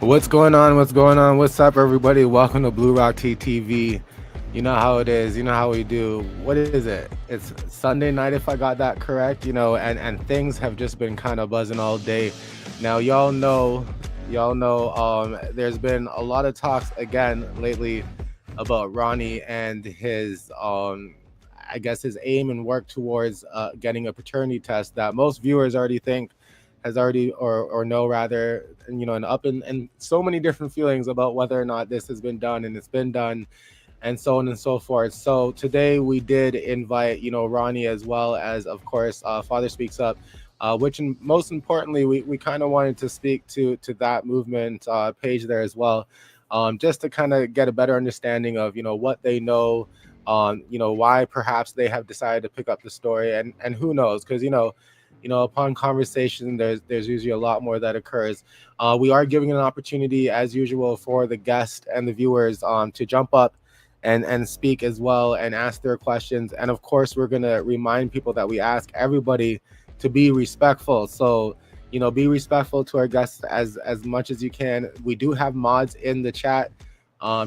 What's going on? What's going on? What's up, everybody? Welcome to Bluerock Tea TV. You know how it is. You know how we do. What is it? It's Sunday night, if I got that correct. And things have just been kind of buzzing all day. Now, y'all know. There's been a lot of talks again lately about Ronnie and his I guess his aim and work towards getting a paternity test that most viewers already think has already or know rather, and up in so many different feelings about whether or not this has been done, and it's been done, and so on and so forth. So today we did invite Ronnie, as well as, of course, Father Speaks Up, which, most importantly, we kind of wanted to speak to that movement page there as well, just to kind of get a better understanding of what they know, why perhaps they have decided to pick up the story, and who knows, because upon conversation, there's usually a lot more that occurs. We are giving an opportunity, as usual, for the guest and the viewers to jump up and speak as well and ask their questions. And of course, we're gonna remind people that we ask everybody to be respectful. So be respectful to our guests as much as you can. We do have mods in the chat.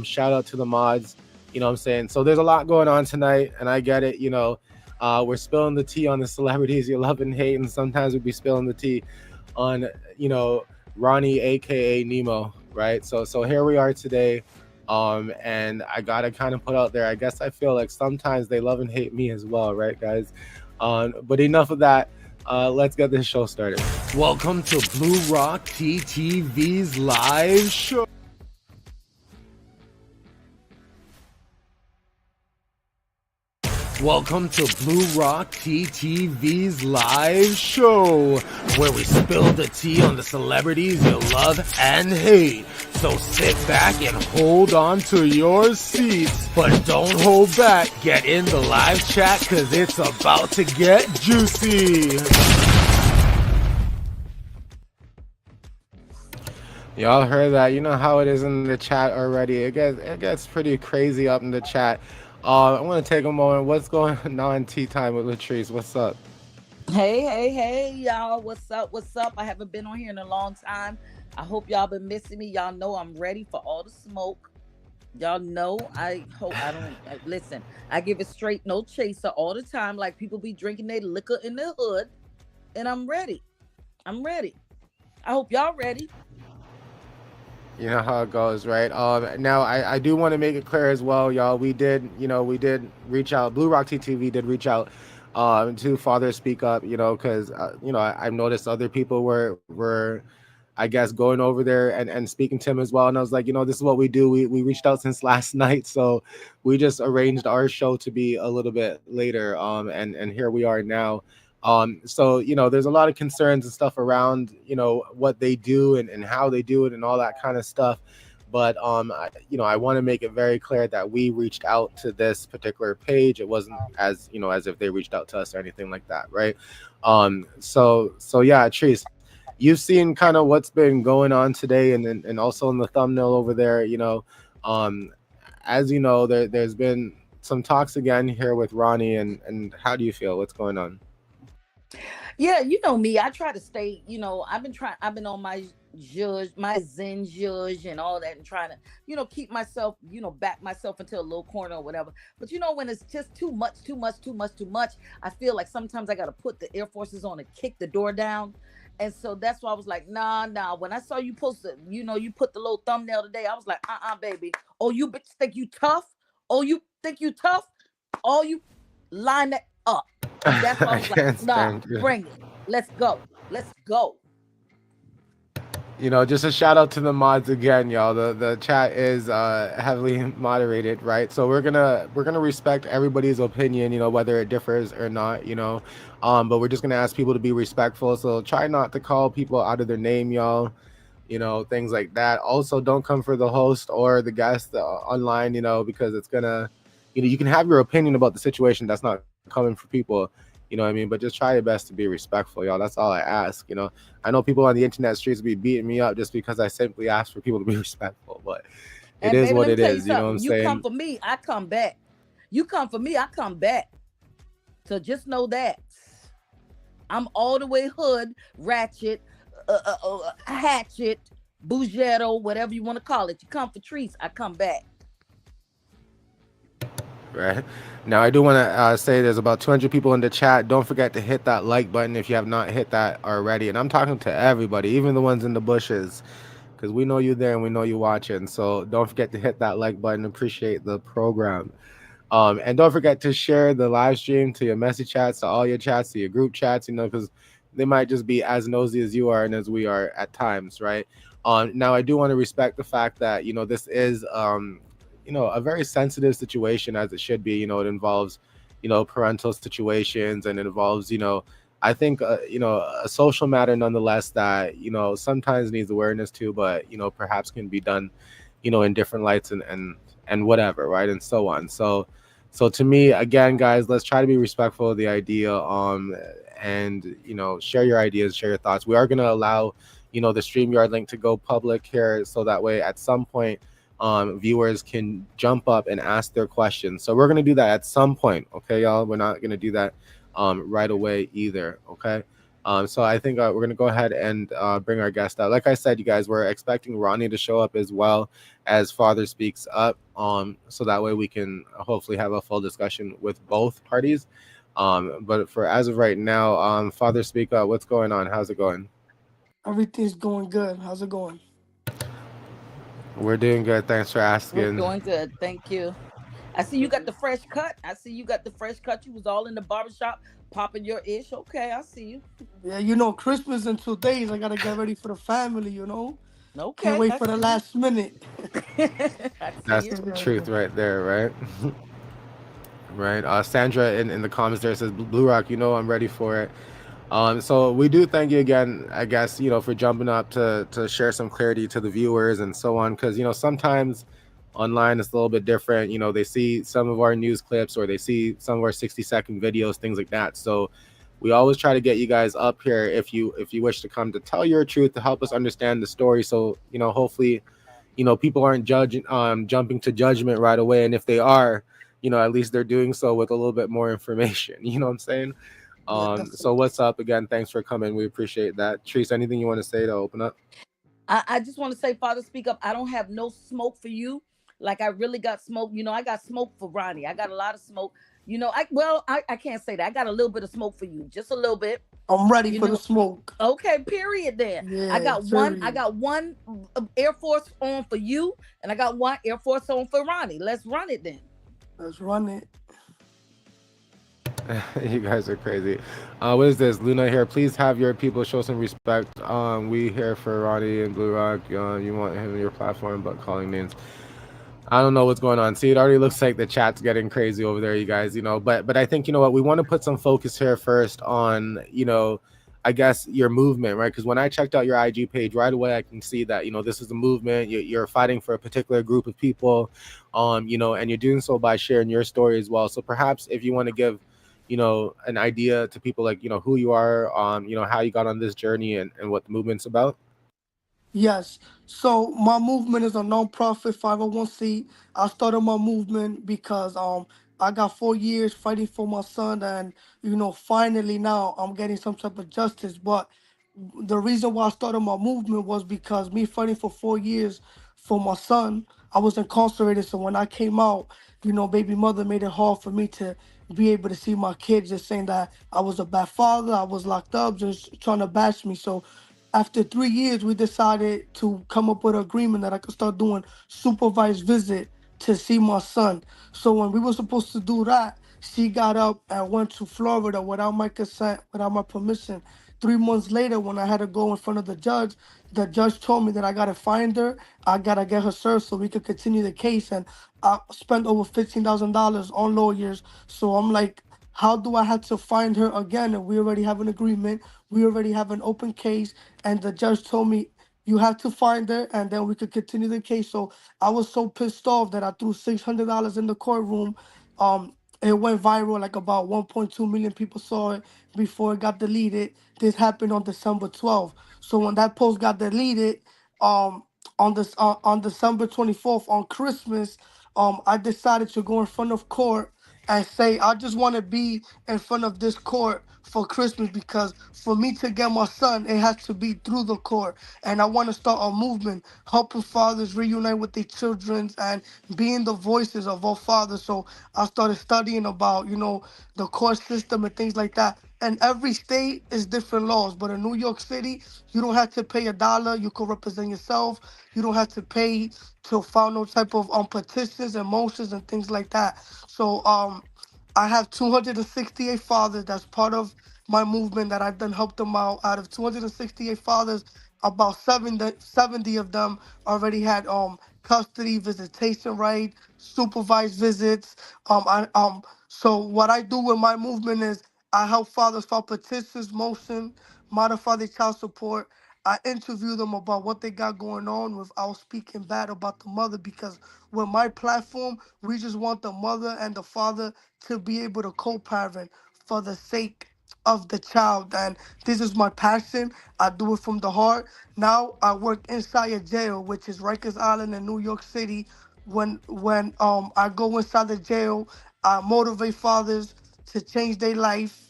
Shout out to the mods. You know what I'm saying? So there's a lot going on tonight, and I get it. We're spilling the tea on the celebrities you love and hate, and sometimes we'll be spilling the tea on, Ronnie, aka Nemo, right? So here we are today, and I gotta kind of put out there, I guess I feel like sometimes they love and hate me as well, right, guys? But enough of that. Let's get this show started. Welcome to Bluerock Tea TV's live show. Welcome to Bluerock Tea TV's live show, where we spill the tea on the celebrities you love and hate. So sit back and hold on to your seats, but don't hold back. Get in the live chat, cause it's about to get juicy. Y'all heard that? You know how it is in the chat already. It gets pretty crazy up in the chat. I want to take a moment. What's going on? Tea time with Latrice. What's up? Hey, y'all. What's up? I haven't been on here in a long time. I hope y'all been missing me. Y'all know I'm ready for all the smoke. Y'all know listen, I give it straight, no chaser all the time. Like people be drinking their liquor in the hood, and I'm ready. I hope y'all ready. You know how it goes, right? Now I do want to make it clear as well, y'all. We did reach out. Bluerock TTV did reach out to Father Speak Up, because I've noticed other people were I guess going over there and speaking to him as well. And I was like, this is what we do. We reached out since last night, so we just arranged our show to be a little bit later. And here we are now. So there's a lot of concerns and stuff around what they do and how they do it and all that kind of stuff. But I want to make it very clear that we reached out to this particular page. It wasn't as if they reached out to us or anything like that, right? So yeah, Treese, you've seen kind of what's been going on today, and also in the thumbnail over there, as there's been some talks again here with Ronnie, and how do you feel? What's going on? Yeah, you know me. I try to stay, I've been on my Zen judge and all that, and trying to, keep myself, back myself into a little corner or whatever. But when it's just too much, I feel like sometimes I got to put the Air Forces on and kick the door down. And so that's why I was like, nah. When I saw you post it, you put the little thumbnail today, I was like, baby. Oh, you bitch think you tough? Oh, you think you tough? Oh, you line that up. That's why I was like, nah, bring it. Let's go. Just a shout out to the mods again, y'all. The chat is heavily moderated, right? So we're gonna respect everybody's opinion, whether it differs or not, but we're just gonna ask people to be respectful. So try not to call people out of their name, y'all. Things like that. Also, don't come for the host or the guest online, because it's gonna, you can have your opinion about the situation. That's not coming for people. You know what I mean? But just try your best to be respectful, y'all. That's all I ask. I know people on the internet streets be beating me up just because I simply ask for people to be respectful, but it is what it is. You know what I'm saying? You come for me, I come back. You come for me, I come back. So just know that I'm all the way hood, ratchet, hatchet, Bugetto, whatever you want to call it. You come for treats, I come back. Right. Now, I do want to say there's about 200 people in the chat. Don't forget to hit that like button if you have not hit that already. And I'm talking to everybody, even the ones in the bushes, because we know you there and we know you watching. So don't forget to hit that like button. Appreciate the program. And don't forget to share the live stream to your message chats, to all your chats, to your group chats, because they might just be as nosy as you are and as we are at times, right? Now, I do want to respect the fact that, this is, a very sensitive situation as it should be. It involves, parental situations, and it involves, I think, a social matter nonetheless that, sometimes needs awareness too, but, perhaps can be done, in different lights and whatever, right? And so on. So to me, again, guys, let's try to be respectful of the idea, and share your ideas, share your thoughts. We are going to allow, the StreamYard link to go public here, so that way at some point, viewers can jump up and ask their questions. So we're going to do that at some point, okay, y'all? We're not going to do that right away either, okay? So I think we're going to go ahead and bring our guest out. Like I said, you guys, we're expecting Ronnie to show up as well as Father Speaks Up, so that way we can hopefully have a full discussion with both parties. But for as of right now, Father Speak Up, what's going on? How's it going? Everything's going good. How's it going? We're doing good. Thanks for We're asking. doing good. Thank you. I see you got the fresh cut. I see you got the fresh cut. You was all in the barbershop popping your ish. Okay, I see you. Yeah, Christmas in 2 days. I gotta get ready for the family. Can't Okay, wait I for the see you. last minute. I see That's you. the truth right there, right? Right. Sandra in the comments there says, Blue Rock, I'm ready for it. So we do thank you again, I guess, for jumping up to share some clarity to the viewers and so on. Because, sometimes online it's a little bit different. They see some of our news clips, or they see some of our 60-second videos, things like that. So we always try to get you guys up here if you wish to come to tell your truth, to help us understand the story. So, hopefully, people aren't jumping to judgment right away. And if they are, at least they're doing so with a little bit more information. You know what I'm saying? Yeah, So definitely. what's up again? Thanks for coming. We appreciate that. Trees, anything you want to say to open up? I just want to say, Father, speak up. I don't have no smoke for you. Like I really got smoke. I got smoke for Ronnie. I got a lot of smoke. I can't say that. I got a little bit of smoke for you. Just a little bit. I'm ready You for the know. smoke. Okay, period then. I Yeah, got one, I period. got one Air Force on for you, and I got one Air Force on for Ronnie. Let's run it then. Let's run it. You guys are crazy. What is this? Luna here. Please have your people show some respect. We here for Ronnie and Blue Rock. You want him on your platform, but calling names. I don't know what's going on. See, it already looks like the chat's getting crazy over there, you guys. But I think what we want to put some focus here first on, I guess your movement, right? Because when I checked out your IG page right away, I can see that this is a movement. You're fighting for a particular group of people, and you're doing so by sharing your story as well. So perhaps if you want to give, an idea to people, like who you are, how you got on this journey, and what the movement's about. Yes. So my movement is a non-profit 501c. I started my movement because I got 4 years fighting for my son, and finally now I'm getting some type of justice. But the reason why I started my movement was because me fighting for 4 years for my son, I was incarcerated. So when I came out, baby mother made it hard for me to be able to see my kids, just saying that I was a bad father, I was locked up, just trying to bash me. So after 3 years, we decided to come up with an agreement that I could start doing supervised visit to see my son. So when we were supposed to do that, she got up and went to Florida without my consent, without my permission. 3 months later, when I had to go in front of the judge told me that I gotta find her, I gotta get her served so we could continue the case. And I spent over $15,000 on lawyers. So I'm like, how do I have to find her again? And we already have an agreement. We already have an open case. And the judge told me, you have to find her and then we could continue the case. So I was so pissed off that I threw $600 in the courtroom. It went viral, like about 1.2 million people saw it before it got deleted. This happened on December 12th. So when that post got deleted, um, on December 24th, on Christmas, I decided to go in front of court and say, I just want to be in front of this court for Christmas, because for me to get my son, it has to be through the court. And I want to start a movement helping fathers reunite with their children and being the voices of all fathers. So I started studying about, the court system and things like that. And every state is different laws. But in New York City, you don't have to pay $1. You can represent yourself. You don't have to pay to file no type of petitions and motions and things like that. So I have 268 fathers that's part of my movement that I've done helped them out. Out of 268 fathers, about 70 of them already had custody, visitation right, supervised visits. So what I do with my movement is I help fathers file petitions, motion, modify their child support. I interview them about what they got going on without speaking bad about the mother, because with my platform, we just want the mother and the father to be able to co-parent for the sake of the child. And this is my passion. I do it from the heart. Now I work inside a jail, which is Rikers Island in New York City. When I go inside the jail, I motivate fathers to change their life,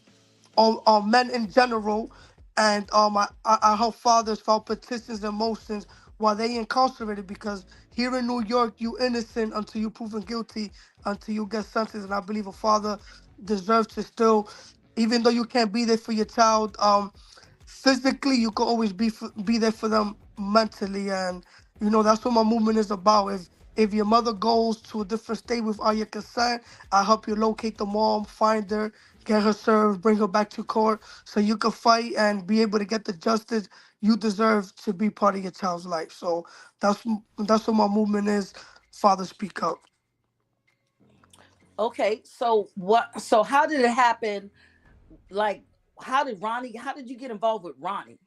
on men in general, and I help fathers file petitions and motions while they incarcerated, because here in New York, you innocent until you proven guilty, until you get sentenced. And I believe a father deserves to still, even though you can't be there for your child, physically, you can always be there for them mentally. And that's what my movement is about. If your mother goes to a different state without your consent, I help you locate the mom, find her, get her served, bring her back to court, so you can fight and be able to get the justice you deserve to be part of your child's life. So that's what my movement is. Father, speak up. Okay, so what? So how did it happen? Like, how did Ronnie? How did you get involved with Ronnie?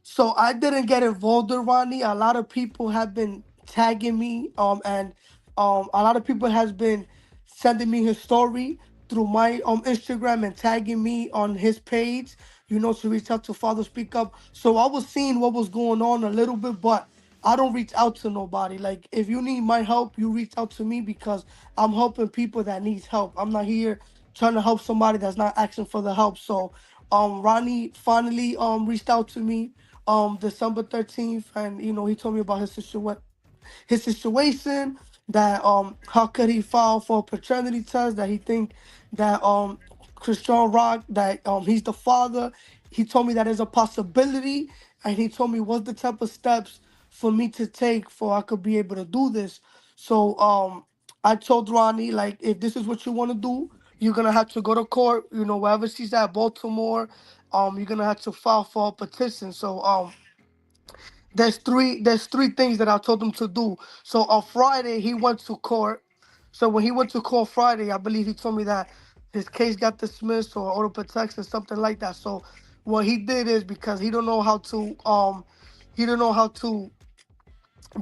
So I didn't get involved with Ronnie. A lot of people have been tagging me, and a lot of people has been sending me his story through my Instagram and tagging me on his page, to reach out to Father Speak Up. So I was seeing what was going on a little bit, but I don't reach out to nobody. Like, if you need my help, you reach out to me, because I'm helping people that needs help. I'm not here trying to help somebody that's not asking for the help. So Ronnie finally reached out to me December 13th, and he told me about his situation, that how could he file for a paternity test, that he think that Chrisean Rock, that he's the father. He told me that there's a possibility, and he told me what's the type of steps for me to take for I could be able to do this. So I told Ronnie, like, if this is what you want to do, you're gonna have to go to court, wherever she's at, Baltimore. You're gonna have to file for a petition. So there's three things that I told him to do. So on Friday he went to court. So when he went to court Friday, I believe he told me that his case got dismissed or order protection, something like that. So what he did is, because he don't know how to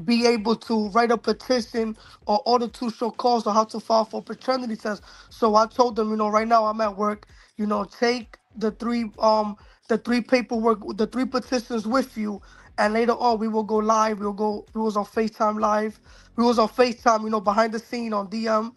be able to write a petition or order to show cause, or how to file for paternity test. So I told them, right now I'm at work, take the three paperwork, the three petitions with you, and later on we will go live. We was on FaceTime live. We was on FaceTime, behind the scene on DM,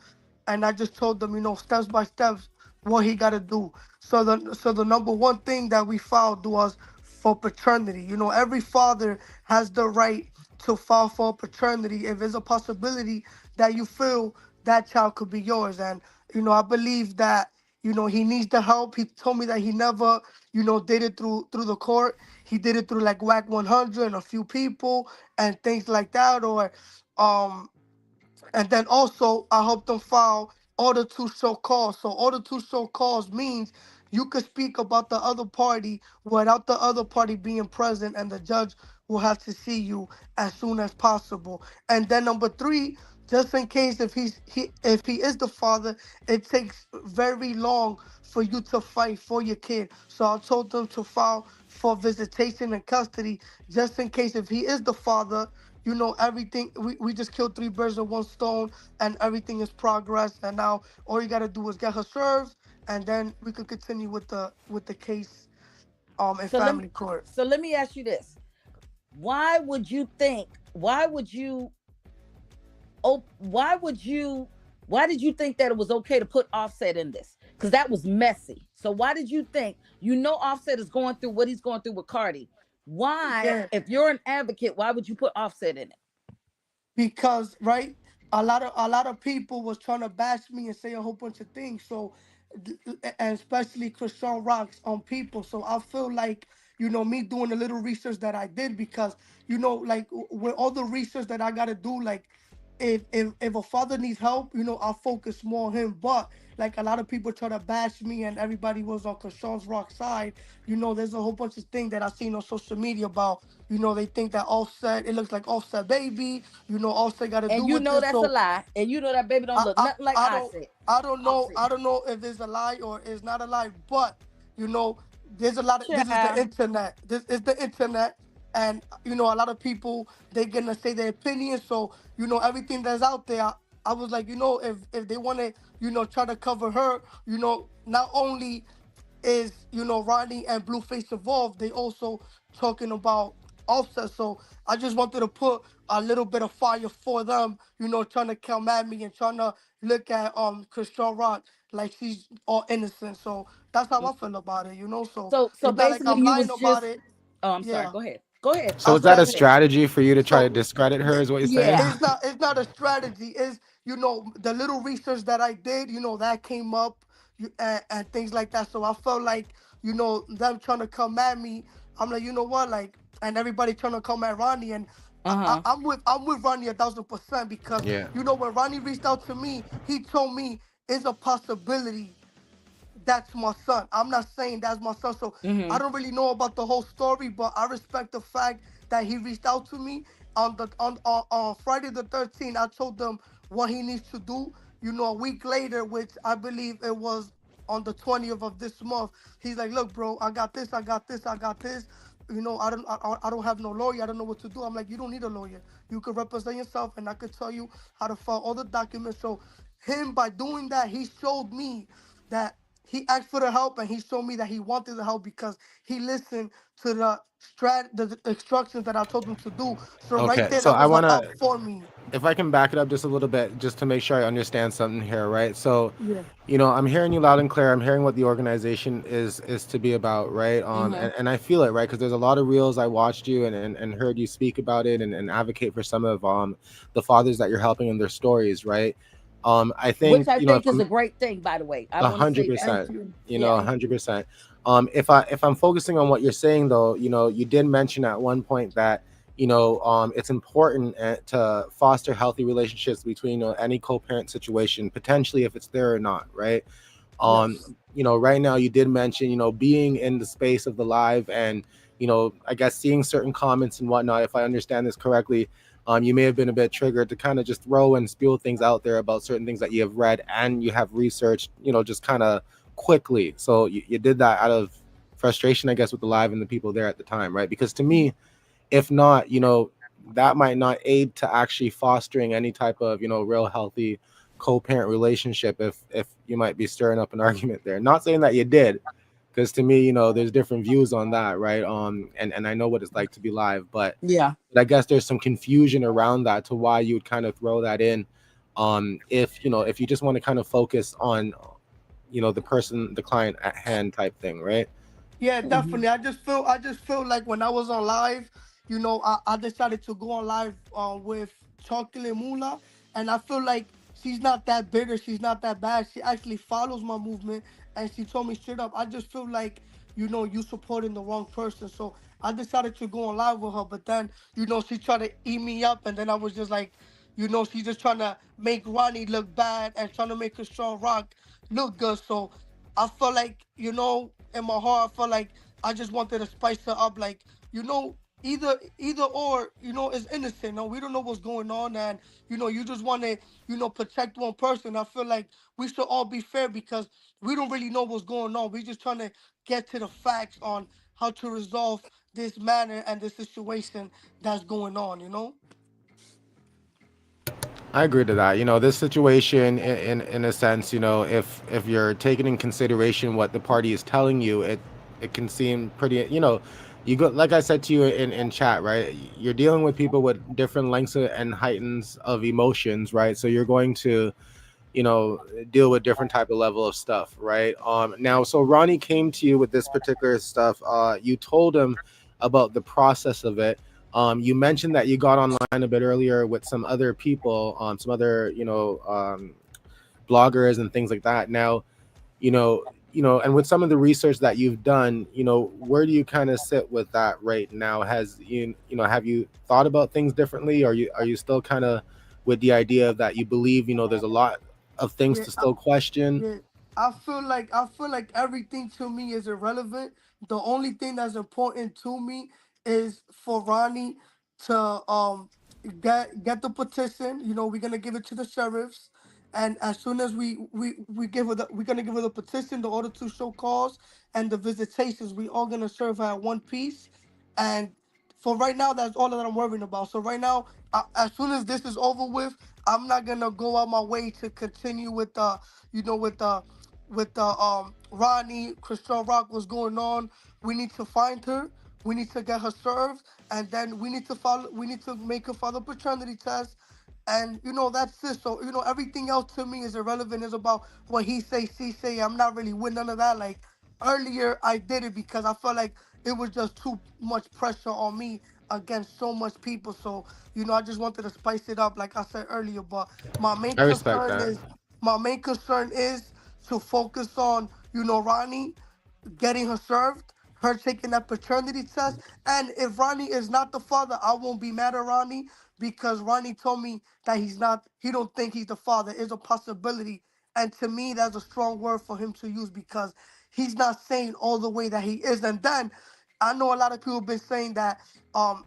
and I just told them, steps by steps what he gotta do. So the number one thing that we filed was for paternity. Every father has the right to file for paternity if there's a possibility that you feel that child could be yours. And I believe that he needs the help. He told me that he never did it through the court. He did it through like WAC 100 and a few people and things like that. Or um and then also, I help them file order to show cause. So order to show cause means you could speak about the other party without the other party being present, and the judge will have to see you as soon as possible. And then number three, just in case if he is the father, it takes very long for you to fight for your kid. So I told them to file for visitation and custody, just in case if he is the father, everything, we just killed three birds with one stone, and everything is progress. And now all you gotta do is get her served, and then we could continue with the case in So let me family court. so let me ask you this. Why would you think, why would you Why did you think that it was okay to put Offset in this? Because that was messy. So why did you think, Offset is going through what he's going through with Cardi? Why, Yeah, if you're an advocate, why would you put Offset in it? because right, a lot of people was trying to bash me and say a whole bunch of things. So, and especially Chrisean Rocks on people. So I feel like me doing a little research that I did, because like with all the research that I gotta do, like if a father needs help, I'll focus more on him. But like a lot of people try to bash me, and everybody was on Chrisean's Rock side. There's a whole bunch of things that I've seen on social media about. They think that Offset, it looks like Offset baby. Offset got to do And you with know this. that's a So lie. And you know that baby don't I, look I, nothing like I I don't, said. I don't know, Offset. I don't know if it's a lie or it's not a lie. But you know, there's a lot of, this is the Child. internet. This is the internet, and a lot of people, they gonna say their opinion. So everything that's out there. I was like, if they want to, try to cover her, not only is Ronnie and Blueface involved, they also talking about Offset. So I just wanted to put a little bit of fire for them, trying to come at me and trying to look at Chrisean Rock like she's all innocent. So that's how I feel about it. So So it's not like basically I'm you lying was about just, it. oh, I'm sorry. Yeah. Go ahead. Go ahead. So I is that a Go said, ahead. strategy for you to try to so discredit her? Is what you're saying? Yeah. it's not a strategy. The little research that I did, that came up, and things like that. So I felt like, them trying to come at me. I'm like, you know what, like, and everybody trying to come at Ronnie, and Uh-huh. I'm with Ronnie 1,000%, because Yeah. when Ronnie reached out to me, he told me it's a possibility that's my son. I'm not saying that's my son. So I Mm-hmm. don't really know about the whole story, but I respect the fact that he reached out to me on Friday the 13th. I told them what he needs to do. A week later, which I believe it was on the 20th of this month, he's like, "Look, bro, I got this, I got this, I got this. I don't have no lawyer. I don't know what to do." I'm like, "You don't need a lawyer. You could represent yourself, and I could tell you how to file all the documents." So him, by doing that, he showed me that he asked for the help, and he showed me that he wanted the help because he listened to the instructions that I told him to do. So right Okay. there, So that I was a want help to, for me. if I can back it up just a little bit, just to make sure I understand something here, right? So, Yeah. I'm hearing you loud and clear. I'm hearing what the organization is to be about, right? Mm-hmm. And I feel it, right? Because there's a lot of reels I watched you and heard you speak about it and advocate for some of the fathers that you're helping in their stories, right? I Which think I if think is I'm a great thing, by the way. I a want to hundred say that. Thank percent, you. Yeah. a Thank hundred you. percent. If I'm focusing on what you're saying though, you did mention at one point that it's important to foster healthy relationships between any co-parent situation, potentially if it's there or not, right? Yes. Right now you did mention being in the space of the live and I guess seeing certain comments and whatnot. If I understand this correctly, you may have been a bit triggered to kind of just throw and spew things out there about certain things that you have read and you have researched, just kind of quickly. So you did that out of frustration, I guess, with the live and the people there at the time, right? Because to me, if not, that might not aid to actually fostering any type of real healthy co-parent relationship if you might be stirring up an argument there. Not saying that you did, because to me, there's different views on that, right? And I know what it's like to be live, but Yeah. I guess there's some confusion around that to why you would kind of throw that in, if you just want to kind of focus on the person, the client at hand type thing, right? Yeah, Mm-hmm. definitely. I just feel like when I was on live, I decided to go on live with Chocolate Mula, and I feel like she's not that bitter, she's not that bad. She actually follows my movement, and she told me straight up, I just feel like you supporting the wrong person. So I decided to go on live with her, but then she tried to eat me up, and then I was just like, she's just trying to make Ronnie look bad and trying to make her strong rock look good. So I felt like, in my heart, I felt like I just wanted to spice her up. Like, either or, is innocent. No, we don't know what's going on, and you just want to, protect one person. I feel like we should all be fair because we don't really know what's going on. We just trying to get to the facts on how to resolve this matter and this situation that's going on. I agree to that. This situation, in a sense, if you're taking in consideration what the party is telling you, it can seem pretty. You go, like I said to you in chat, right? You're dealing with people with different lengths and heightens of emotions, right? So you're going to deal with different type of level of stuff, right? Now, so Ronnie came to you with this particular stuff. You told him about the process of it. You mentioned that you got online a bit earlier with some other people, some other, bloggers and things like that. Now, you know, and with some of the research that you've done, where do you kind of sit with that right now? Has have you thought about things differently? Are you still kind of with the idea of that you believe, there's a lot of things Yeah, to still question? yeah. I feel like everything to me is irrelevant. The only thing that's important to me is for Ronnie to get the petition. We're gonna give it to the sheriffs, and as soon as we give her we're gonna give her the petition, the order to show cause, and the visitations. We all gonna serve her at one piece, and for right now, that's all that I'm worrying about. So right now, as soon as this is over with, I'm not gonna go out my way to continue with you know, with the Ronnie, Chrisean Rock, what's going on. We need to find her. We need to get her served, and then we need to follow. We need to make her follow paternity test, and that's it. So everything else to me is irrelevant. It's about what he say, she say. I'm not really with none of that. Like earlier, I did it because I felt like it was just too much pressure on me against so much people. So I just wanted to spice it up, like I said earlier. But my main I respect concern that. is my main concern is to focus on Ronnie getting her served, her taking that paternity test. And if Ronnie is not the father, I won't be mad at Ronnie because Ronnie told me that he don't think he's the father. It's a possibility. And to me, that's a strong word for him to use because he's not saying all the way that he is. And then I know a lot of people been saying that um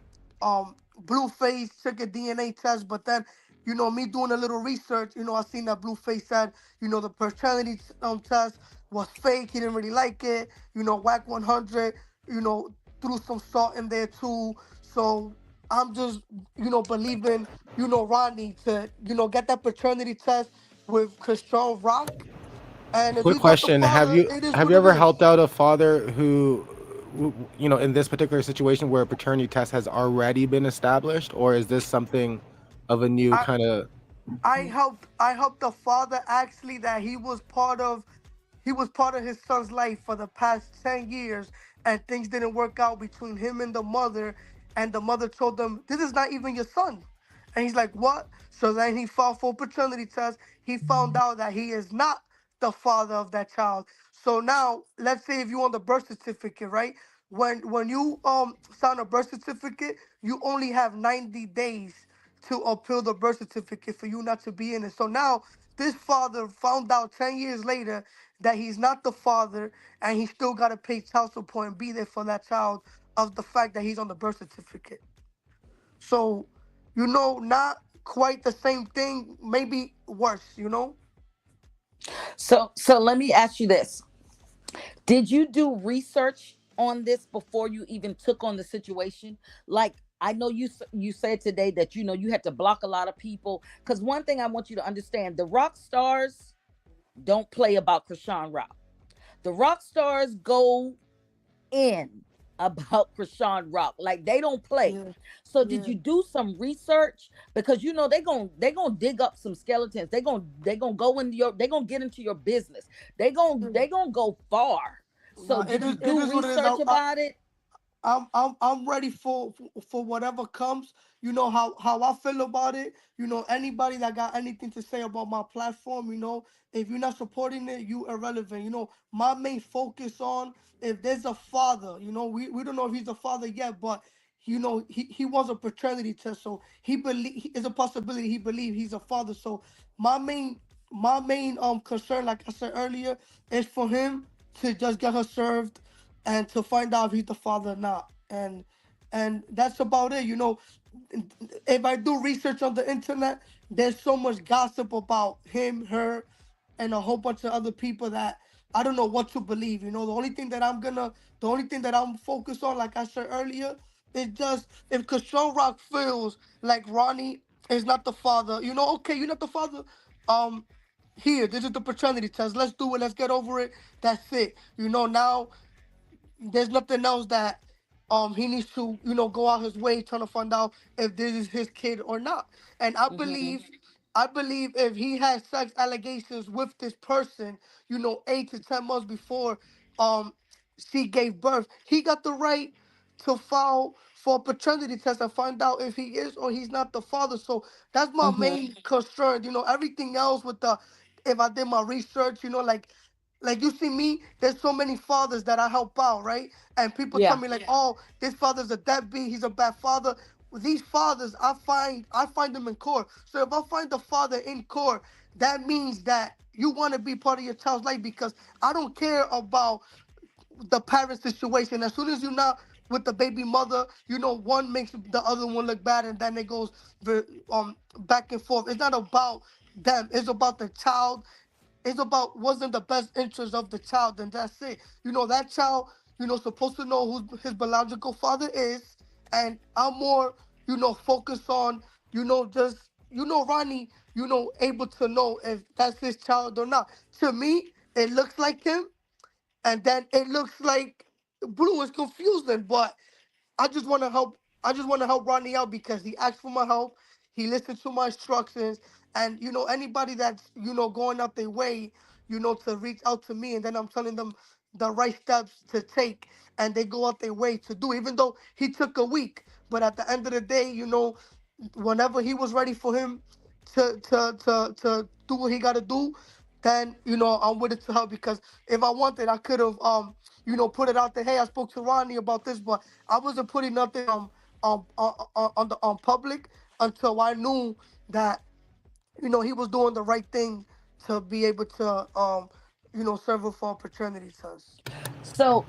Blueface took a DNA test, but then me doing a little research, I seen that Blueface said, the paternity test was fake. He didn't really like it. Whack 100, you know, threw some salt in there too. So I'm just, believing, Ronnie to, get that paternity test with Chrisean Rock. And if Quick he's not the question: Have father, you it is have what you it ever is. helped out a father who, in this particular situation where a paternity test has already been established, or is this something of a new I kind of? I helped the father actually that he was part of his son's life for the past 10 years, and things didn't work out between him and the mother told him this is not even your son. And he's like, what? So then he filed for paternity test. He found out that he is not the father of that child. So now let's say if you want the birth certificate, right? When you sign a birth certificate, you only have 90 days to appeal the birth certificate for you not to be in it. So now this father found out 10 years later that he's not the father, and he still got to pay child support and be there for that child of the fact that he's on the birth certificate. So, not quite the same thing, maybe worse. So let me ask you this. Did you do research on this before you even took on the situation? Like, I know you said today that you had to block a lot of people, cuz one thing I want you to understand, the rock stars don't play about Chrisean Rock. The rock stars go in about Chrisean Rock. Like, they don't play. Yeah, So did yeah, you do some research? Because they gonna dig up some skeletons. They gonna go into your they gonna get into your business. They gonna yeah. they gonna go far. So Nah, it did is you it do is what it is. research about it? I'm ready for whatever comes. You know how I feel about it. Anybody that got anything to say about my platform, if you're not supporting it, you irrelevant. My main focus on if there's a father. We don't know if he's a father yet, but he wants a paternity test, so he believe it's a possibility he believe he's a father. So my main my main concern, like I said earlier, is for him to just get her served and to find out if he's the father or not. And that's about it. If I do research on the internet, there's so much gossip about him, her, and a whole bunch of other people that I don't know what to believe. The only thing that I'm focused on, like I said earlier, is just if Chrisean Rock feels like Ronnie is not the father, okay, you're not the father. Um, Here, this is the paternity test. Let's do it. Let's get over it. That's it. Now there's nothing else that he needs to go out his way trying to find out if this is his kid or not. And I Hmm. believe I believe if he had sex allegations with this person, 8 to 10 months before um she gave birth, he got the right to file for a paternity test and find out if he is or he's not the father. So that's my Mhm. main concern. Everything else with the if I did my research, like you see me, there's so many fathers that I help out, right? And people tell Yeah. me like, oh, this father's a deadbeat, he's a bad father. These fathers, I find them in court. So if I find the father in court, that means that you want to be part of your child's life because I don't care about the parent situation. As soon as you're not with the baby mother, one makes the other one look bad, and then it goes back and forth. It's not about them. It's about the child. It's about what's in the best interest of the child, and that's it. That child, supposed to know who his biological father is, and I'm more, focused on, just Ronnie, able to know if that's his child or not. To me, it looks like him, and then it looks like Blue is confusing, but I just want to help. I just want to help Ronnie out because he asked for my help. He listened to my instructions, and anybody that's going out their way, to reach out to me, and then I'm telling them the right steps to take, and they go out their way to do. Even though he took a week, but at the end of the day, whenever he was ready for him to do what he got to do, then I'm with it to help because if I wanted, I could have put it out there. Hey, I spoke to Ronnie about this, but I wasn't putting nothing on the on public until I knew that he was doing the right thing to be able to serve her for a paternity test.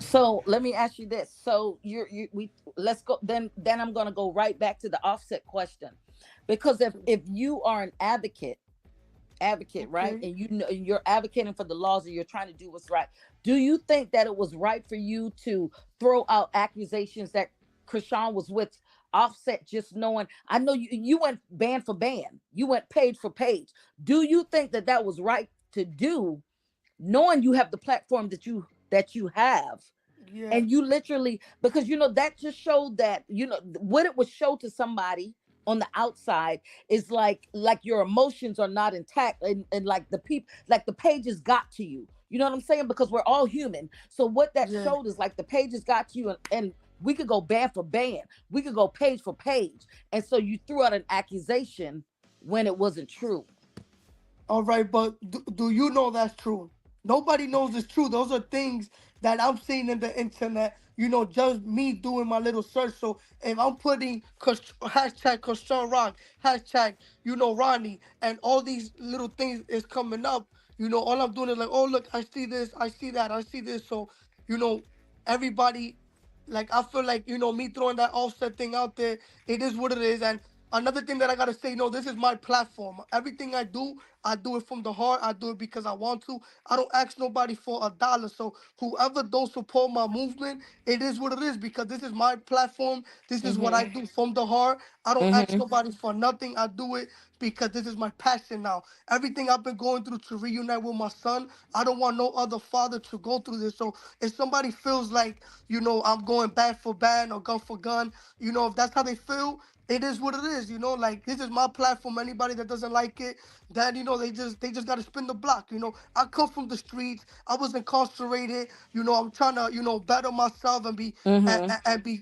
So let me ask you this. So you we let's go then I'm going to go right back to the offset question. Because if you are an advocate, right? Okay. And you're advocating for the laws and you're trying to do what's right. Do you think that it was right for you to throw out accusations that Chrisean was with Offset, just knowing? I know you went band for band, you went page for page. Do you think that that was right to do, knowing you have the platform that you have? Yeah. And you literally, because that just showed that what it would show to somebody on the outside is like your emotions are not intact, and like the pages got to you. You know what I'm saying? Because we're all human. So what that Yeah. showed is like the pages got to you, and we could go band for band, we could go page for page. And so you threw out an accusation when it wasn't true. All right, but do you know that's true? Nobody knows it's true. Those are things that I'm seeing in the internet. Just me doing my little search. So if I'm putting hashtag Chrisean Rock, hashtag Ronnie, and all these little things is coming up, all I'm doing is like, oh look, I see this, I see that, I see this. So you know, everybody, like I feel like me throwing that offset thing out there, it is what it is. And another thing that I gotta say, no, this is my platform. Everything I do it from the heart. I do it because I want to. I don't ask nobody for a dollar. So whoever don't support my movement, it is what it is because this is my platform. This is what I Mm-hmm. do from the heart. I don't ask Mm-hmm. nobody for nothing. I do it because this is my passion now. Everything I've been going through to reunite with my son, I don't want no other father to go through this. So if somebody feels like, I'm going bad for bad or gun for gun, if that's how they feel, it is what it is. Like this is my platform. Anybody that doesn't like it, that they just gotta spin the block. I come from the streets. I was incarcerated. I'm trying to better myself and be Mm-hmm.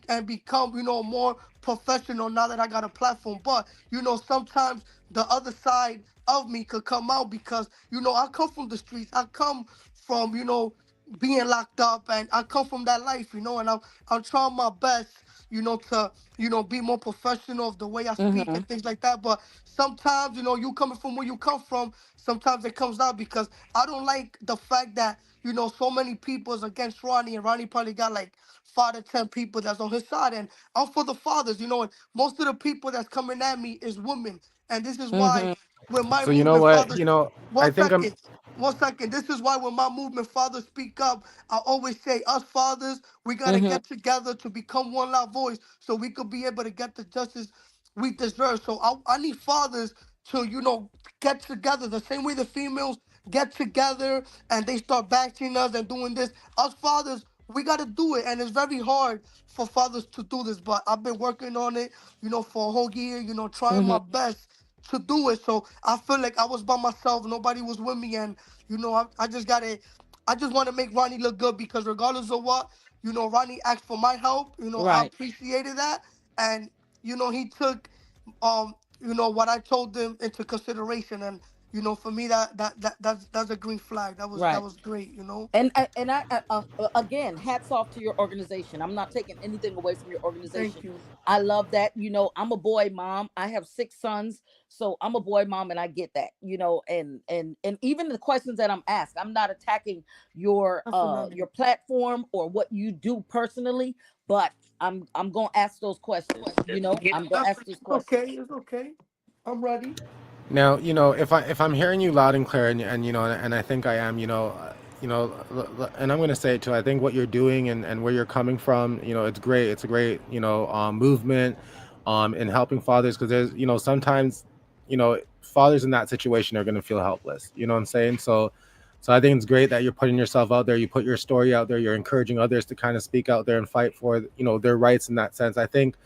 and become more professional now that I got a platform. But sometimes the other side of me could come out because I come from the streets. I come from being locked up, and I come from that life. And I'm trying my best to be more professional of the way I speak Mm-hmm. and things like that. But sometimes, you coming from where you come from, sometimes it comes out because I don't like the fact that, so many people is against Ronnie, and Ronnie probably got like 5 to 10 people that's on his side. And I'm for the fathers, and most of the people that's coming at me is women. And this is why Mm-hmm. when my So you know movement what? fathers, I one think I'm. second, one second. This is why when my movement fathers speak up, I always say us fathers, we gotta Mm-hmm. get together to become one loud voice so we could be able to get the justice we deserve. So I need fathers to, get together the same way the females get together and they start bashing us and doing this. Us fathers, we got to do it. And it's very hard for fathers to do this. But I've been working on it, for a whole year, trying my Mm-hmm. best to do it. So I feel like I was by myself, nobody was with me, and I just gotta, I just want to make Ronnie look good because regardless of what, Ronnie asked for my help. I Right. appreciated that, and he took what I told him into consideration, and for me that's a green flag. That Right. was great. Again, hats off to your organization. I'm not taking anything away from your Thank organization. you. I love that. I'm a boy mom. I have 6 sons, so I'm a boy mom, and I get that. And even the questions that I'm asked, I'm not attacking your Definitely. platform or what you do personally, but I'm gonna ask those questions. I'm gonna ask those It's okay. questions. It's okay. I'm ready. Now, if I'm hearing you loud and clear, and and I think I am, and I'm going to say it too. I think what you're doing and where you're coming from, it's great. It's a great, movement, in helping fathers, because there's, sometimes, fathers in that situation are going to feel helpless. You know what I'm saying? So I think it's great that you're putting yourself out there. You put your story out there. You're encouraging others to kind of speak out there and fight for, their rights in that sense. I think,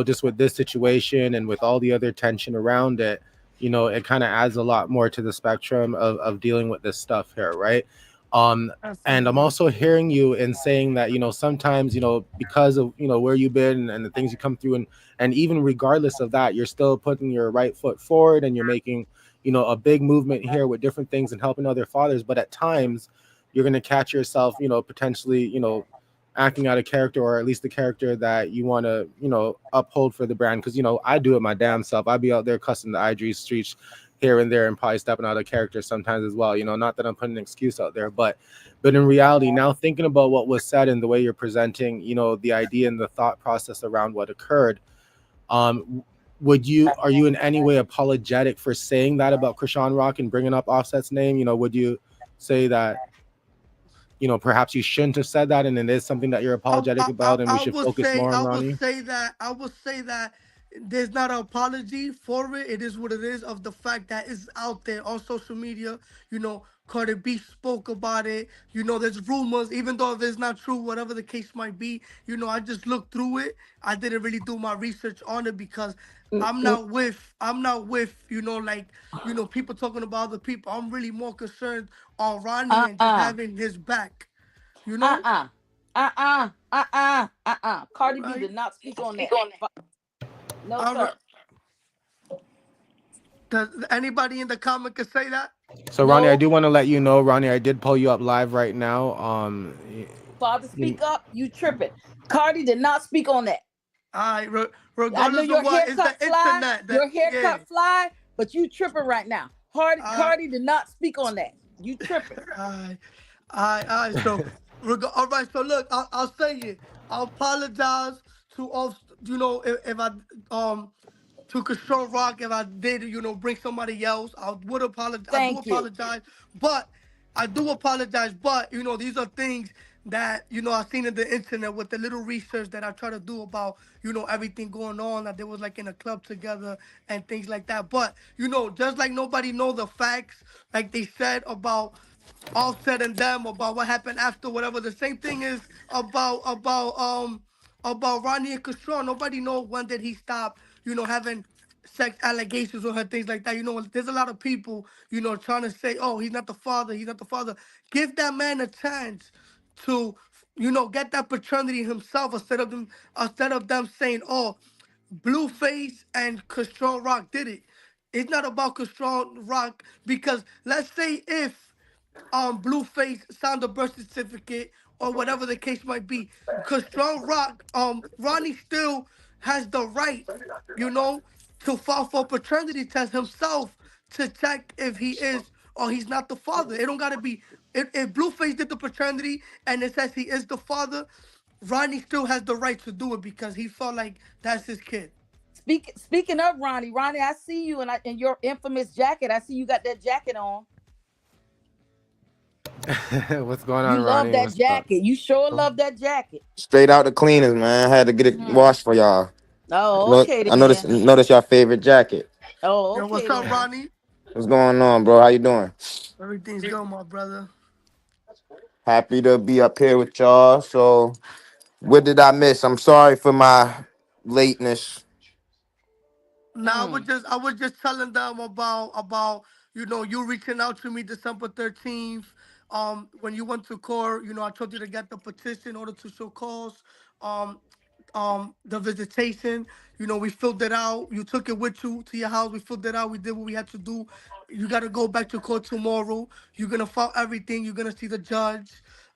just with this situation and with all the other tension around it, it kind of adds a lot more to the spectrum of dealing with this stuff here, right? um and I'm Definitely. also hearing you in saying that, sometimes, because of, where you've been and the things you come through, and even regardless of that, you're still putting your right foot forward, and you're making, a big movement here with different things and helping other fathers. But at times you're going to catch yourself, potentially, acting out of character, or at least the character that you want to, uphold for the brand. Because, I do it my damn self. I'd be out there cussing the IG streets here and there, and probably stepping out of character sometimes as well. Not that I'm putting an excuse out there, but in reality, now thinking about what was said and the way you're presenting, the idea and the thought process around what occurred, um are you in any way apologetic for saying that about Chrisean Rock and bringing up Offset's name? Would you say that, perhaps you shouldn't have said that, and it is something that you're apologetic about, and we should focus more on Ronnie? I would say that there's not an apology for it. It is what it is of the fact that it's out there on social media. Cardi B spoke about it. There's rumors, even though if it's not true, whatever the case might be. I just looked through it. I didn't really do my research on it because Mm, mm, I'm not with, like, people talking about other people. I'm really more concerned on Ronnie and just uh-uh. having his back. You know? Uh-uh. Cardi B Right? did not speak on that. No, All right. sir. Does anybody in the comment can say that? So Ronnie, I No. do want to let you know, Ronnie, I did pull you up live right now. Father, You, speak up. You tripping. Cardi did not speak on that. All right. I know Regardless of your what, it's the haircut fly, internet. That, your yeah. haircut fly, but you tripping right now. Uh, Cardi did not speak on that. You tripping. all right. So, all right. So look, I'll say it. I apologize to all. If I um to Chrisean Rock, if I did, bring somebody else, I would apologize. I do Thank you. apologize, but I do apologize. But these are things that I've seen in the internet with the little research that I try to do about everything going on. That they was like in a club together and things like that. But just like nobody know the facts, like they said about Offset and them about what happened after whatever. The same thing is about Ronnie and Chrisean. Nobody know when did he stop, having sex allegations or her things like that. There's a lot of people, trying to say, oh, he's not the father, he's not the father. Give that man a chance to, get that paternity himself instead of them saying, oh, Blueface and Chrisean Rock did it. It's not about Chrisean Rock because let's say if Blueface signed a birth certificate or whatever the case might be. Because Strong Rock, Ronnie still has the right, you know, to file for a paternity test himself to check if he is or he's not the father. It don't gotta be if Blueface did the paternity and it says he is the father, Ronnie still has the right to do it because he felt like that's his kid. Speaking of Ronnie, Ronnie, I see you in your infamous jacket. I see you got that jacket on. what's going You on, love Ronnie? that What's up? jacket. You sure love that jacket. Straight out the cleaners, man. I had to get it Hmm. washed for y'all. Oh, okay I noticed then. notice your favorite jacket. Oh, Yo, okay what's up, then. Ronnie? What's going on, bro? How you doing? Everything's good, my brother. Happy to be up here with y'all. So, what did I miss? I'm sorry for my lateness. Now Mm. I was just telling them about you reaching out to me December 13th. When you went to court, I told you to get the petition in order to show cause. Um, the visitation. We filled it out. You took it with you to your house. We filled it out. We did what we had to do. You got to go back to court tomorrow. You're gonna file everything. You're gonna see the judge.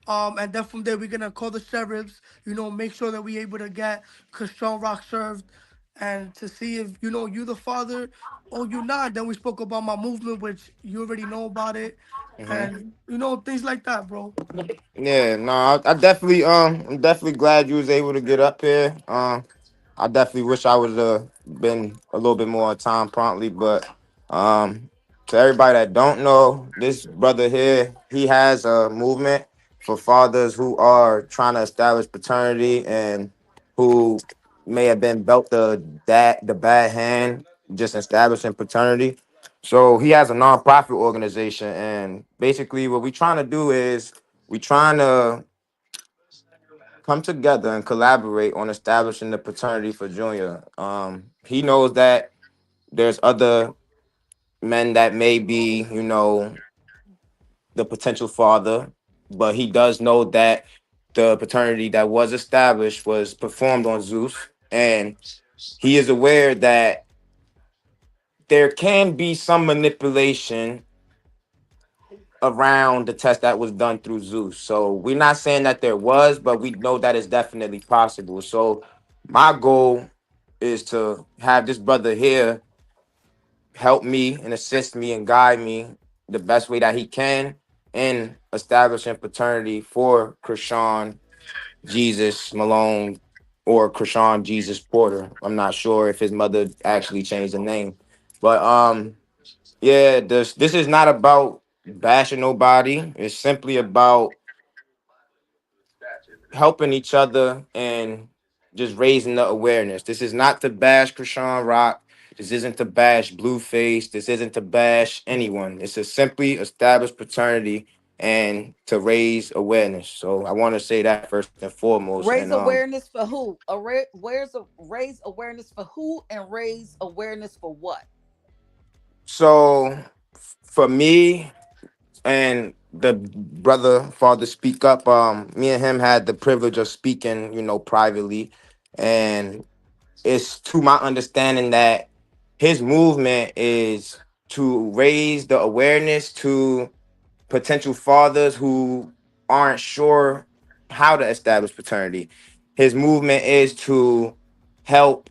And then from there we're gonna call the sheriffs. Make sure that we able to get Chrisean Rock served, and to see if you the father or you not. Then we spoke about my movement, which you already know about it, Hmm. and things like that, bro. Yeah, no, I definitely I'm definitely glad you was able to get up here. I definitely wish I would have been a little bit more on time promptly, but um, to everybody that don't know, this brother here, he has a movement for fathers who are trying to establish paternity and who may have been dealt the bad hand just establishing paternity. So he has a nonprofit organization, and basically what we trying to do is we trying to come together and collaborate on establishing the paternity for Junior. He knows that there's other men that may be, the potential father, but he does know that the paternity that was established was performed on Zeus, and he is aware that there can be some manipulation around the test that was done through Zeus. So we're not saying that there was, but we know that it's definitely possible. So my goal is to have this brother here help me and assist me and guide me the best way that he can in establishing paternity for Chrisean Jesus Malone or Chrisean Jesus Porter. I'm not sure if his mother actually changed the name. But yeah, this is not about bashing nobody. It's simply about helping each other and just raising the awareness. This is not to bash Chrisean Rock. This isn't to bash Blueface. This isn't to bash anyone. It's to simply establish paternity and to raise awareness. So I want to say that first and foremost. And Raise awareness for who? Raise awareness for who and raise awareness for what? so for me and the brother Father Speak Up, me and him had the privilege of speaking, privately, and it's to my understanding that his movement is to raise the awareness to potential fathers who aren't sure how to establish paternity. His movement is to help.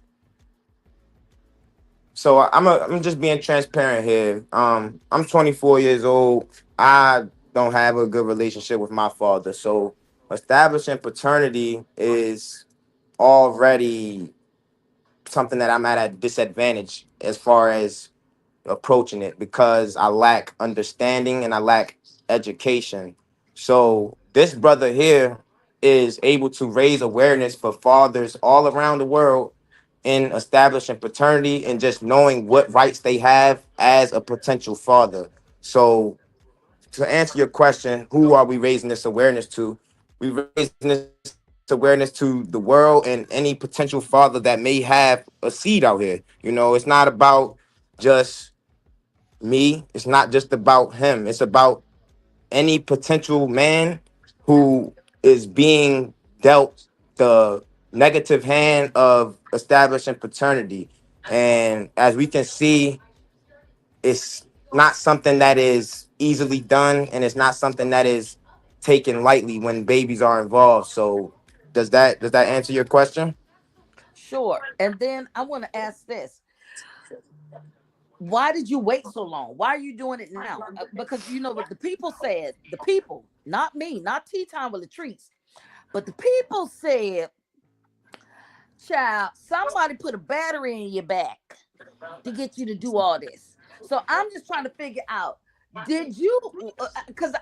So I'm just being transparent here. I'm 24 years old. I don't have a good relationship with my father. So establishing paternity is already something that I'm at a disadvantage as far as approaching it because I lack understanding and I lack education. So this brother here is able to raise awareness for fathers all around the world in establishing paternity and just knowing what rights they have as a potential father. So to answer your question, who are we raising this awareness to? We raising this awareness to the world and any potential father that may have a seed out here. It's not about just me. It's not just about him. It's about any potential man who is being dealt the negative hand of establishing paternity. And as we can see, it's not something that is easily done, and it's not something that is taken lightly when babies are involved. So does that answer your question? Sure. And then I want to ask this. Why did you wait so long? Why are you doing it now? Because you know what the people said, the people, not me, not Tea Time with the Treats, but the people said, child, somebody put a battery in your back to get you to do all this. So I'm just trying to figure out, did you, because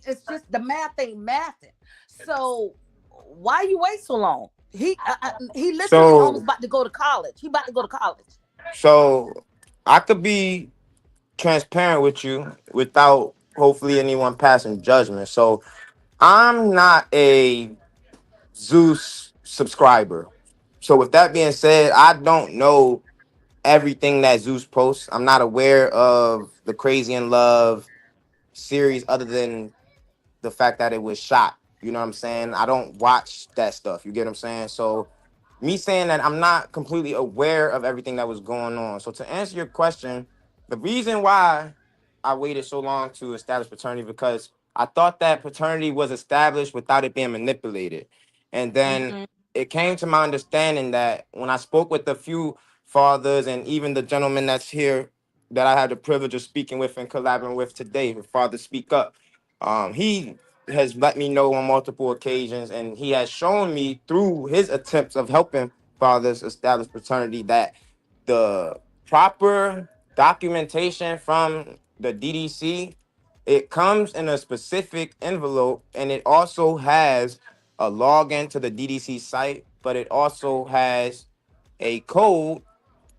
it's just the math ain't mathing. So why you wait so long? He literally almost So about to go to college. He about to go to college. so I could be transparent with you without hopefully anyone passing judgment. So I'm not a Zeus subscriber. So with that being said, I don't know everything that Zeus posts. I'm not aware of the Crazy in Love series other than the fact that it was shot. You know what I'm saying? I don't watch that stuff. You get what I'm saying? So me saying that I'm not completely aware of everything that was going on. So to answer your question, the reason why I waited so long to establish paternity because I thought that paternity was established without it being manipulated. And then Mm-hmm. it came to my understanding that when I spoke with a few fathers and even the gentleman that's here that I had the privilege of speaking with and collaborating with today, Father Speak Up, he has let me know on multiple occasions, and he has shown me through his attempts of helping fathers establish paternity that the proper documentation from the DDC, it comes in a specific envelope, and it also has a login to the DDC site, but it also has a code,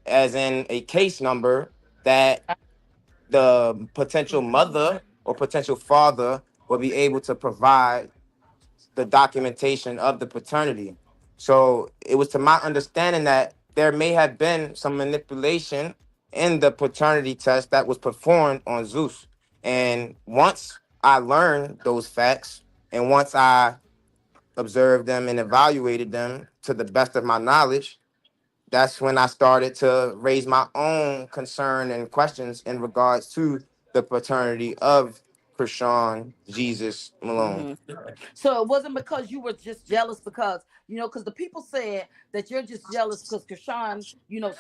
as in a case number, that the potential mother or potential father will be able to provide the documentation of the paternity. So it was to my understanding that there may have been some manipulation in the paternity test that was performed on Zeus. And once I learned those facts, and once I observed them and evaluated them to the best of my knowledge, that's when I started to raise my own concern and questions in regards to the paternity of Chrisean Jesus Malone. Mm-hmm. So it wasn't because you were just jealous because, because the people said that you're just jealous because Krishan,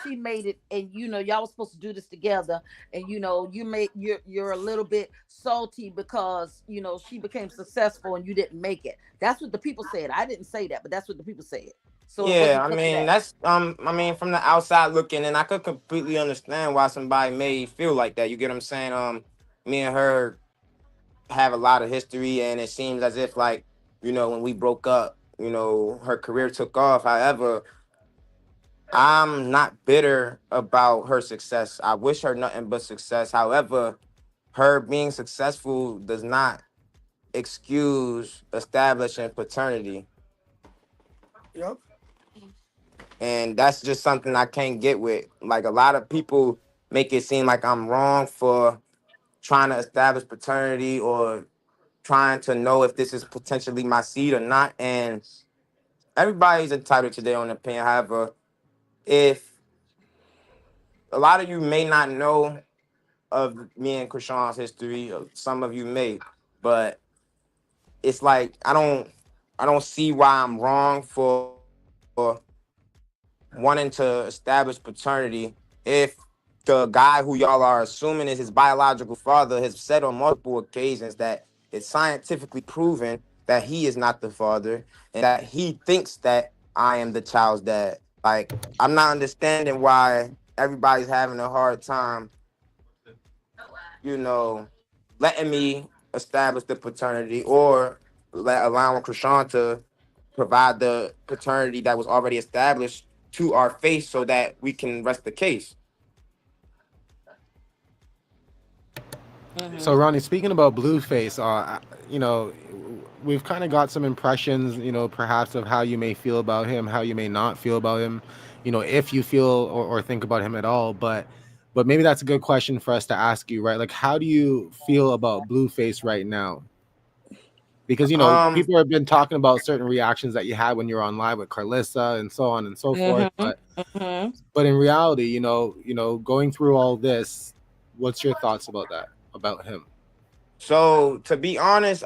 she made it and y'all were supposed to do this together and you're a little bit salty because she became successful and you didn't make it. That's what the people said. I didn't say that, but that's what the people said. So it Yeah, wasn't I because of mean that. that's I mean from the outside looking and I could completely understand why somebody may feel like that. You get what I'm saying? Me and her have a lot of history and it seems as if like, when we broke up, her career took off. However, I'm not bitter about her success. I wish her nothing but success. However, her being successful does not excuse establishing paternity. Yep. And that's just something I can't get with. Like a lot of people make it seem like I'm wrong for trying to establish paternity or trying to know if this is potentially my seed or not. And everybody's entitled to their own opinion. However, if a lot of you may not know of me and Krishan's history, or some of you may, but it's like I don't see why I'm wrong for wanting to establish paternity if the guy who y'all are assuming is his biological father has said on multiple occasions that it's scientifically proven that he is not the father and that he thinks that I am the child's dad. Like, I'm not understanding why everybody's having a hard time, letting me establish the paternity or allowing Krishan to provide the paternity that was already established to our face so that we can rest the case. So Mm-hmm. Ronnie, speaking about Blueface, you know, we've kind of got some impressions, perhaps of how you may feel about him, how you may not feel about him, if you feel or think about him at all. But maybe that's a good question for us to ask you, right? Like, how do you feel about Blueface right now? Because Um, people have been talking about certain reactions that you had when you were on live with Carlissa and so on and so forth. Mm-hmm. Mm-hmm. But in reality, going through all this, what's your thoughts about that, about him? so to be honest,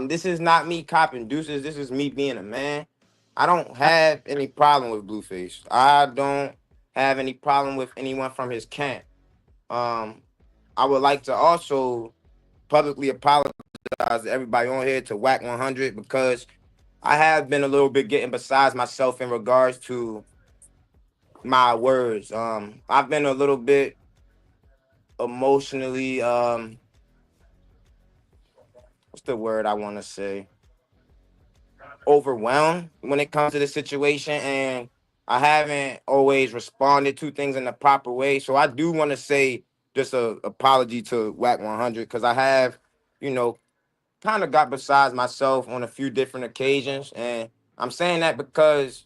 this is not me copping deuces. This is me being a man. I don't have any problem with Blueface. I don't have any problem with anyone from his camp. Um, I would like to also publicly apologize to everybody on here to Whack 100 because I have been a little bit getting besides myself in regards to my words. I've been a little bit emotionally, what's the word I want to say? Overwhelmed when it comes to the situation, and I haven't always responded to things in the proper way. So I do want to say just a apology to Whack 100 because I have, you know, kind of got besides myself on a few different occasions, and I'm saying that because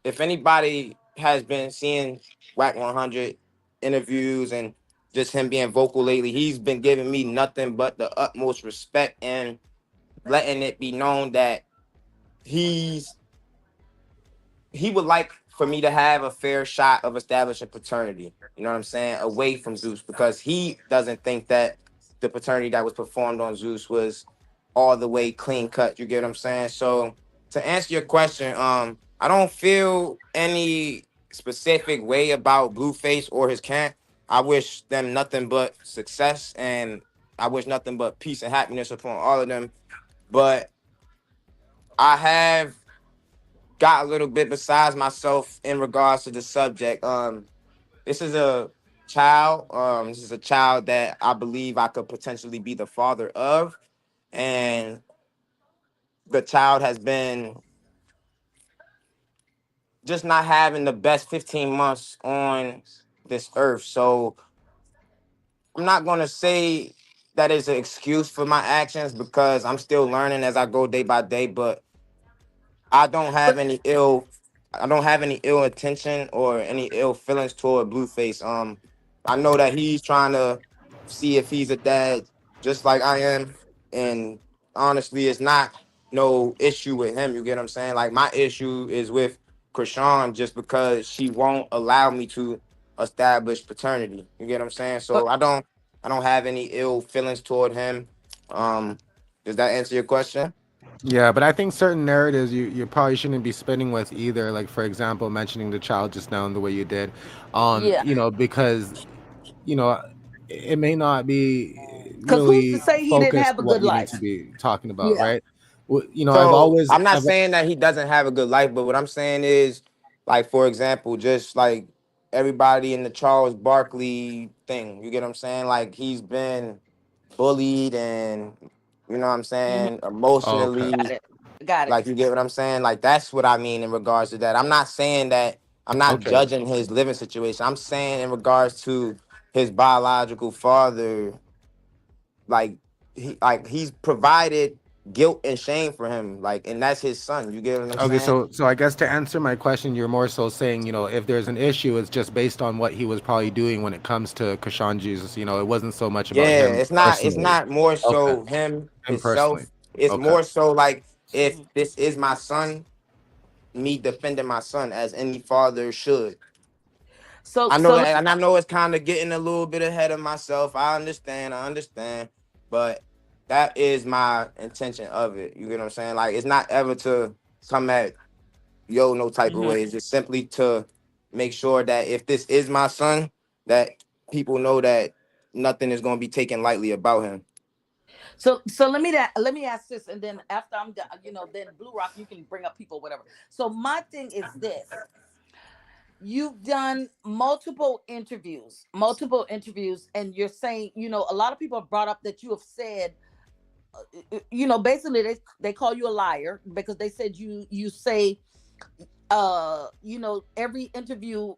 if anybody has been seeing Whack 100 interviews and just him being vocal lately, he's been giving me nothing but the utmost respect and letting it be known that he's he would like for me to have a fair shot of establishing paternity. You know what I'm saying? Away from Zeus, because he doesn't think that the paternity that was performed on Zeus was all the way clean cut. You get what I'm saying? So to answer your question, I don't feel any specific way about Blueface or his camp. I wish them nothing but success, and I wish nothing but peace and happiness upon all of them. But I have got a little bit besides myself in regards to the subject. This is a child. This is a child that I believe I could potentially be the father of, and the child has been just not having the best 15 months on this earth. So I'm not gonna say that is an excuse for my actions because I'm still learning as I go day by day, but I don't have But any ill I don't have any ill intention or any ill feelings toward Blueface. I know that he's trying to see if he's a dad just like I am. And honestly, it's not no issue with him. You get what I'm saying? Like my issue is with Chrisean just because she won't allow me to establish paternity. You get what I'm saying? So but I don't have any ill feelings toward him. Does that answer your question? Yeah, but I think certain narratives you probably shouldn't be spinning with either. Like for example, mentioning the child just now in the way you did, yeah, because you know it may not be because who's to really say he didn't focused have a to good what you need life? to be talking about, Yeah. right? I've So always, I'm not saying that he doesn't have a good life, but what I'm saying is, like, for example, just like everybody in the Charles Barkley thing, you get what I'm saying? Like he's been bullied and you know what I'm Hmm. saying, oh, okay, Got emotionally, it. Got it. like you get what I'm saying? Like that's what I mean in regards to that. I'm not saying that I'm not okay, judging his living situation. I'm saying in regards to his biological father, like he's provided guilt and shame for him, like, and that's his son. You get what I'm okay. saying? So I guess to answer my question, you're more so saying, if there's an issue, it's just based on what he was probably doing when it comes to Kashawn Jesus. It wasn't so much about Yeah, him it's personally. not more Okay, so him him personally. himself. It's Okay. more so like if Mhm. this is my son, me defending my son as any father should. So I know so that, and I know it's kind of getting a little bit ahead of myself. I understand, but that is my intention of it. You get what I'm saying? Like it's not ever to come at yo no type of Mhm. way. It's just simply to make sure that if this is my son, that people know that nothing is going to be taken lightly about him. so let me ask this, and then after I'm done, then Blue Rock, you can bring up people, whatever. So my thing is this: you've done multiple interviews, and you're saying, a lot of people have brought up that you have said, basically they call you a liar because they said you say, every interview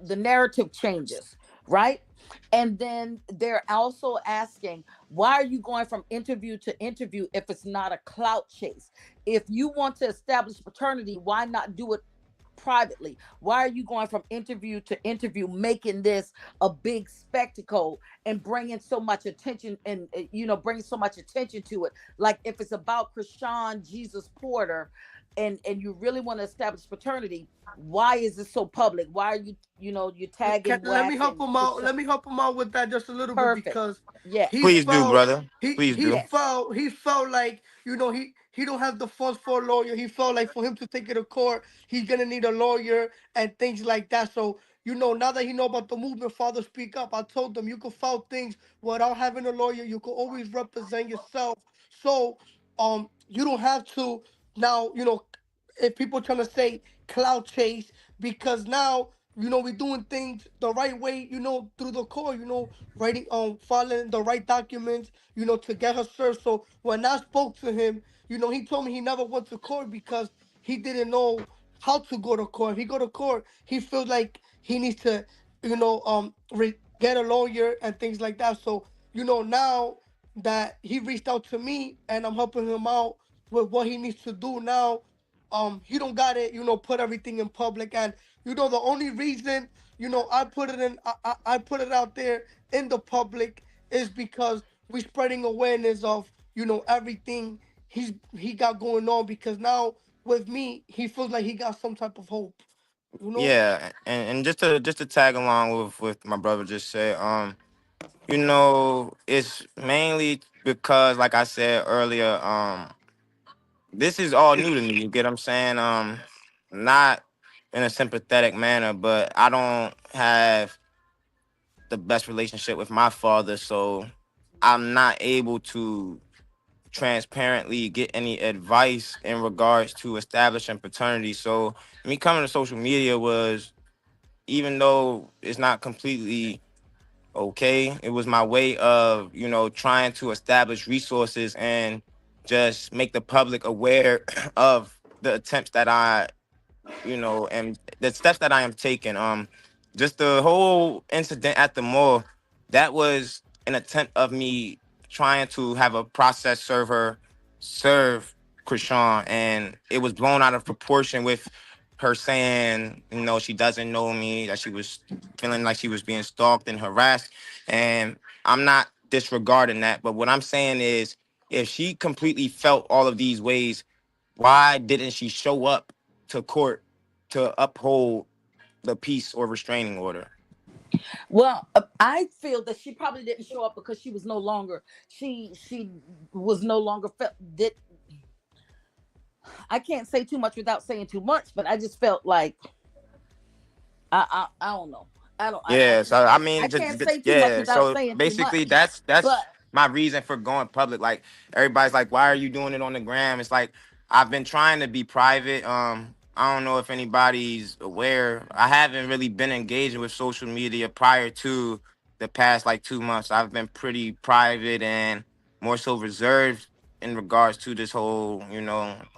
the narrative changes, right? And then they're also asking, why are you going from interview to interview if it's not a clout chase? If you want to establish paternity, why not do it privately? Why are you going from interview to interview, making this a big spectacle and bringing so much attention, and bringing so much attention to it? Like if it's about Chrisean Jesus Porter, and you really want to establish paternity, why is it so public? Why are you're tagging Let me Whack help and him out. Chrisean? Let me help him out with that just a little bit Perfect. because he Yes. Please do, felt brother. Please he do. Yes. felt he felt like he don't have the funds for a lawyer. He felt like for him to take it to court, he's gonna need a lawyer and things like that. So now that he know about the movement, Father Speak Up, I told them you could file things without having a lawyer. You could always represent yourself. So you don't have to now. If people trying to say cloud chase because now we're doing things the right way, through the court, writing filing the right documents, to get her served. So when I spoke to him, he told me he never went to court because he didn't know how to go to court. If he go to court, he feels like he needs to, get a lawyer and things like that. So, now that he reached out to me and I'm helping him out with what he needs to do now, he don't got it, put everything in public. And The only reason, I put it in, I put it out there in the public is because we're spreading awareness of, everything he got going on, because now with me, he feels like he got some type of hope, you know? Yeah, and just to tag along with my brother just said, it's mainly because, like I said earlier, this is all new to me. You get what I'm saying? Not in a sympathetic manner, but I don't have the best relationship with my father, so I'm not able to transparently get any advice in regards to establishing paternity. So me coming to social media was, even though it's not completely okay, it was my way of, trying to establish resources and just make the public aware of the attempts that and the steps that I am taking. Just the whole incident at the mall, that was an attempt of me trying to have a process server serve Chrisean, and it was blown out of proportion with her saying, she doesn't know me, that she was feeling like she was being stalked and harassed. And I'm not disregarding that, but what I'm saying is, if she completely felt all of these ways, why didn't she show up to court to uphold the peace or restraining order? Well, I feel that she probably didn't show up because she was no longer felt that. I can't say too much without saying too much, but I just felt like I don't know. I don't Yeah, so I I mean, can't say too much without so saying too basically, much. that's But my reason for going public. Like, everybody's like, "Why are you doing it on the gram?" It's like, I've been trying to be private. I don't know if anybody's aware. I haven't really been engaging with social media prior to the past like 2 months. I've been pretty private and more so reserved in regards to this whole,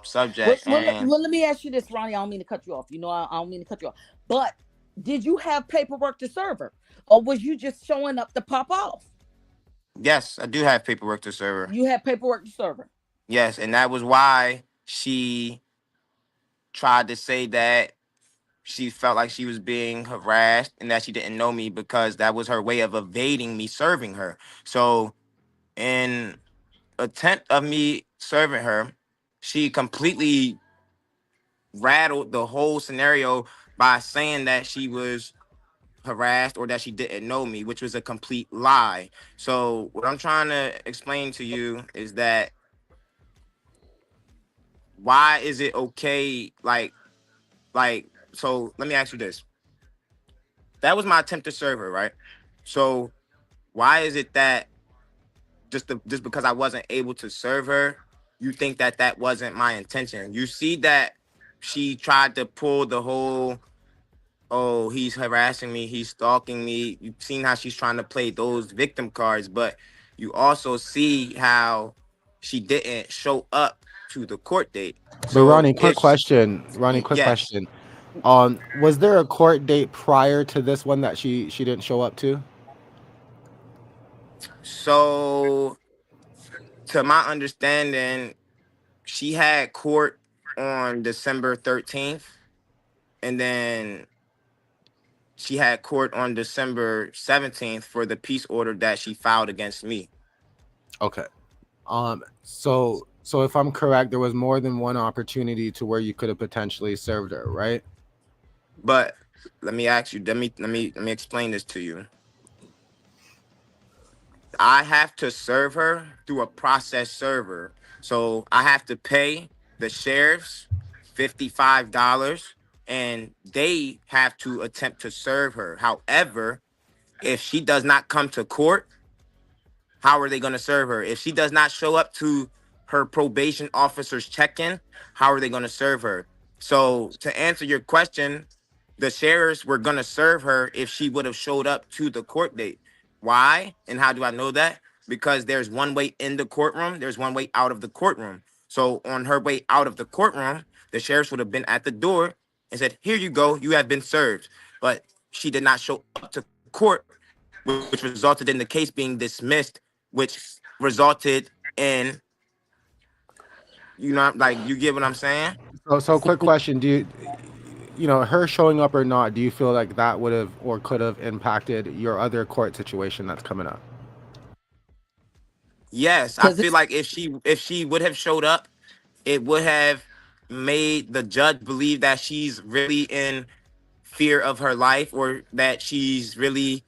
subject. And let me ask you this, Ronnie. I don't mean to cut you off. I don't mean to cut you off. But did you have paperwork to serve her, or was you just showing up to pop off? yes, I do have paperwork to serve her. You had paperwork to serve her. Yes, and that was why she tried to say that she felt like she was being harassed and that she didn't know me, because that was her way of evading me serving her. So, in attempt of me serving her, she completely rattled the whole scenario by saying that she was harassed or that she didn't know me, which was a complete lie. So what I'm trying to explain to you is that, why is it okay? So let me ask you this. That was my attempt to serve her, right? So why is it that just because I wasn't able to serve her, you think that that wasn't my intention? You see that she tried to pull the whole, oh, he's harassing me, he's stalking me. You've seen how she's trying to play those victim cards, but you also see how she didn't show up to the court date. But So Ronnie, quick if question. Ronnie, Y- quick yes, question. Was there a court date prior to this one that she didn't show up to? so to my understanding, she had court on December 13th, and then she had court on December 17th for the peace order that she filed against me. Okay. So if I'm correct, there was more than one opportunity to where you could have potentially served her, right? But let me ask you, let me explain this to you. I have to serve her through a process server. So I have to pay the sheriffs $55, and they have to attempt to serve her. However, if she does not come to court, how are they going to serve her? If she does not show up to her probation officer's check-in, how are they going to serve her? So to answer your question, the sheriffs were going to serve her if she would have showed up to the court date. Why? And how do I know that? Because there's one way in the courtroom, there's one way out of the courtroom. So on her way out of the courtroom, the sheriffs would have been at the door and said, "Here you go, you have been served." But she did not show up to court, which resulted in the case being dismissed, which resulted in, like, you get what I'm saying? So quick question. her showing up or not, do you feel like that would have or could have impacted your other court situation that's coming up? Yes, I Because feel it's like if she would have showed up, it would have made the judge believe that she's really in fear of her life, or that she's really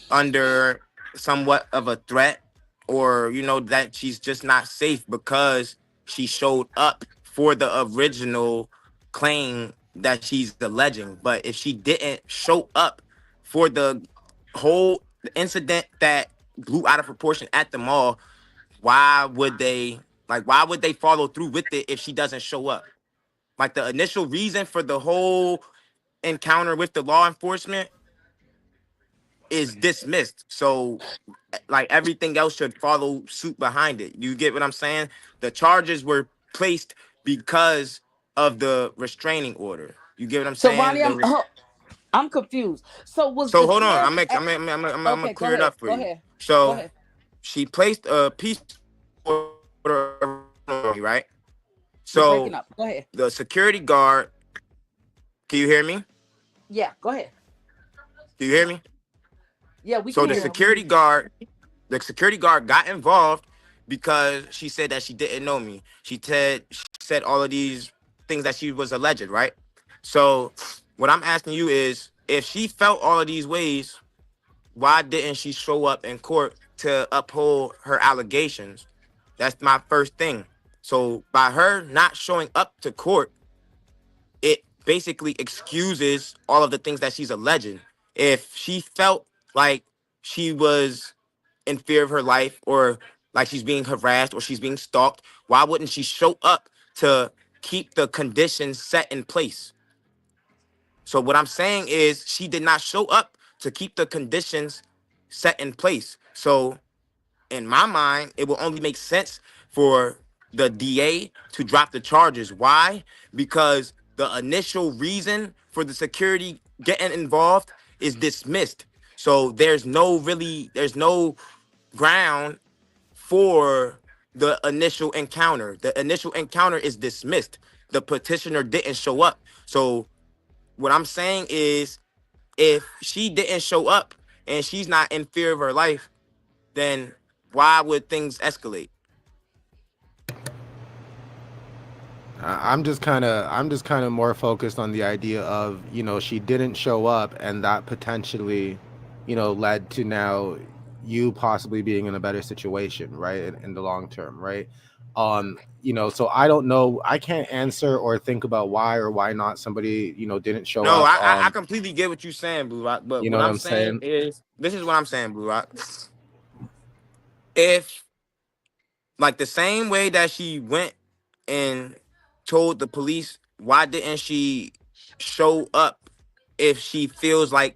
under somewhat of a threat, or that she's just not safe because she showed up for the original claim that she's alleging. But if she didn't show up for the whole incident that blew out of proportion at the mall, why would they why would they follow through with it if she doesn't show up? Like, the initial reason for the whole encounter with the law enforcement is dismissed. So, like, everything else should follow suit behind it. You get what I'm saying? The charges were placed because of the restraining order. You get what I'm so saying? Ronnie, I'm confused. So was So the hold on, sheriff? I'm gonna Okay, go clear it ahead. up for Go you. ahead. Go So ahead. she placed a peace order on me, right? You're breaking So up. Go ahead. the security guard, can you hear me? Yeah, go ahead. Do you hear me? Yeah, we can So hear you. the security guard got involved because she said that she didn't know me. She said all of these things that she was alleged, right? So what I'm asking you is, if she felt all of these ways, why didn't she show up in court to uphold her allegations? That's my first thing. So by her not showing up to court, it basically excuses all of the things that she's alleging. If she felt like she was in fear of her life, or like she's being harassed, or she's being stalked, why wouldn't she show up to keep the conditions set in place? So what I'm saying is, she did not show up to keep the conditions set in place. So in my mind, it will only make sense for the DA to drop the charges. Why? Because the initial reason for the security getting involved is dismissed. So there's no ground for the initial encounter. The initial encounter is dismissed. The petitioner didn't show up. So what I'm saying is, if she didn't show up and she's not in fear of her life, then why would things escalate? I'm just kind of more focused on the idea of, she didn't show up, and that potentially, led to now you possibly being in a better situation, right? In the long term, right? So I don't know, I can't answer or think about why or why not somebody, didn't show No, up. I completely get what you're saying, Blue Rock. But You know what what I'm I'm saying saying? is, this is what I'm saying, Blue Rock. If, like, the same way that she went and told the police, why didn't she show up if she feels like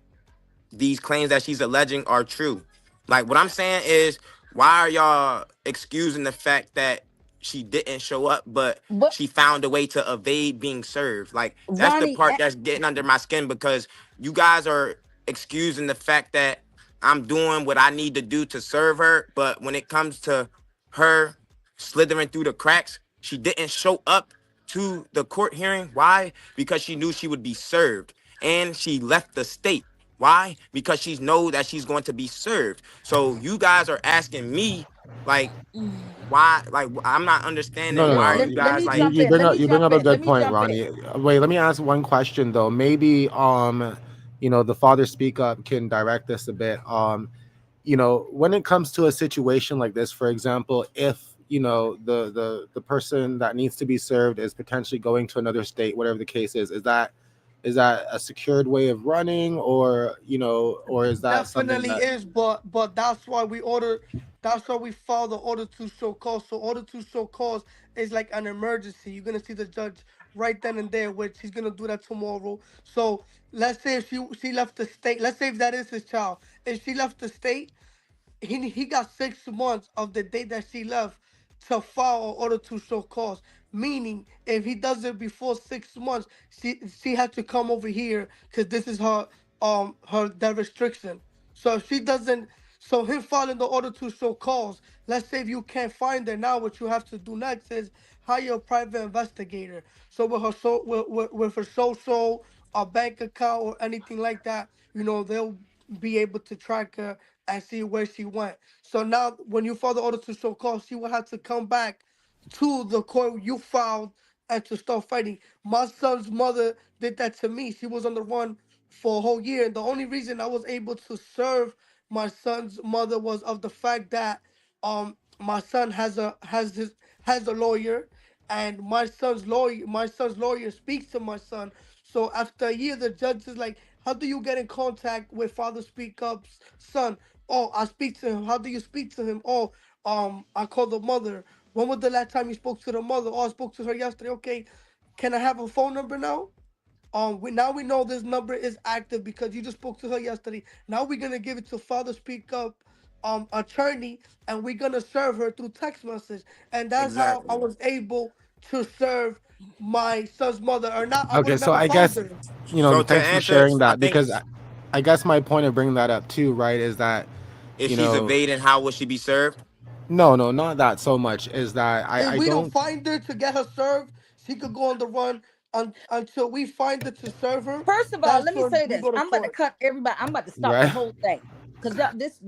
these claims that she's alleging are true? Like, what I'm saying is, why are y'all excusing the fact that she didn't show up, but But she found a way to evade being served? Like, that's the Ronnie, part that's getting under my skin, because you guys are excusing the fact that I'm doing what I need to do to serve her, but when it comes to her slithering through the cracks, she didn't show up to the court hearing. Why? Because she knew she would be served, and she left the state. Why? Because she know that she's going to be served. So you guys are asking me, like, why? Like, I'm not No, understanding, no, why let, are no. let, you let guys me You like? jump you in. bring Let up me you bring jump up a in. Let good me point, jump in. Ronnie. Wait, let me ask one question though. Maybe the Father Speak Up can direct this a bit. When it comes to a situation like this, for example, if the person that needs to be served is potentially going to another state, whatever the case is that a secured way of running, or is that something Definitely that is, but that's why we follow the order to show cause. So order to show cause is like an emergency. You're gonna see the judge right then and there, which he's gonna do that tomorrow. So let's say if she left the state, let's say if that is his child, if she left the state, he got 6 months of the day that she left to file an order to show cause. Meaning, if he does it before 6 months, she had to come over here because this is her that restriction. So if she doesn't, So him filing the order to show cause. Let's say if you can't find her now, what you have to do next is hire a private investigator. So with her with her social, a bank account, or anything like that, they'll be able to track her and see where she went. So now, when you file the order to show cause, she will have to come back to the court you filed and to start fighting. My son's mother did that to me. She was on the run for a whole year, and the only reason I was able to serve my son's mother was of the fact that my son has a lawyer, and my son's lawyer speaks to my son. So after a year, the judge is like, how do you get in contact with Father Speak Up's son? Oh, I speak to him. How do you speak to him? Oh, I call the mother. When was the last time you spoke to the mother? Oh, I spoke to her yesterday. Okay, can I have a phone number now? We know this number is active because you just spoke to her yesterday. Now we're gonna give it to Father Speak Up, attorney, and we're gonna serve her through text message. And that's how I Exactly. was able to serve my son's mother. Or not, I would Okay, have so never I found guess, her. So to thanks for answer, sharing I that, think because I guess my point of bringing that up too, right, is that, if you she's know, evading, how will she be served? no, no, not that so much, is that If I we don't don't, find her to get her served, she could go on the run until we find her to serve her. First of all, That's let me when say we this. go to I'm about to court. cut everybody. I'm about to stop the right? whole thing because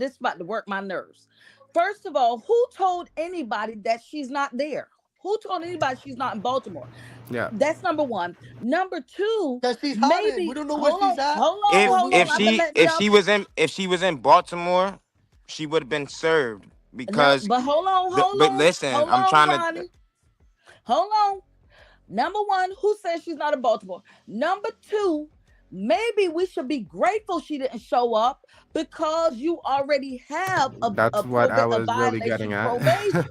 this about to work my nerves. First of all, who told anybody that she's not there? Who told anybody she's not in Baltimore? Yeah. That's number one. Number two, That she's hiding. We maybe don't know where she's at. hold So on, we hold If on. I'm gonna she let y'all. if she was in Baltimore, she would have been served No, because but but listen, hold I'm on, trying to Ronnie, hold on. Number one, who says she's not in Baltimore? Number two, maybe we should be grateful she didn't show up because you already have That's what I a was really getting violation at. probation.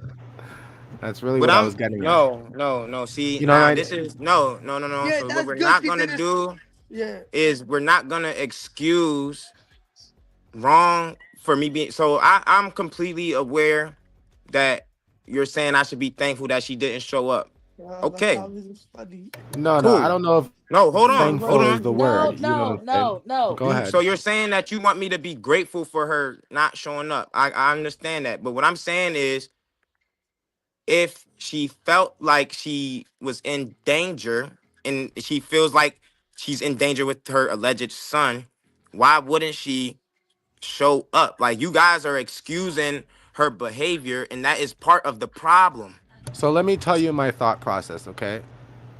That's really but what I I'm was getting at. no. See, You know what now I this is no. yeah, So what that's we're good. not She gonna didn't. do Yeah. is we're not gonna excuse wrong for me being so I'm completely aware that you're saying I should be thankful that she didn't show up. That's Okay, how this is funny. No, no, I cool. don't know if No, Right. hold thankful is on. the word. No, You know what no, I'm saying? no, no. Go ahead. So you're saying that you want me to be grateful for her not showing up. I understand that. But what I'm saying is if she felt like she was in danger and she feels like she's in danger with her alleged son, why wouldn't she show up? Like you guys are excusing her behavior, and that is part of the problem. So let me tell you my thought process, okay?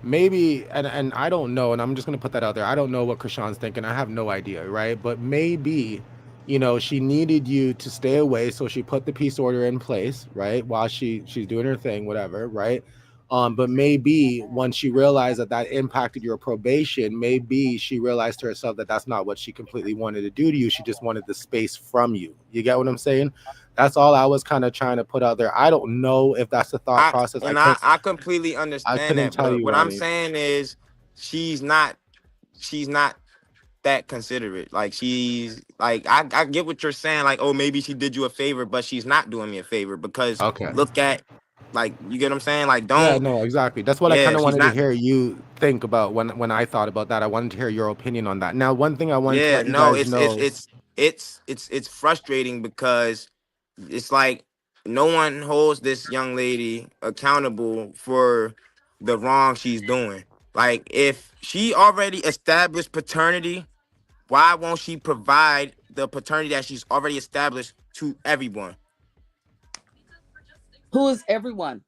Maybe, and I don't know, and I'm just gonna put that out there. I don't know what Krishan's thinking. I have no idea, right? But maybe, she needed you to stay away, so she put the peace order in place, right? While she's doing her thing, whatever, right? But maybe once she realized that that impacted your probation, maybe she realized to herself that that's not what she completely wanted to do to you. She just wanted the space from you. You get what I'm saying? That's all I was kind of trying to put out there. I don't know if that's the thought I process. and I completely I understand couldn't that, tell but you, what I'm Ronnie. saying is she's not she's not that considerate. Like she's like I get what you're saying. Like, oh, maybe she did you a favor, but she's not doing me a favor because Okay. look at like you get what I'm saying? Like, Yeah, don't no, exactly. That's what I kind yeah, of she's wanted to not hear you think about when I thought about that. I wanted to hear your opinion on that. Now, one thing I wanted to yeah, let you no, guys know. it's frustrating because it's like no one holds this young lady accountable for the wrong she's doing. Like if she already established paternity, why won't she provide the paternity that she's already established to everyone? Who is everyone?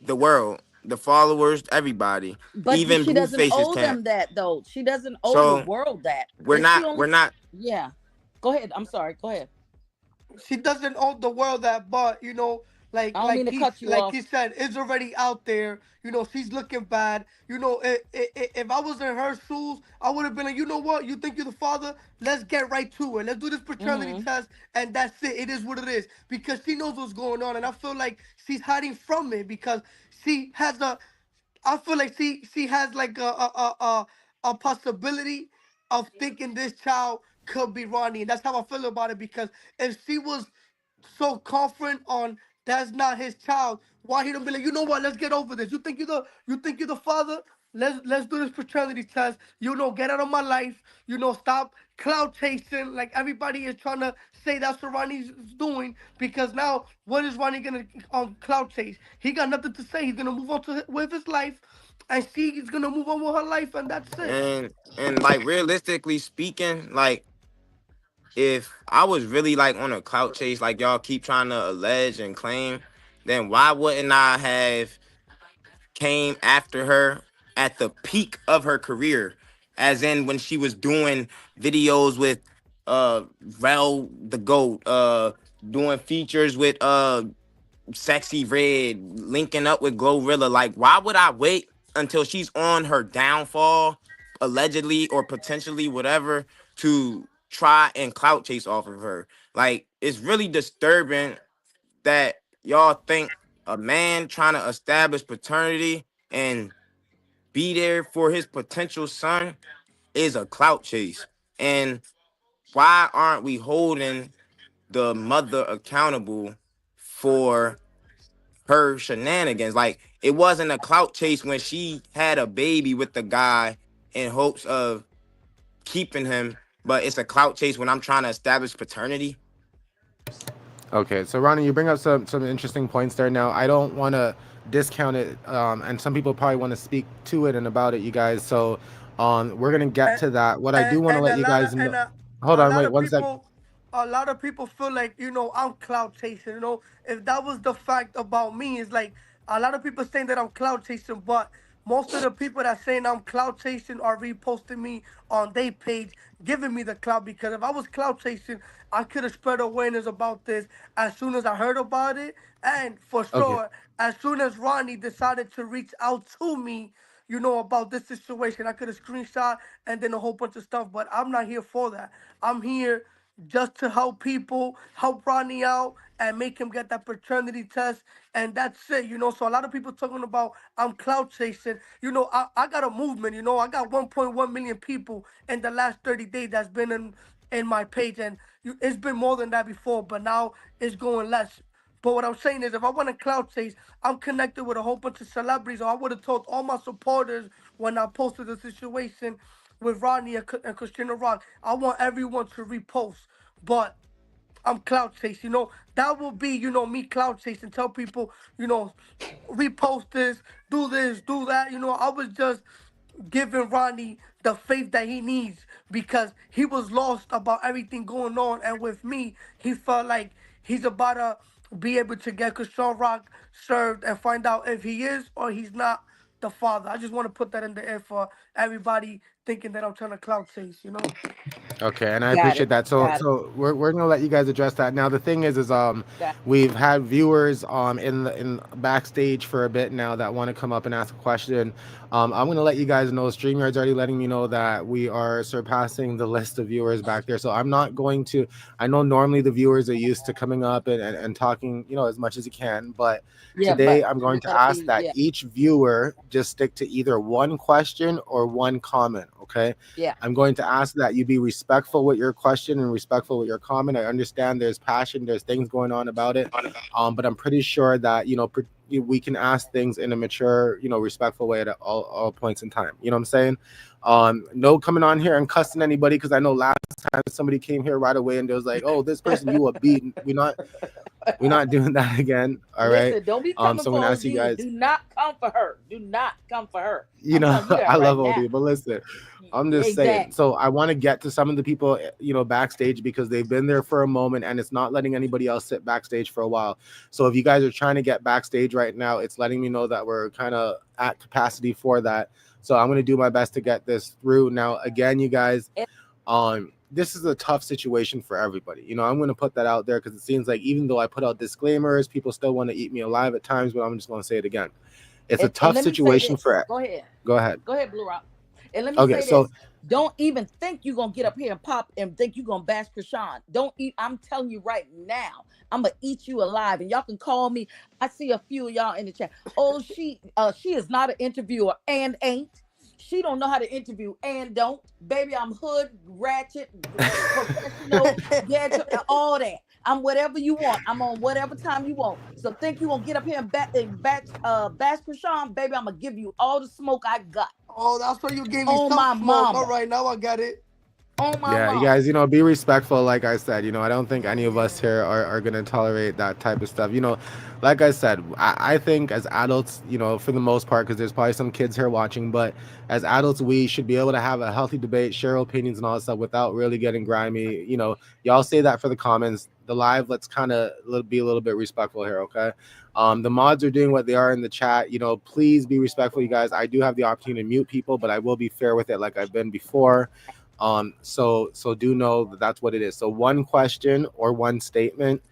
The world, the followers, everybody, But even she doesn't Blueface's owe camp. them that though. She doesn't owe the So world that. we're She not, only we're not. yeah. Go ahead. I'm sorry. Go ahead. She doesn't own the world that, but I don't mean to cut you like he off. said, it's already out there. She's looking bad. If I was in her shoes, I would have been like, you know what? You think you're the father? Let's get right to it. Let's do this paternity Hmm. test, and that's it. It is what it is because she knows what's going on, and I feel like she's hiding from it because she has a I feel like she has like a possibility of thinking this child could be Ronnie, and that's how I feel about it. Because if she was so confident on that's not his child, why he don't be like, you know what? Let's get over this. You think you're the father? Let's do this paternity test. Get out of my life. Stop cloud chasing like everybody is trying to say that's what Ronnie's doing. Because now, what is Ronnie gonna cloud chase? He got nothing to say. He's gonna move on with his life, and she is gonna move on with her life, and that's it. And like realistically speaking, like if I was really like on a clout chase, like y'all keep trying to allege and claim, then why wouldn't I have came after her at the peak of her career, as in when she was doing videos with Rel the Goat, doing features with Sexy Red, linking up with Glorilla. Like, why would I wait until she's on her downfall, allegedly or potentially whatever, to try and clout chase off of her? Like, it's really disturbing that y'all think a man trying to establish paternity and be there for his potential son is a clout chase. And why aren't we holding the mother accountable for her shenanigans? Like, it wasn't a clout chase when she had a baby with the guy in hopes of keeping him, but it's a clout chase when I'm trying to establish paternity. Okay, so Ronnie, you bring up some interesting points there. Now, I don't want to discount it, and some people probably want to speak to it and about it, you guys. So, we're gonna get And to that. What I do and, want to and let a you lot of guys and know. Hold a on, lot wait of one sec. people a lot of people feel like I'm cloud chasing. If that was the fact about me, it's like a lot of people saying that I'm cloud chasing, but most of the people that saying I'm cloud chasing are reposting me on their page, giving me the cloud. Because if I was cloud chasing, I could have spread awareness about this as soon as I heard about it, and for Okay, sure, as soon as Ronnie decided to reach out to me, about this situation. I could have screenshot and then a whole bunch of stuff, but I'm not here for that. I'm here just to help people, help Ronnie out, and make him get that paternity test, and that's it. So a lot of people talking about I'm cloud chasing. I got a movement. I got 1.1 million people in the last 30 days that's been in my page, and it's been more than that before, but now it's going less. But what I'm saying is, if I want to cloud chase, I'm connected with a whole bunch of celebrities, or I would have told all my supporters when I posted the situation with Ronnie and Chrisean Rock. I want everyone to repost, but I'm cloud chase. That will be, me cloud chase and tell people, repost this, do that. I was just giving Ronnie the faith that he needs because he was lost about everything going on. And with me, he felt like he's about to be able to get Chrisean Rock served and find out if he is or he's not the father. I just want to put that in the air for everybody thinking that I'm trying to cloud chase. okay, and I Got appreciate it. that. So, Got it. we're gonna let you guys address that. Now, the thing is Got we've had viewers in backstage for a bit now that want to come up and ask a question. I'm gonna let you guys know. StreamYard's already letting me know that we are surpassing the list of viewers back there. So I'm not going to. I know normally the viewers are used to coming up and talking, as much as you can, but Yeah, today but I'm we going to gotta ask be, that yeah, each viewer just stick to either one question or one comment. Okay. yeah, I'm going to ask that you be respectful with your question and respectful with your comment. I understand there's passion, there's things going on about it, but I'm pretty sure that we can ask things in a mature, respectful way at all points in time. You know what I'm saying? No coming on here and cussing anybody, because I know last time somebody came here right away and they was like, "Oh, this person you a beat." We're not doing that again. All right. Listen, don't be coming So I'm for gonna ask you OG. guys. Do not come for her. Do not come for her. I'm telling you I that love right now. OD, but listen, I'm just saying. Exactly. So I want to get to some of the people, backstage, because they've been there for a moment and it's not letting anybody else sit backstage for a while. So if you guys are trying to get backstage right now, it's letting me know that we're kind of at capacity for that. So I'm going to do my best to get this through. Now, again, you guys, this is a tough situation for everybody. I'm going to put that out there because it seems like even though I put out disclaimers, people still want to eat me alive at times, but I'm just going to say it again. It's a And tough let me say situation this. for. Go ahead. Go ahead. Go ahead, Blue Rock. And let me Okay, say so this. Don't even think you're gonna get up here and pop and think you're gonna bash Chrisean. Don't eat. I'm telling you right now, I'm gonna eat you alive. And y'all can call me. I see a few of y'all in the chat. Oh, she is not an interviewer and ain't. She don't know how to interview and don't. Baby, I'm hood, ratchet, professional, ghetto, all that. I'm whatever you want. I'm on whatever time you want. So think you gonna get up here and bash Chrisean, baby? I'm gonna give you all the smoke I got. Oh, that's why you gave me On some my smoke. All mama. right, now I got it. On my Yeah, you mama. guys, be respectful. Like I said, I don't think any of us here are going to tolerate that type of stuff. Like I said, I think as adults, for the most part, because there's probably some kids here watching, but as adults, we should be able to have a healthy debate, share opinions and all that stuff without really getting grimy. Y'all say that for the comments. The live, let's kind of be a little bit respectful here, okay? The mods are doing what they are in the chat. Please be respectful, you guys. I do have the opportunity to mute people, but I will be fair with it like I've been before. So do know that that's what it is. So one question or one statement.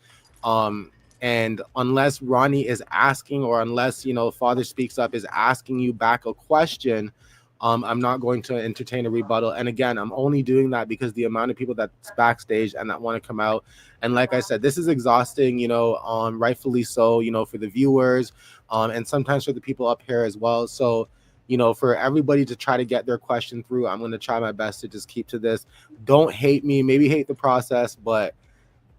And unless Ronnie is asking, or unless Father Speaks Up is asking you back a question, I'm not going to entertain a rebuttal. And again, I'm only doing that because the amount of people that's backstage and that want to come out. And like I said, this is exhausting, rightfully so, for the viewers, and sometimes for the people up here as well. So for everybody to try to get their question through, I'm going to try my best to just keep to this. Don't hate me, maybe hate the process, but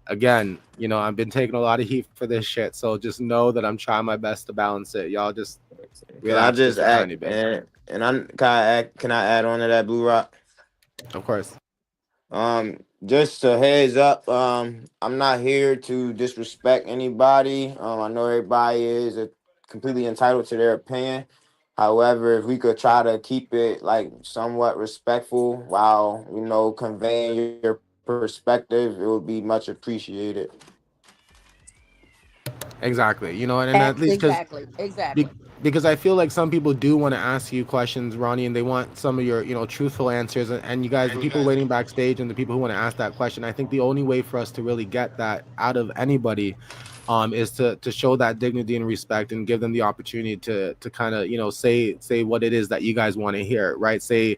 again, I've been taking a lot of heat for this shit. So just know that I'm trying my best to balance it. Y'all just Can I relax just just a act tiny bit. and can I add on to that, Blue Rock? Of course. Just a heads up, I'm not here to disrespect anybody. I know everybody is completely entitled to their opinion. However, if we could try to keep it like somewhat respectful while, conveying your perspective, it would be much appreciated. Exactly. And at least Exactly. because I feel like some people do want to ask you questions, Ronnie, and they want some of your, truthful answers. And you guys, the people waiting backstage and the people who want to ask that question, I think the only way for us to really get that out of anybody is to show that dignity and respect and give them the opportunity to kind of, say what it is that you guys want to hear, right? Say,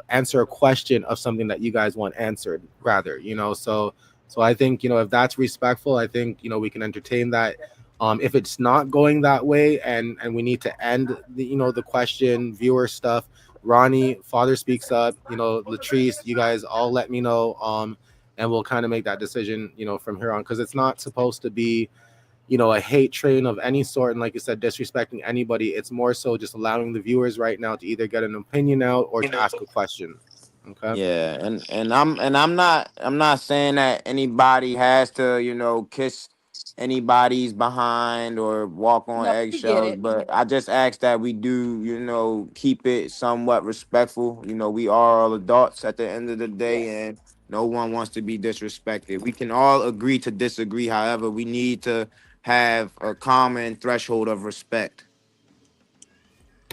answer a question of something that you guys want answered, rather, so I think, if that's respectful, I think, we can entertain that. If it's not going that way, and we need to end the, the question viewer stuff, Ronnie, Father Speaks Up, Latrice, you guys all let me know, and we'll kind of make that decision, from here on, because it's not supposed to be, a hate train of any sort, and like you said, disrespecting anybody. It's more so just allowing the viewers right now to either get an opinion out or to ask a question. Okay. Yeah, and I'm not saying that anybody has to, kiss anybody's behind or walk on No, we get eggshells, it. but I just ask that we do, keep it somewhat respectful. We are all adults at the end of the day, Yes. and no one wants to be disrespected. We can all agree to disagree. However, we need to have a common threshold of respect.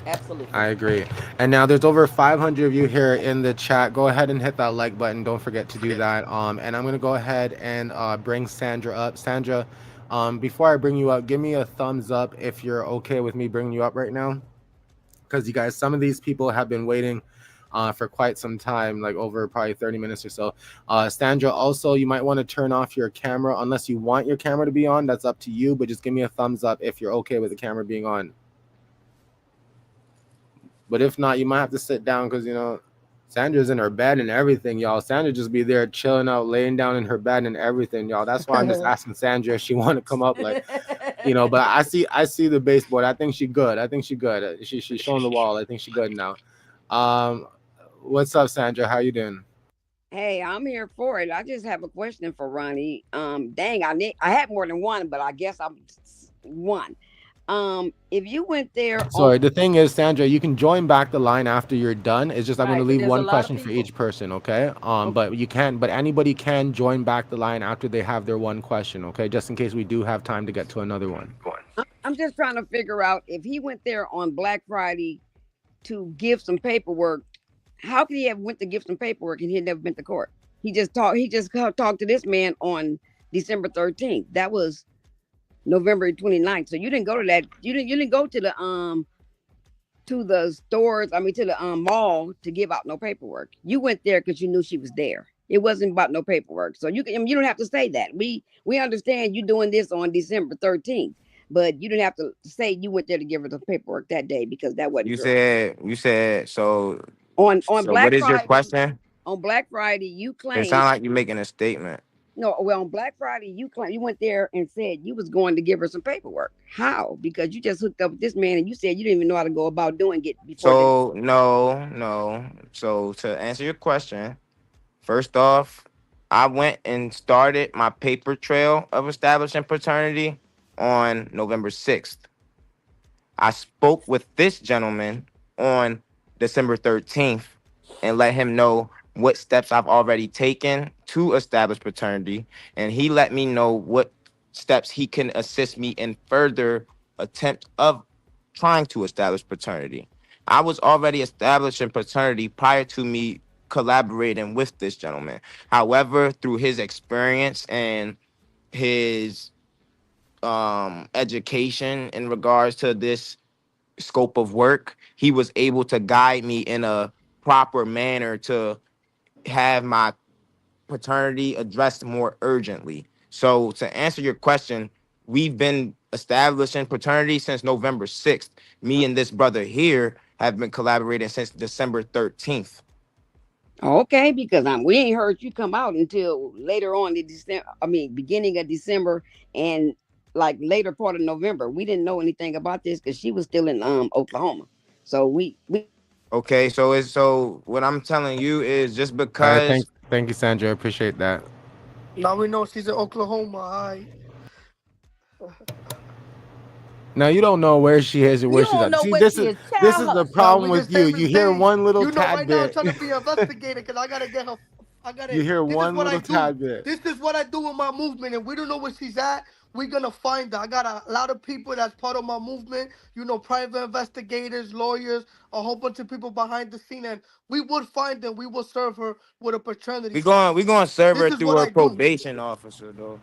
I Absolutely. agree. And now there's over 500 of you here in the chat. Go ahead and hit that like button. Don't forget to do that. And I'm going to go ahead and bring Sandra up. Sandra, before I bring you up, give me a thumbs up if you're okay with me bringing you up right now. Because you guys, some of these people have been waiting for quite some time, like over probably 30 minutes or so. Sandra, also, you might want to turn off your camera unless you want your camera to be on. That's up to you. But just give me a thumbs up if you're okay with the camera being on. But if not, you might have to sit down because, Sandra's in her bed and everything, y'all. Sandra just be there chilling out, laying down in her bed and everything, y'all. That's why I'm just asking Sandra if she want to come up, like, but I see the baseboard. I think she good. I think she good. She's showing the wall. I think she good now. What's up, Sandra? How you doing? Hey, I'm here for it. I just have a question for Ronnie. Dang, I had more than one, but I guess I'm one. If you went there on Sorry, the thing is, Sandra, you can join back the line after you're done. It's just I'm going to Right, because leave there's a one lot of question for people. each person, okay? okay, But anybody can join back the line after they have their one question, okay? Just in case we do have time to get to another one. I'm just trying to figure out if he went there on Black Friday to give some paperwork, how could he have went to give some paperwork and he had never been to court? He just talked to this man on December 13th. That was November 29th. So you didn't go to that. You didn't go to the stores, I mean to the mall to give out no paperwork. You went there because you knew she was there. It wasn't about no paperwork. So you don't have to say that. We understand you doing this on December 13th, but you didn't have to say you went there to give her the paperwork that day because that wasn't You true. said you said so. On So what Black is your Friday, question? on Black Friday, you It sounds claim like you're making a statement. No, well, on Black Friday, you went there and said you was going to give her some paperwork. How? Because you just hooked up with this man and you said you didn't even know how to go about doing it before the. So no. So to answer your question, first off, I went and started my paper trail of establishing paternity on November 6th. I spoke with this gentleman on December 13th and let him know what steps I've already taken to establish paternity. And he let me know what steps he can assist me in further attempt of trying to establish paternity. I was already establishing paternity prior to me collaborating with this gentleman. However, through his experience and his education in regards to this scope of work, he was able to guide me in a proper manner to have my paternity addressed more urgently. So to answer your question, we've been establishing paternity since November 6th. Me and this brother here have been collaborating since December 13th. Okay, because we ain't heard you come out until later on in December. I mean, beginning of December and like later part of November. We didn't know anything about this because she was still in Oklahoma. So we Okay, so what I'm telling you is just All right, because thank you, Sandra. I appreciate that. Now we know she's in Oklahoma. Hi. Now you don't know where she is or You where she's don't at. know See, where she is. this Child is the hush. Now problem we with just you. say You hear mistakes. one little You know, tad right now I'm bit. trying to be an investigator because I gotta get her. I gotta. You hear This is one what I little do. tad bit. This is what I do with my movement, and we don't know where she's at. We're gonna find her. I got a lot of people that's part of my movement. You know, private investigators, lawyers, a whole bunch of people behind the scene, and we would find them. We will serve her with a paternity test. we going to serve This her is through what her I do. probation officer though.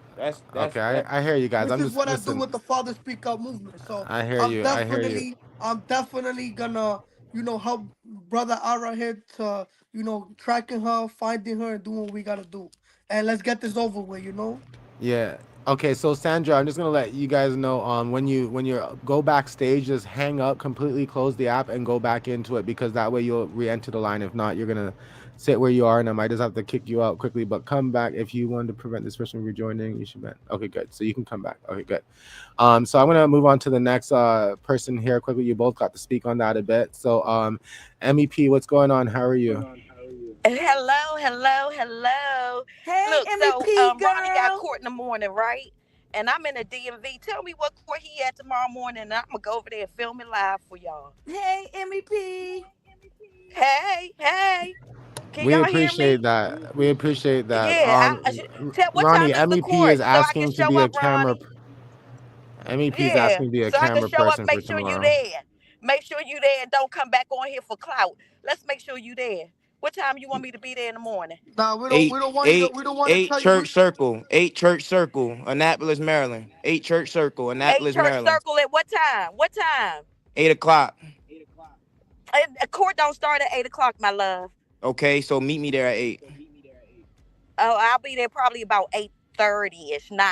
Okay, That's I hear you guys. This I'm is just what I do listen. with the Father Speak Up movement. So I hear I'm you. I hear you. definitely, I'm definitely gonna, help brother Ara here to, tracking her, finding her, and doing what we gotta do. And let's get this over with. Yeah. Okay, so Sandra, I'm just gonna let you guys know when you go backstage, just hang up, completely close the app and go back into it because that way you'll re-enter the line. If not, you're gonna sit where you are and I might just have to kick you out quickly. But come back if you want to prevent this person from rejoining. You should. Okay, good. So you can come back. Okay, good. So I'm gonna move on to the next person here quickly. You both got to speak on that a bit. So MEP, what's going on? How are you? Hello. Hey, Look, so MEP Ronnie got girl. court in the morning, right? And I'm in the DMV. Tell me what court he at tomorrow morning, and I'm gonna go over there and film it live for y'all. Hey, MEP. Hey, can We y'all hear me? appreciate that. We appreciate that. Yeah, tell what Ronnie, time is the MEP court is so I can asking to show be a up, camera. Ronnie. MEP is Yeah, asking to be a so I can camera show up. person for Make sure you tomorrow. there. Make sure you there, and don't come back on here for clout. Let's make sure you there. What time you want me to be there in the morning? Nah, we don't, eight we don't want you to, eight we don't want to eight tell you. church circle, 8 Church Circle, Annapolis, Maryland. 8 Church Circle, Eight Annapolis, church Maryland. circle at what time? What time? 8 o'clock. Court don't start at 8 o'clock, my love. Okay, so meet me there at 8. Oh, I'll be there probably about 8:30 ish, 9.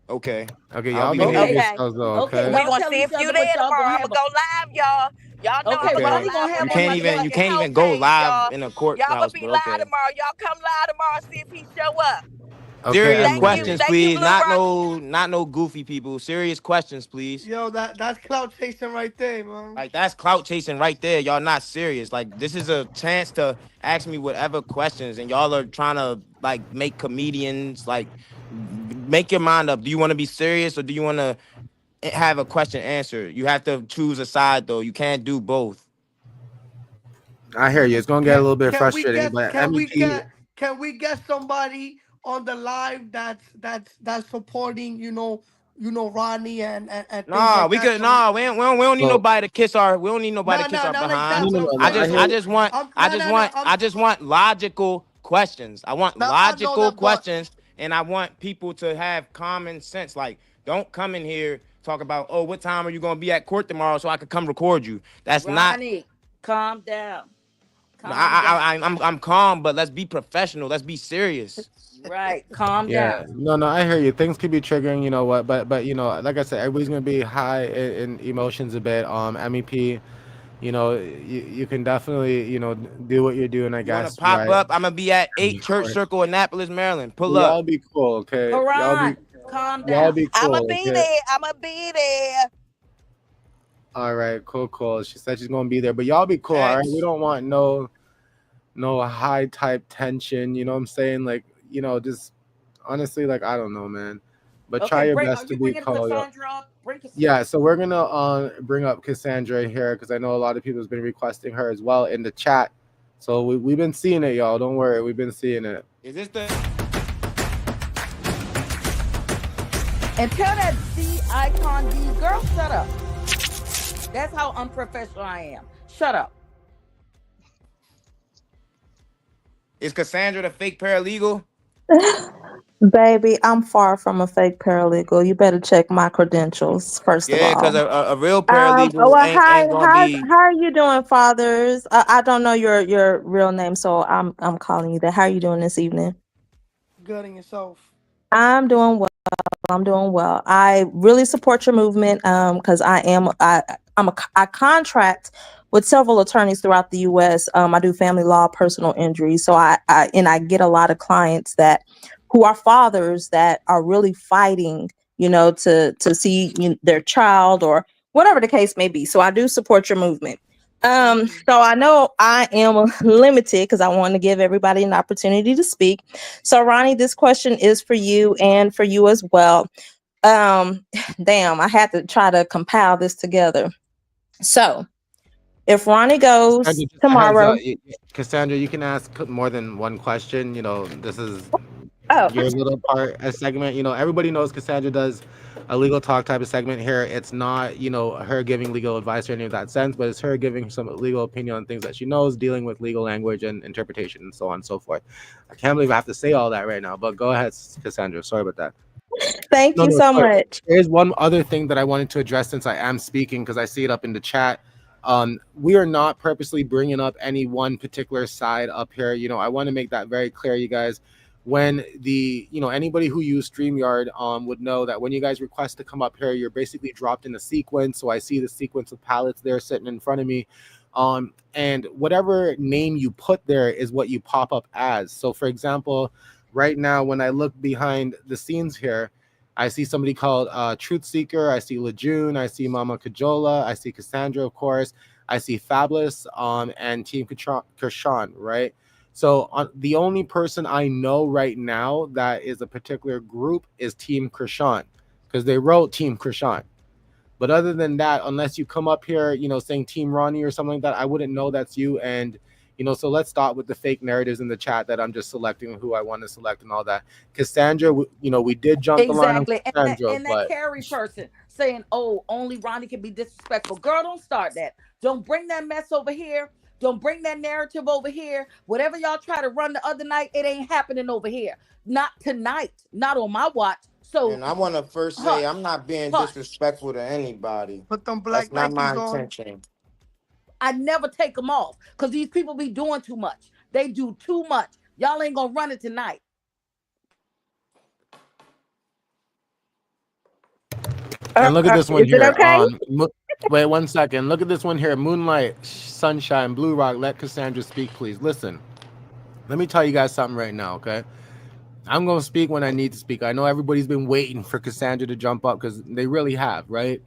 Okay, Okay, I'll y'all be there. behave Okay. Okay. yourselves though, Okay. okay? We Y'all gonna tell see each if you other, there but y'all tomorrow. gonna I'm gonna have a. go live, y'all. Y'all know I'm Okay, gonna go Okay. Ronnie gonna live have on You my one can't of the even best. you motherfucking can't health even go page, live y'all. in a Y'all gonna courthouse, be but live okay. tomorrow. Y'all come live tomorrow, see if he show up. Okay, Serious MEP. questions, Thank you, please. Blue Not Rock. no goofy people. Serious questions, please. Yo, that's cloud chasing right there, man. Like that's clout chasing right there. Y'all not serious. Like this is a chance to ask me whatever questions, and y'all are trying to like make comedians like make your mind up. Do you want to be serious or do you want to have a question answered? You have to choose a side though. You can't do both. I hear you. It's gonna get a Can little bit can we frustrating, get but can we MEP. get can we get somebody on the live that's supporting Ronnie and things Nah, like we that. could. So we, Nah, we don't need So nobody to kiss our. We don't need nobody no, to kiss no, our not like that. behinds. no, But no, I'm no, no. trying to I say, hear. I'm no, no. I just want logical questions. I want I know logical that, but questions, and I want people to have common sense. Like, don't come in here talk about, oh, what time are you gonna be at court tomorrow so I could come record you. That's not. Ronnie, calm down. No, Calm down. I'm calm, but let's be professional. Let's be serious. Right. Calm Yeah, down. no, I hear you. Things could be triggering, you know what, but like I said, everybody's gonna be high in emotions a bit. MEP, you can definitely, do what you're doing, I You want to guess, pop right? up? I'm gonna be at And 8 of Church course, Circle, Annapolis, Maryland. Pull up. y'all be cool, okay? Karan, calm Y'all down. be I'ma cool, be okay? there. I'ma be there. All right, cool. She said she's gonna be there, but y'all be cool, all right? We X. don't want no high type tension. You know what I'm saying? Like, just honestly, like I don't know, man. But try Okay, your are best to you be bringing calm. Cassandra up? Yeah, so we're gonna bring up Cassandra here because I know a lot of people has been requesting her as well in the chat. So we've been seeing it, y'all. Don't worry, we've been seeing it. Is this the And tell that C icon D girl, shut up. That's how unprofessional I am. Shut up. is Cassandra the fake paralegal? Baby, I'm far from a fake paralegal. You better check my credentials first of Yeah, all. because a real paralegal Well, ain't gonna be. how are you doing, fathers? I don't know your real name, so I'm calling you that. How are you doing this evening? Good in yourself. I'm doing well. I'm doing well. I really support your movement because I contract with several attorneys throughout the U.S. I do family law, personal injury, so I get a lot of clients who are fathers that are really fighting, to see their child or whatever the case may be. So I do support your movement. Thank you. So I know I am limited because I want to give everybody an opportunity to speak. So Ronnie, this question is for you and for you as well. Damn, I had to try to compile this together. So if Ronnie goes Cassandra, just a heads tomorrow, up, Cassandra, you can ask more than one question. This is oh, your little part a segment. Everybody knows Cassandra does a legal talk type of segment here. It's not, her giving legal advice or any of that sense, but it's her giving some legal opinion on things that she knows, dealing with legal language and interpretation and so on and so forth. I can't believe I have to say all that right now, but go ahead, Cassandra. Sorry about that. thank No, you no, so sorry. much. There's one other thing that I wanted to address since I am speaking because I see it up in the chat. We are not purposely bringing up any one particular side up here. I want to make that very clear, you guys. When anybody who used StreamYard would know that when you guys request to come up here, you're basically dropped in a sequence. So I see the sequence of palettes there sitting in front of me. And whatever name you put there is what you pop up as. So for example, right now, when I look behind the scenes here, I see somebody called Truth Seeker. I see Lejeune. I see Mama Kajola. I see Cassandra, of course. I see Fabulous and Team Chrisean, right? So the only person I know right now that is a particular group is Team Chrisean because they wrote Team Chrisean. But other than that, unless you come up here, saying Team Ronnie or something like that, I wouldn't know that's you. And so let's stop with the fake narratives in the chat that I'm just selecting who I want to select and all that. Cassandra, we did jump the line on Exactly. Cassandra, And that but carry person saying, oh, only Ronnie can be disrespectful. Girl, don't start that. Don't bring that mess over here. Don't bring that narrative over here. Whatever y'all try to run the other night, it ain't happening over here. Not tonight. Not on my watch. So And I want to first say I'm hush. not being Hush. disrespectful to anybody. Put them That's black not my Nikes on. intention. I never take them off because these people be doing too much. They do too much. Y'all ain't gonna run it tonight. and look at this one Is it here. okay? Wait 1 second. Look at this one here. Moonlight, Sunshine, Blue Rock. Let Cassandra speak, please. Listen, let me tell you guys something right now, okay? I'm gonna speak when I need to speak. I know everybody's been waiting for Cassandra to jump up because they really have, right?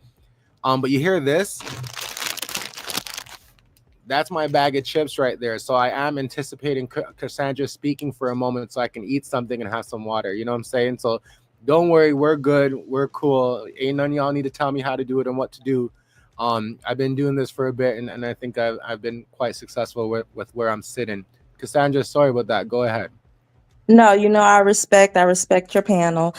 But you hear this? That's my bag of chips right there. So I am anticipating Cassandra speaking for a moment so I can eat something and have some water. You know what I'm saying? So don't worry, we're good. We're cool. Ain't none of y'all need to tell me how to do it and what to do. I've been doing this for a bit, and I think I've been quite successful with where I'm sitting. Cassandra, sorry about that. Go ahead. No, I respect your panel.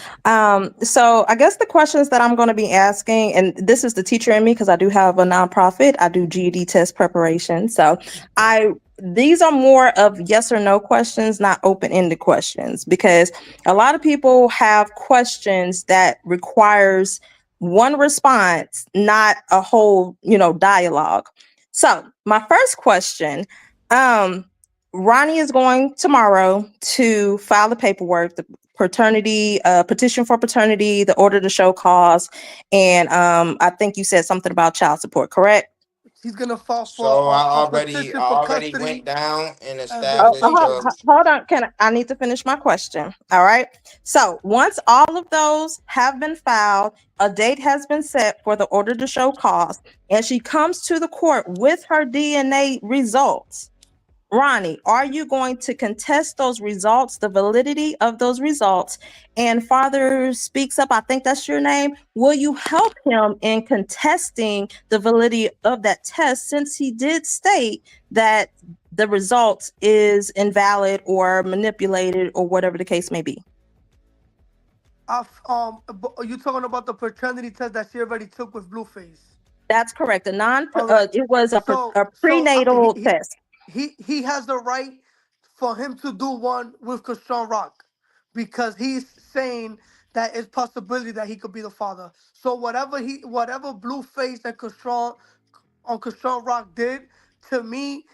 So I guess the questions that I'm going to be asking, and this is the teacher in me because I do have a nonprofit. I do GED test preparation. So these are more of yes or no questions, not open-ended questions, because a lot of people have questions that requires one response, not a whole, dialogue. So my first question, Ronnie is going tomorrow to file the paperwork, the paternity, petition for paternity, the order to show cause, and I think you said something about child support, correct? He's gonna file for So a petition I for already went custody down and and established Hold, visitation. the. hold on. I need to finish my question. All right. So once all of those have been filed, a date has been set for the order to show cause, and she comes to the court with her DNA results. Ronnie, are you going to contest those results, the validity of those results? And Father Speaks Up, I think that's your name. Will you help him in contesting the validity of that test, since he did state that the result is invalid or manipulated or whatever the case may be? You talking about the paternity test that she already took with Blueface? That's correct. All right. It was So a so prenatal test. he has the right for him to do one with Chrisean Rock because he's saying that it's possibility that he could be the father. So whatever Blueface and Chrisean Rock did, to me,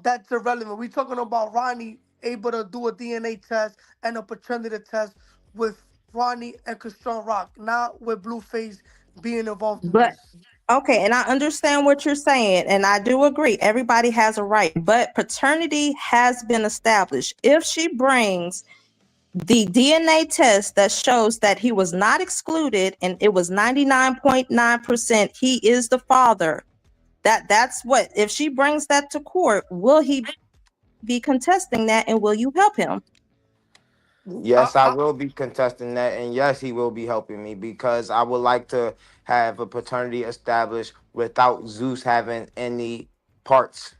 that's irrelevant. We talking about Ronnie able to do a DNA test and a paternity test with Ronnie and Chrisean Rock, not with Blueface being involved in But this. okay, and I understand what you're saying, and I do agree. Everybody has a right, but paternity has been established. If she brings the DNA test that shows that he was not excluded and it was 99.9%, he is the father. That's what, if she brings that to court, will he be contesting that, and will you help him? Yes, I I, will be contesting that, and yes, he will be helping me because I would like to have a paternity established without Zeus having any parts.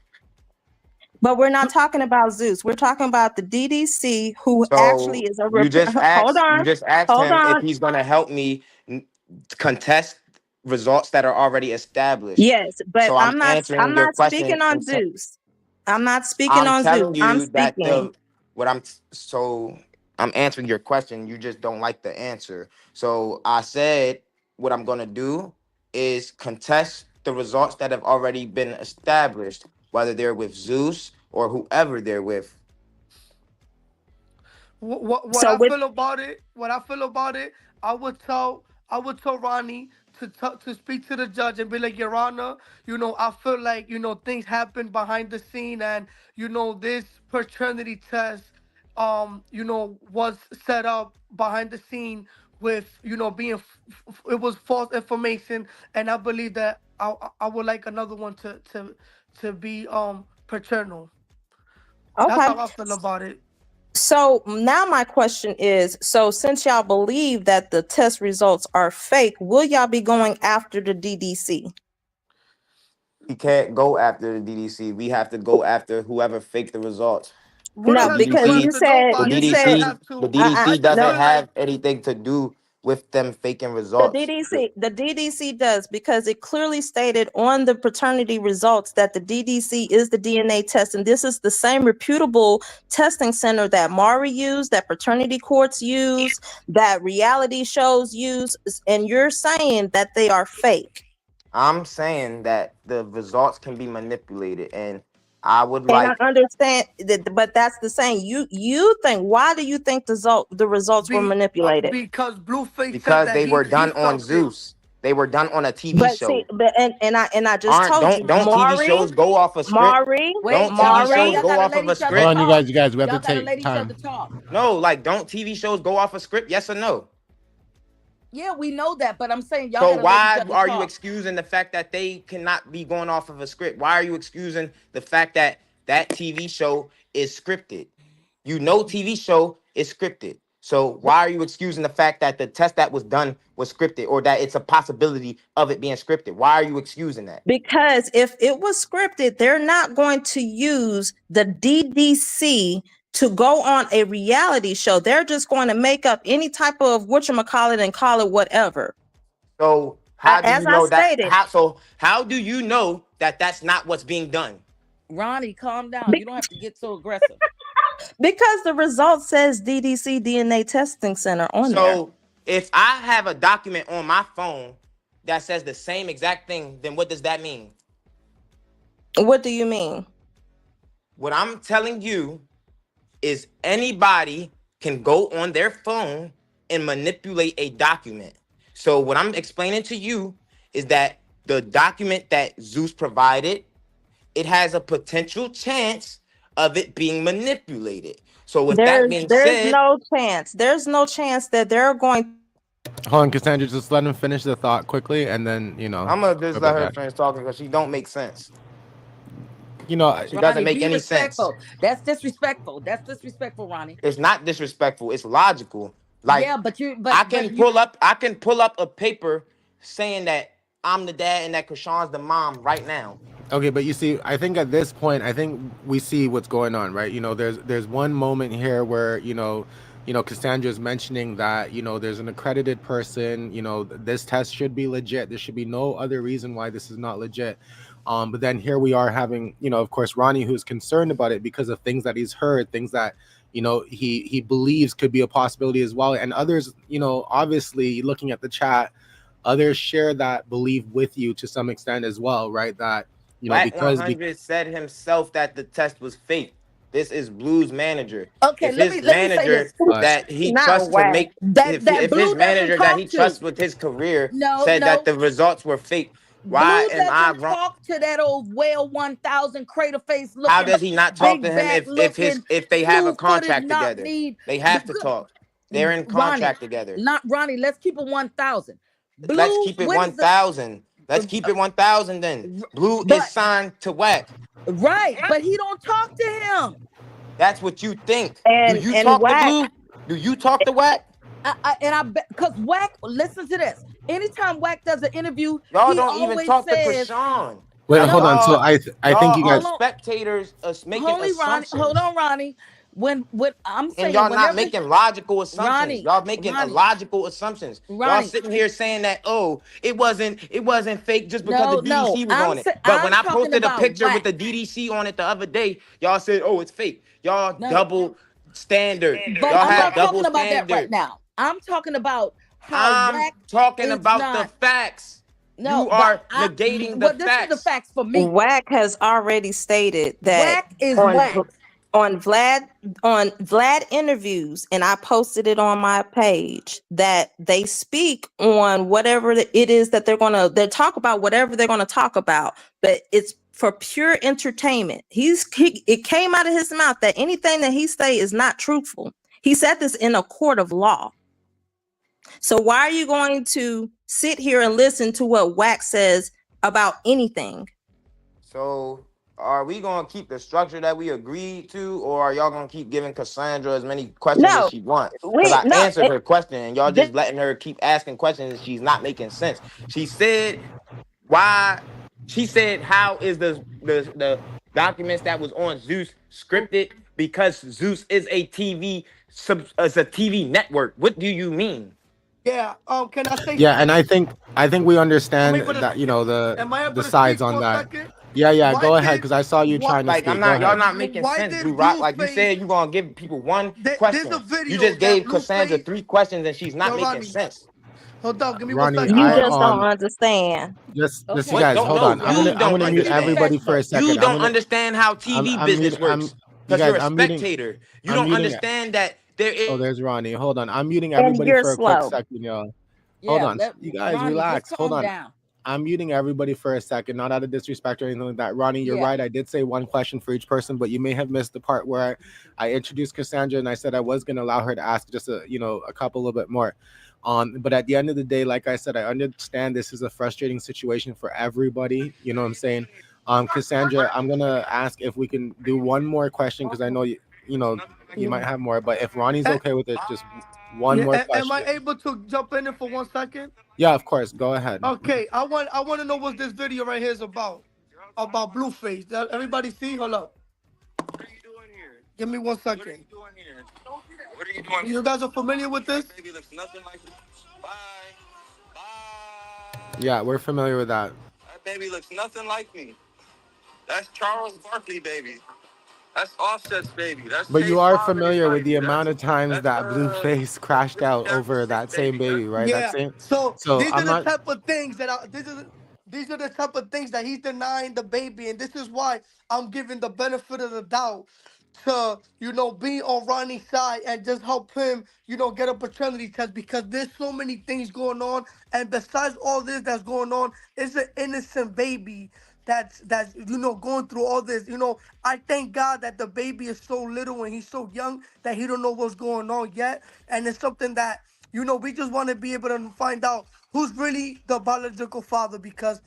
But we're not talking about Zeus. We're talking about the DDC, who actually So is a you just asked hold him if on. he's going to help me contest results that are already established. Yes, but So I'm answering I'm your not question. speaking on Zeus. I'm not speaking I'm on Zeus. telling I'm you that speaking. I'm answering your question. You just don't like the answer. So I said what I'm gonna do is contest the results that have already been established, whether they're with Zeus or whoever they're with. what So I with feel about it, I would tell Ronnie to speak to the judge and be like, Your Honor, I feel like things happen behind the scene, and this paternity test, was set up behind the scene with being it was false information, and I believe that I would like another one to be paternal. That's okay. how I feel about it. So now my question is, so since y'all believe that the test results are fake, will y'all be going after the DDC? We can't go after the DDC. We have to go after whoever faked the results. We don't No, The have to go because DDC, after nobody. We just have the to. I DDC just no. doesn't feel like have anything to do with them faking The results. DDC does, because it clearly stated on the paternity results that the DDC is the DNA test, and this is the same reputable testing center that Mari used, that paternity courts use, that reality shows use, and you're saying that they are fake. I'm saying that the results can be manipulated, and I would And I like understand that, but that's the same. You think, why do you think the results were manipulated? because Blueface said because that they were he done on felt it. Zeus. They were done on a TV But see, show. but and I just Aren't told you, don't TV shows go off a script? Wait, Don't y'all, TV y'all, shows Mari, y'all go gotta off let of a each other Hold script? on, you talk. guys. You guys, we have to Y'all gotta take let each other time. talk. No, like don't TV shows go off a script? Yes or no? Yeah, we know that, but I'm saying y'all So gotta let each why other are you talk. excusing the fact that they cannot be going off of a script? Why are you excusing the fact that that TV show is scripted? You know TV show is scripted. So But why are you excusing the fact that the test that was done was scripted, or that it's a possibility of it being scripted? Why are you excusing that? because if it was scripted, they're not going to use the DDC to go on a reality show. They're just going to make up any type of whatchamacallit and call it whatever. So how do As you I know that? stated, How do you know that that's not what's being done? Ronnie, calm down. You don't have to get so aggressive. because the result says DDC DNA testing center on there. So if I have a document on my phone that says the same exact thing, then what does that mean? What do you mean? What I'm telling you is anybody can go on their phone and manipulate a document. So what I'm explaining to you is that the document that Zeus provided, it has a potential chance of it being manipulated. So with that being There's said, no chance. There's no chance that they're going. Hold on, Cassandra, just let him finish the thought quickly, and then I'm gonna just go let about her that. finish talking because she don't make sense. She Ronnie, doesn't make be any sense. respectful. That's disrespectful. That's disrespectful, Ronnie. It's not disrespectful. It's logical. Like Yeah, but you, I but can you, pull up a paper saying that I'm the dad and that Chrisean's the mom right now. Okay, but you see, I think at this point, I think we see what's going on, right? There's one moment here where Cassandra's mentioning that there's an accredited person. This test should be legit. There should be no other reason why this is not legit. But then here we are having, of course, Ronnie, who's concerned about it because of things that he's heard, things that he believes could be a possibility as well, and others, obviously looking at the chat, others share that belief with you to some extent as well, right? That Black because 100 said himself that the test was fake. This is Blue's manager. okay. If Let his me say manager this. that he Not trusts to whack. make, That if his Blue doesn't manager that he talk to. trusts with his career No, said that no. the results were fake, why Blue am I doesn't wrong? talk to that old whale 1000 crater face looking. How does he not talk big to him back if they have a Blue-footed contract knock together? need They have the to good talk. They're in Ronnie, contract together. not Ronnie. Let's keep it 1000. Let's Blue, keep it what is the 1,000. Let's keep it 1,000 then. Blue but is signed to Wack. right, but he don't talk to him. That's what you think. Do And you and talk to whack. Blue? Do you talk to Wack? I bet because Wack, listen to this. Anytime Wack does an interview, Y'all he don't even always talk to says, Chrisean. wait, Like hold on. So y'all, I think y'all you are guys. hold on, spectators making Ronnie, assumptions. hold on, Ronnie. When I'm And saying, y'all not whenever making logical assumptions. Ronnie, Y'all making Ronnie, illogical assumptions. Y'all Ronnie, sitting here saying that, oh, it wasn't fake just because the no, DDC was on it. But when I'm I talking posted a about picture with Wack. the DDC on it the other day, y'all said, oh, it's fake. Y'all No, double standard. but Y'all I'm have not double talking about that right standard. now. I'm talking about how I'm Wack talking is about the not. facts. No, You but are negating the well, this is the facts. facts for me. Wack has already stated that Wack is on Wack. on Vlad interviews, and I posted it on my page, that they speak on whatever it is that they talk about whatever they're gonna talk about, but it's for pure entertainment. It came out of his mouth that anything that he say is not truthful. He said this in a court of law. So why are you going to sit here and listen to what Wack says about anything? So are we gonna keep the structure that we agreed to, or are y'all gonna keep giving Cassandra as many questions as No, she wants? Because I no. answered her question and y'all just letting her keep asking questions and she's not making sense. She said why she said how is the documents that was on Zeus scripted because Zeus is a TV network. What do you mean? Yeah. Can I say Yeah, and something? I think we Am I understand able to that am I able the to sides speak on for a that. second? Yeah, Why go ahead, did because I saw you what trying to Like speak. Go y'all ahead. not making why sense, did Bluerock. Like you Blueface? said, you're gonna give people one There's a question. You video just that gave Cassandra Blueface. 3 questions and she's not Yo, making Ronnie, sense. hold up, give me 1 Ronnie, second. You I just don't understand. just you Okay, What guys, don't hold okay, know? on. y'all, You I'm don't gonna mute be understand. everybody for a respectful. second. You don't understand how TV I'm business muting. works You because you're guys, a spectator. You I'm don't muting. understand that there Oh, is. there's Ronnie. Hold on. I'm muting And everybody you're for a quick slow. second, y'all. Hold Yeah, on. You guys, Ronnie, just relax. Hold calm on. down. I'm muting everybody for a second, not out of disrespect or anything like that. Ronnie, you're Yeah, right. I did say one question for each person, but you may have missed the part where I introduced Cassandra and I said I was going to allow her to ask just a couple little bit more. But at the end of the day, like I said, I understand this is a frustrating situation for everybody. You know what I'm saying? Cassandra, I'm gonna ask if we can do one more question because I know you might have more, but if Ronnie's Eh, okay with it, just one Yeah, more am I question. able to jump in it for 1 second? Yeah, of course. Go ahead. Okay, I want to know what this video right here is about Blueface. Everybody see? Hold up. What are you doing here? Give me 1 second. What are you doing here? What are you doing? You guys are familiar with this? That baby looks nothing like me. Bye. Bye. Yeah, we're familiar with that. That baby looks nothing like me. That's Charles Barkley, baby. That's Offset's baby. That's But you Chase are Holiday, familiar with baby. the amount of times That's that Blueface crashed out over Jefferson, that same baby. baby, right? That Yeah. same. So So these are I'm the not. type of things that these are the type of things that he's denying the baby, and this is why I'm giving the benefit of the doubt to, be on Ronnie's side and just help him, get a paternity test, because there's so many things going on. And besides all this that's going on, it's an innocent baby that's going through all this. I thank God that the baby is so little and he's so young that he don't know what's going on yet. And it's something that, we just want to be able to find out who's really the biological father, because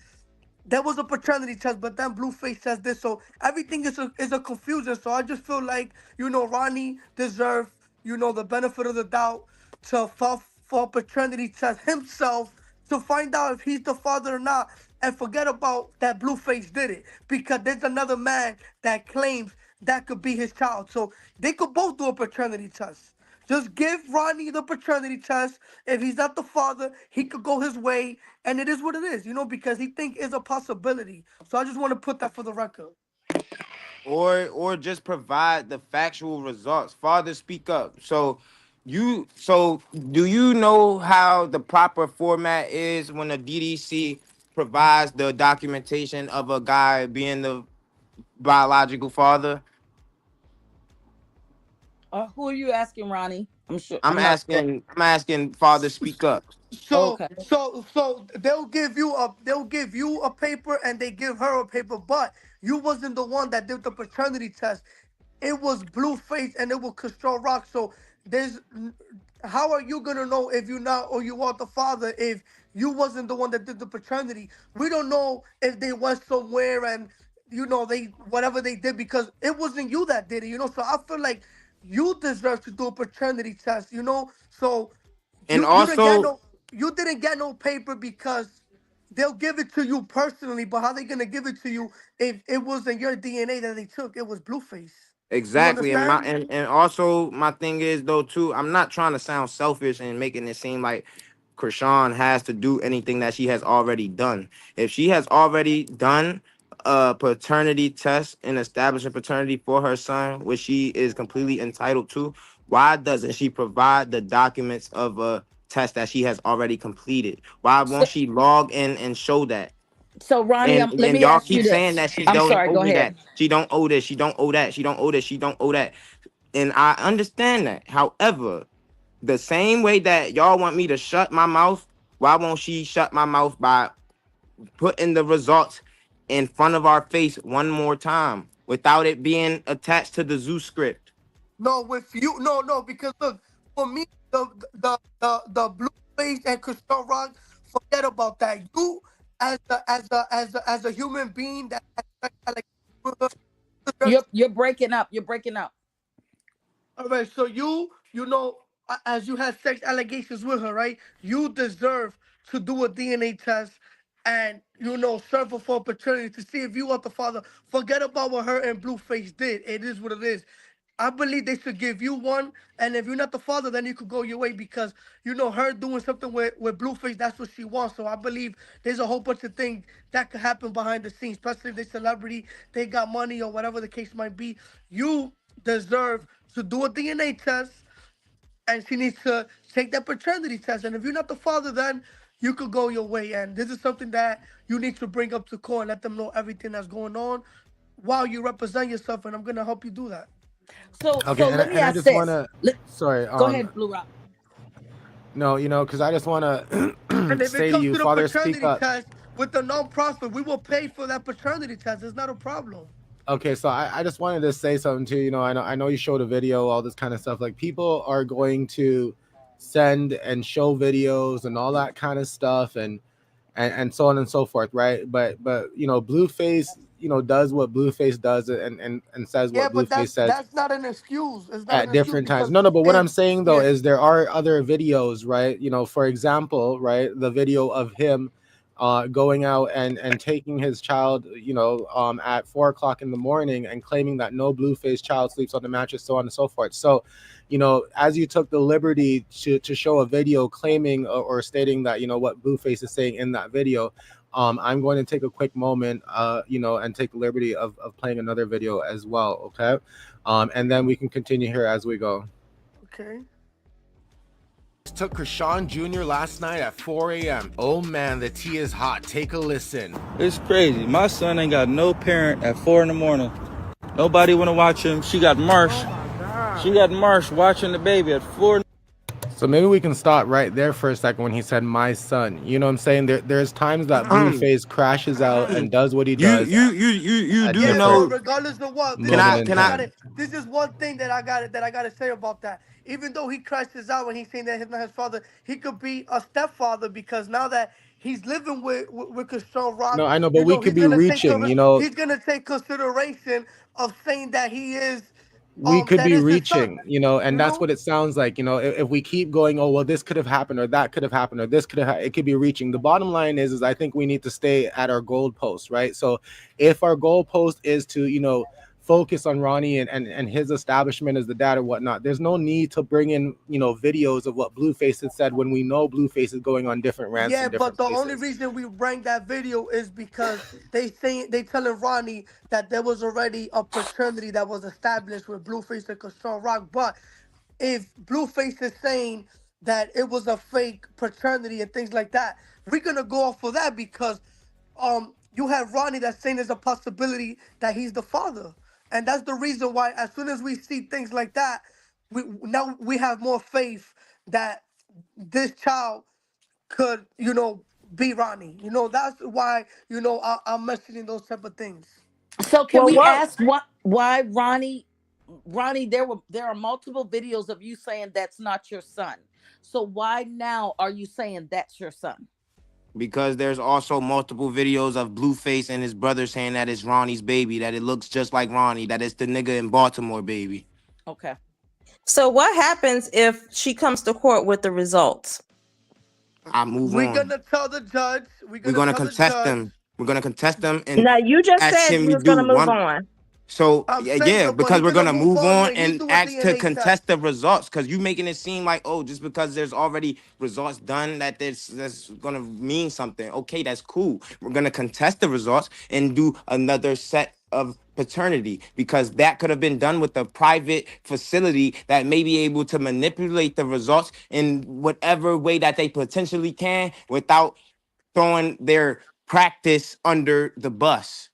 there was a paternity test, but then Blueface says this, so everything is a confusion. So I just feel like, Ronnie deserves, the benefit of the doubt to file for a paternity test himself to find out if he's the father or not, and forget about that Blueface did it, because there's another man that claims that could be his child. So they could both do a paternity test. Just give Ronnie the paternity test. If he's not the father, he could go his way, and it is what it is, because he think it's a possibility. So I just want to put that for the record. Or just provide the factual results. Father, speak up. So do you know how the proper format is when a DDC provides the documentation of a guy being the biological father? Who are you asking, Ronnie? I'm sure. I'm I'm not sure. asking Father, speak up. So Okay. so they'll give you a paper, and they give her a paper, but you wasn't the one that did the paternity test. It was Blueface and it was Chrisean Rock. So there's how are you gonna know if you not or you are the father if you wasn't the one that did the paternity? We don't know if they went somewhere and they whatever they did, because it wasn't you that did it. So I feel like you deserve to do a paternity test. So And you didn't get also, no paper, because they'll give it to you personally, but how they gonna give it to you if it wasn't your DNA that they took? It was Blueface. You exactly, and understand? also my thing is though too, I'm not trying to sound selfish and making it seem like Chrisean has to do anything that she has already done. If she has already done a paternity test and established a paternity for her son, which she is completely entitled to, why doesn't she provide the documents of a test that she has already completed? Why So, won't she log in and show that? so Ronnie, And let me y'all ask you keep saying this. that she I'm don't sorry. owe Go me ahead. that. She don't owe this. She don't owe that. She don't owe this. She don't owe that. And I understand that. However, the same way that y'all want me to shut my mouth, why won't she shut my mouth by putting the results in front of our face one more time without it being attached to the zoo script? No, with you, no, because look, for me, the Blueface and Chrisean Rock, forget about that. You as a human being that deserves. You're breaking up. You're breaking up. All right, so as you had sex allegations with her, right? You deserve to do a DNA test and serve her for paternity to see if you are the father. Forget about what her and Blueface did. It is what it is. I believe they should give you one, and if you're not the father, then you could go your way, because her doing something with Blueface, that's what she wants. So I believe there's a whole bunch of things that could happen behind the scenes, especially if they're celebrity, they got money or whatever the case might be. You deserve to do a DNA test, and she needs to take that paternity test. And if you're not the father, then you could go your way. And this is something that you need to bring up to court and let them know everything that's going on while you represent yourself. And I'm gonna help you do that. So Okay, let me and I ask just want this. to, sorry, Go ahead, Blue Rock. no, because I just want And to if it say to comes you, to the Father, speak paternity up. test with the non-profit, we will pay for that paternity test. It's not a problem. Okay, so I just wanted to say something too. I know you showed a video, all this kind of stuff. Like, people are going to send and show videos and all that kind of stuff, and so on and so forth, right? But Blueface, does what Blueface does, and says Yeah, what but Blueface says that's not an excuse. It's not an at excuse different times. because No, but what if I'm saying though yeah, is there are other videos, right? For example, right, the video of him going out and taking his child, at 4 o'clock in the morning and claiming that no Blueface child sleeps on the mattress, so on and so forth. So, as you took the liberty to show a video claiming or stating that, what Blueface is saying in that video, I'm going to take a quick moment, and take the liberty of playing another video as well, okay? And then we can continue here as we go. okay. Took Chrisean Jr. last night at 4 a.m. Oh man, the tea is hot. Take a listen. It's crazy. My son ain't got no parent at 4 in the morning. Nobody want to watch him. She got Marsh. Oh my God. She got Marsh watching the baby at 4. So maybe we can stop right there for a second when he said my son. You know what I'm saying? There's times that Blueface crashes out and does what he does You at do Yeah, but different know. regardless of what, Can moment listen, in can I I? got time. it. This is one thing that I gotta say about that. Even though he crashes out when he's saying that he's not his father, he could be a stepfather because now that he's living with Chrisean Rock, No, I know, but we could he's be gonna take reaching, you know, he's gonna take consideration of saying that he is we could that be is his son. reaching, you know, and You that's know? what it sounds like, you know, if we keep going, oh, well, this could have happened or that could have happened or this could have, it could be reaching. The bottom line is I think we need to stay at our goalpost, right? So if our goalpost is to, you know, focus on Ronnie and his establishment as the dad or whatnot, there's no need to bring in, you know, videos of what Blueface had said when we know Blueface is going on different rants Yeah, in but different the only places. reason we bring that video is because they telling Ronnie that there was already a paternity that was established with Blueface and Chrisean Rock. But if Blueface is saying that it was a fake paternity and things like that, we're gonna go off for that because you have Ronnie that's saying there's a possibility that he's the father. And that's the reason why as soon as we see things like that, we have more faith that this child could, be Ronnie. That's why, I'm mentioning those type of things. So can Well, we what? ask why Ronnie, there are multiple videos of you saying that's not your son. So why now are you saying that's your son? Because there's also multiple videos of Blueface and his brother saying that it's Ronnie's baby, that it looks just like Ronnie, that it's the nigga in Baltimore baby. Okay. So what happens if she comes to court with the results? I move We're on. gonna tell the judge. We're We're gonna gonna tell the contest judge. them. We're gonna contest them and Now, you just ask said him you to was do going to move one. on. So I'm saying, yeah, but because he's we're gonna gonna move move on on when he and do a ask to DNA test. contest the results, because you making it seem like, oh, just because there's already results done that that's gonna mean something. Okay, that's cool. We're gonna contest the results and do another set of paternity, because that could have been done with a private facility that may be able to manipulate the results in whatever way that they potentially can without throwing their practice under the bus.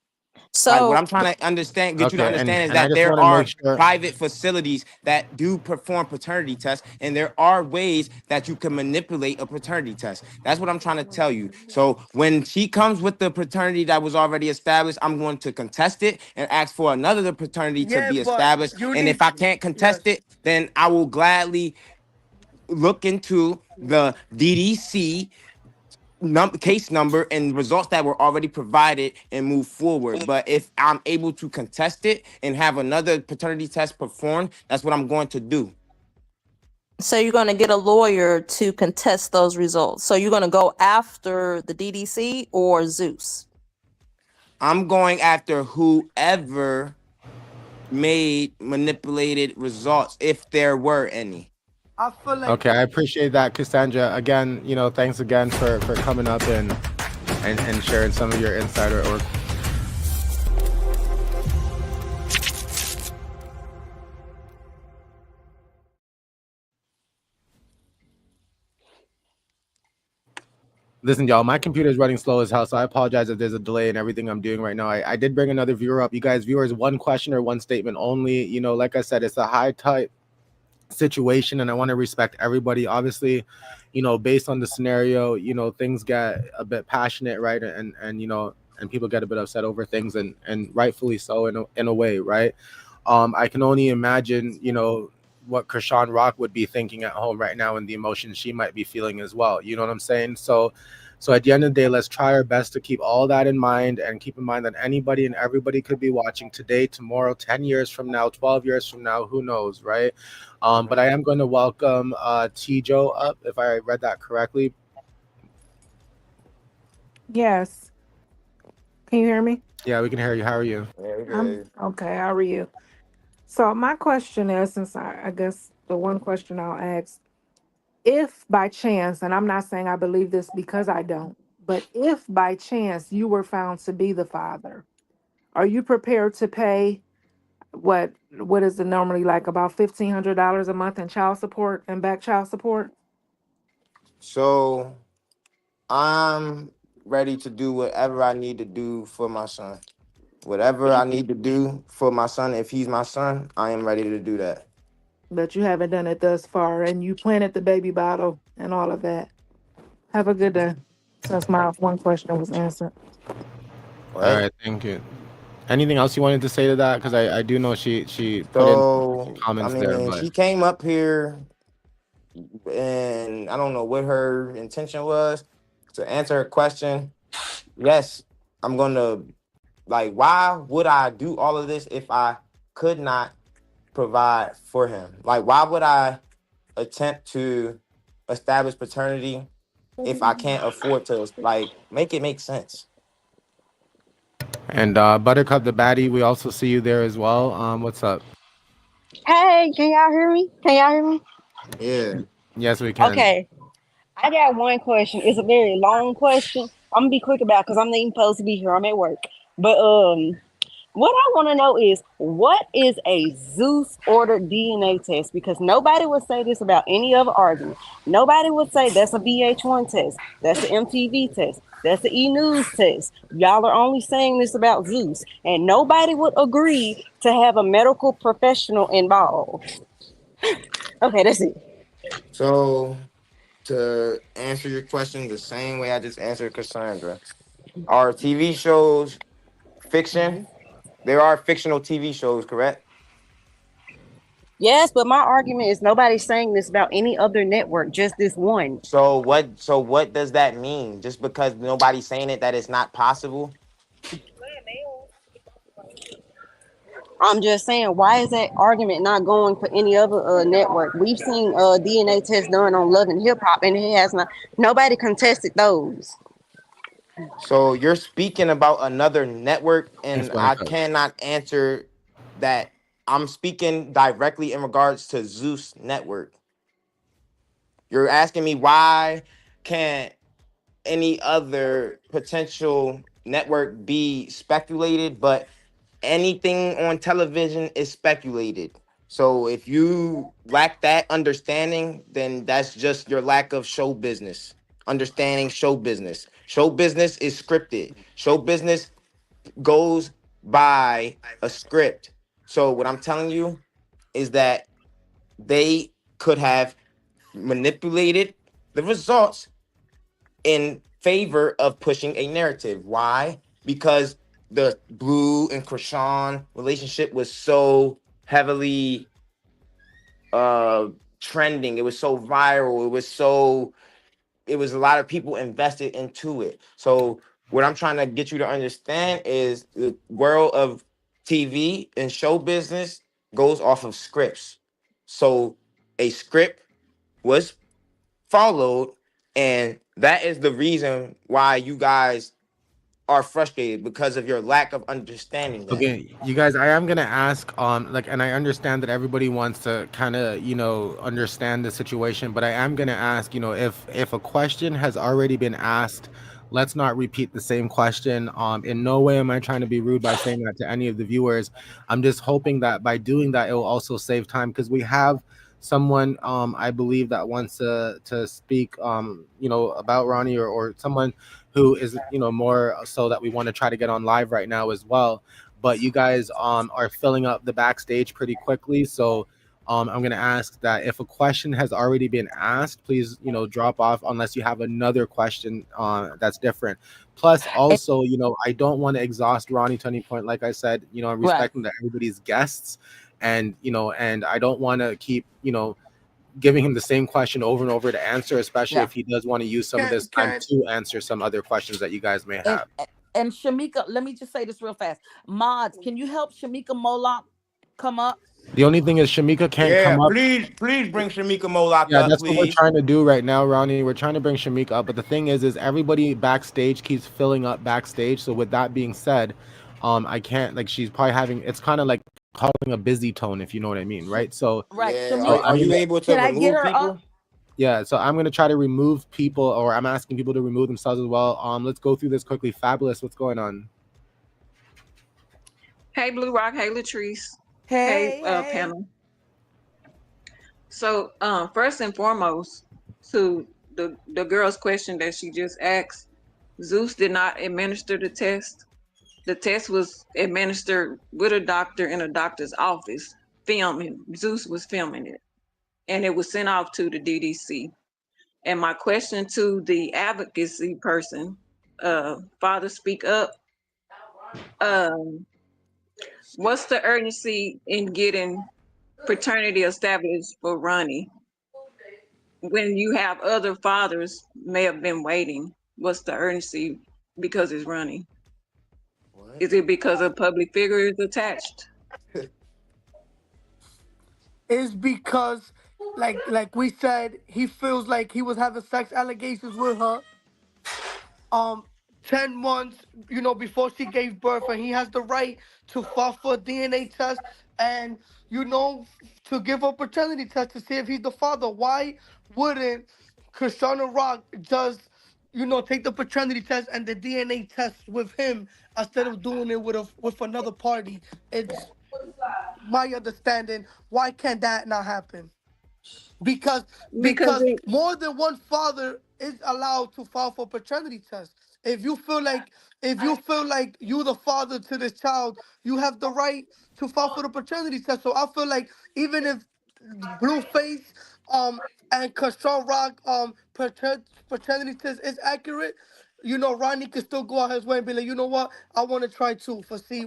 Like, what So, I'm trying to understand, get you to Okay, understand, is and I that just there want to make are sure. private facilities that do perform paternity tests, and there are ways that you can manipulate a paternity test. That's what I'm trying to tell you. So when she comes with the paternity that was already established, I'm going to contest it and ask for another paternity to Yeah, be but established. you And if need I can't yes. contest it, then I will gladly look into the DDC case number and results that were already provided and move forward. But if I'm able to contest it and have another paternity test performed, that's what I'm going to do. so you're going to get a lawyer to contest those results. So you're going to go after the DDC or Zeus? I'm going after whoever made manipulated results, if there were any. I feel like Okay, I appreciate that, Cassandra. Again, you know, thanks again for coming up and sharing some of your insight or listen, y'all, my computer is running slow as hell, so I apologize if there's a delay in everything I'm doing right now. I did bring another viewer up. You guys, viewers, one question or one statement only. You know, like I said, it's a high type situation and I want to respect everybody. Obviously, you know, based on the scenario, you know, things get a bit passionate, right? And you know, and people get a bit upset over things and rightfully so in a way, right? I can only imagine, you know, what Chrisean Rock would be thinking at home right now and the emotions she might be feeling as well. You know what I'm saying? So at the end of the day, let's try our best to keep all that in mind and keep in mind that anybody and everybody could be watching today, tomorrow, 10 years from now, 12 years from now, who knows, right? But I am going to welcome Tijo up, if I read that correctly. Yes. Can you hear me? Yeah, we can hear you. How are you? I'm okay. How are you? So my question is, since I guess the one question I'll ask, if by chance, and I'm not saying I believe this because I don't, but if by chance you were found to be the father, are you prepared to pay what is it normally like about $1,500 a month in child support and back child support? So I'm ready to do whatever I need to do for my son. Whatever I need to do for my son, if he's my son, I am ready to do that. But you haven't done it thus far, and you planted the baby bottle and all of that. Have a good day. Since my one question was answered. All Right? right, thank you. Anything else you wanted to say to that? Because I do know she put in So, I comments there, mean, but she came up here and I don't know what her intention was to answer her question. Yes, I'm going to, like, why would I do all of this if I could not provide for him? Like, why would I attempt to establish paternity if I can't afford to, like, make it make sense? and Buttercup the baddie, we also see you there as well. What's up? Hey, can y'all hear me? Can y'all hear me? Yeah. Yes, we can. Okay, I got one question. It's a very long question. I'm gonna be quick about because I'm not even supposed to be here. I'm at work. But what I want to know is what is a Zeus ordered DNA test? Because nobody would say this about any other argument. Nobody would say that's a VH1 test, that's an MTV test, that's the E News test. Y'all are only saying this about Zeus, and nobody would agree to have a medical professional involved. Okay, that's it. So, to answer your question the same way I just answered Cassandra, are TV shows fiction? There are fictional TV shows, correct? Yes, but my argument is nobody's saying this about any other network, just this one. So what does that mean? Just because nobody's saying it that it's not possible? I'm just saying, why is that argument not going for any other network? We've seen DNA tests done on Love and Hip Hop, and it has not. Nobody contested those. So you're speaking about another network, Thanks, and I Buttercup. cannot answer that. I'm speaking directly in regards to Zeus Network. You're asking me why can't any other potential network be speculated, but anything on television is speculated. So if you lack that understanding, then that's just your lack of show business. Understanding show business. Show business is scripted. Show business goes by a script. So what I'm telling you is that they could have manipulated the results in favor of pushing a narrative. Why? Because the Blue and Chrisean relationship was so heavily trending. It was so viral. It was a lot of people invested into it. So what I'm trying to get you to understand is the world of TV and show business goes off of scripts. So a script was followed, and that is the reason why you guys are frustrated, because of your lack of understanding that. Okay, you guys, I am gonna ask, like, and I understand that everybody wants to kind of, understand the situation, but I am gonna ask, if a question has already been asked, let's not repeat the same question. In no way am I trying to be rude by saying that to any of the viewers. I'm just hoping that by doing that, it will also save time because we have someone, I believe, that wants to speak, about Ronnie, or someone who is more so that we want to try to get on live right now as well. But you guys are filling up the backstage pretty quickly, so I'm going to ask that if a question has already been asked, please drop off unless you have another question that's different. Plus also, I don't want to exhaust Ronnie to any point. Like I said, I'm Right. respecting that everybody's guests, and and I don't want to keep giving him the same question over and over to answer, especially Yeah. if he does want to use some of this time to answer some other questions that you guys may And have. and Shamika, let me just say this real fast. Mods, can you help Shamika Moloch come up? The only thing is Shamika can't Yeah, come up. please bring Shamika Moloch Yeah, up, that's what we're please. trying to do right now, Ronnie. We're trying to bring Shamika up, but the thing is everybody backstage keeps filling up backstage. So with that being said, I can't, like, she's probably having, it's kind of like calling a busy tone, if you know what I mean, right? So Right, Yeah, Shamika. are you able to Can I get remove her people? up? yeah, so I'm gonna try to remove people, or I'm asking people to remove themselves as well. Let's go through this quickly. Fabulous, what's going on? Hey, Bluerock. Hey, Latrice. Hey, Panel. So, first and foremost, to the girl's question that she just asked, Zeus did not administer the test. the test was administered with a doctor in a doctor's office. Filming, Zeus was filming it, and it was sent off to the DDC. And my question to the advocacy person, Father Speak Up, what's the urgency in getting paternity established for Ronnie when you have other fathers may have been waiting? What's the urgency because it's Ronnie? What? Is it because a public figure is attached? Is because like we said, he feels like he was having sex allegations with her 10 months, before she gave birth, and he has the right to file for a DNA test and to give a paternity test to see if he's the father. Why wouldn't Chrisean Rock just take the paternity test and the DNA test with him instead of doing it with another party? It's my understanding. Why can't that not happen? because Because because it, more than one father is allowed to file for paternity test. If you feel like you the father to this child, you have the right to file for the paternity test. So I feel like even if Blueface and Chrisean Rock paternity test is accurate, Ronnie could still go out his way and be like, you know what, I want to try too for see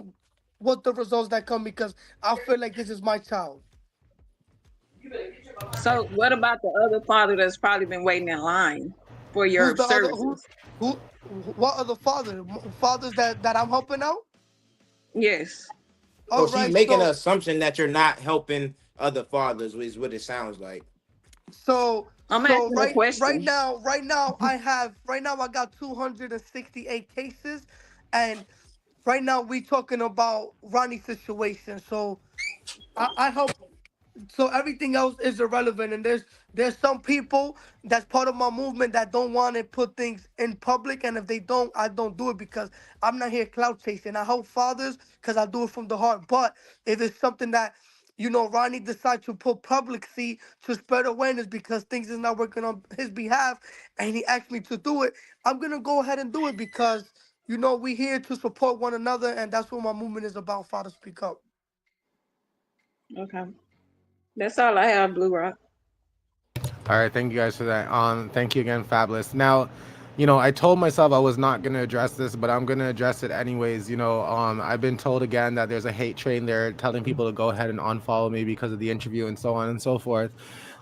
what the results that come, because I feel like this is my child. so what about the other father that's probably been waiting in line for Who's your the other services? what other fathers that I'm helping out? Yes. All So she's right, making an so assumption that you're not helping other fathers, is what it sounds like. so I'm so asking a right question. now, I got 268 cases, and right now we talking about Ronnie's situation. So I help. So everything else is irrelevant, and there's some people that's part of my movement that don't want to put things in public, and if they don't, I don't do it, because I'm not here clout chasing. I help fathers because I do it from the heart. But if it's something that Ronnie decides to put publicly to spread awareness because things is not working on his behalf, and he asked me to do it, I'm gonna go ahead and do it, because we here to support one another, and that's what my movement is about. Father, speak up. Okay. That's all I have, Blue Rock. All right, thank you guys for that. Thank you again, Fabulous. Now, I told myself I was not gonna address this, but I'm gonna address it anyways. I've been told again that there's a hate train there telling people to go ahead and unfollow me because of the interview and so on and so forth.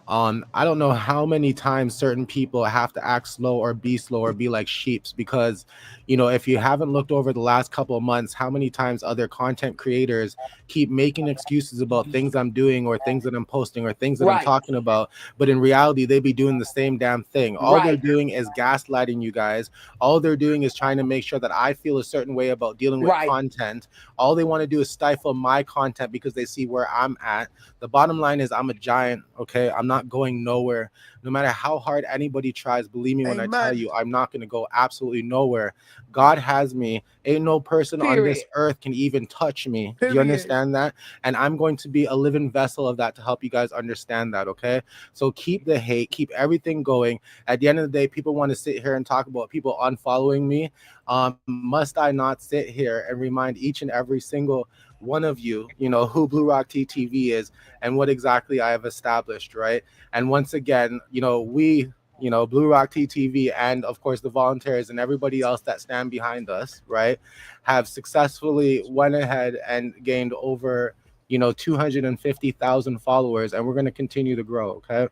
I don't know how many times certain people have to act slow or be like sheeps, because, if you haven't looked over the last couple of months, how many times other content creators keep making excuses about things I'm doing or things that I'm posting or things that I'm Right, talking about, but in reality, they be doing the same damn thing. All they're right, doing is gaslighting you guys. All they're doing is trying to make sure that I feel a certain way about dealing with right. content. All they want to do is stifle my content because they see where I'm at. The bottom line is I'm a giant, okay? I'm not going nowhere. No matter how hard anybody tries, believe me when I tell Amen. you, I'm not going to go absolutely nowhere. God has me. Ain't no person on this Period. earth can even touch me. Do you Period. understand that? And I'm going to be a living vessel of that to help you guys understand that, okay? So keep the hate, keep everything going. At the end of the day, people want to sit here and talk about people unfollowing me. Must I not sit here and remind each and every single one of you, who Bluerock Tea TV is and what exactly I have established, right? And once again, we, Bluerock Tea TV, and of course the volunteers and everybody else that stand behind us, right, have successfully went ahead and gained over 250,000 followers, and we're going to continue to grow. Okay.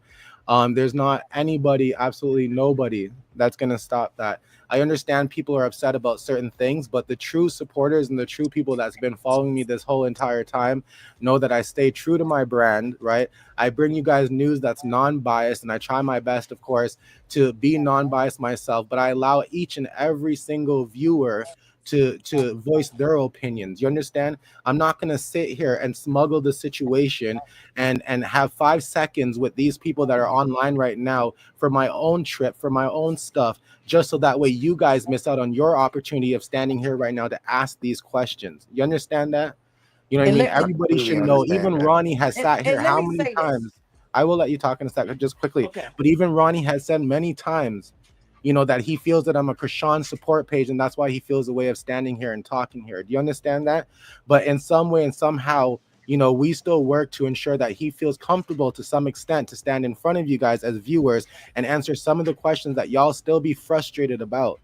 There's not anybody, absolutely nobody, that's going to stop that. I understand people are upset about certain things, but the true supporters and the true people that's been following me this whole entire time know that I stay true to my brand, right? I bring you guys news that's non-biased, and I try my best, of course, to be non-biased myself, but I allow each and every single viewer to voice their opinions. You understand? I'm not going to sit here and smuggle the situation and have 5 seconds with these people that are online right now for my own trip, for my own stuff, just so that way you guys miss out on your opportunity of standing here right now to ask these questions. You understand that? You know what I And mean? let I and, Everybody completely should know. understand Even that. Ronnie has sat here and let how me many say this. times? I will let you talk in a second, just quickly. Okay. But even Ronnie has said many times that he feels that I'm a Chrisean support page, and that's why he feels the way of standing here and talking here. Do you understand that? But in some way and somehow, we still work to ensure that he feels comfortable to some extent to stand in front of you guys as viewers and answer some of the questions that y'all still be frustrated about.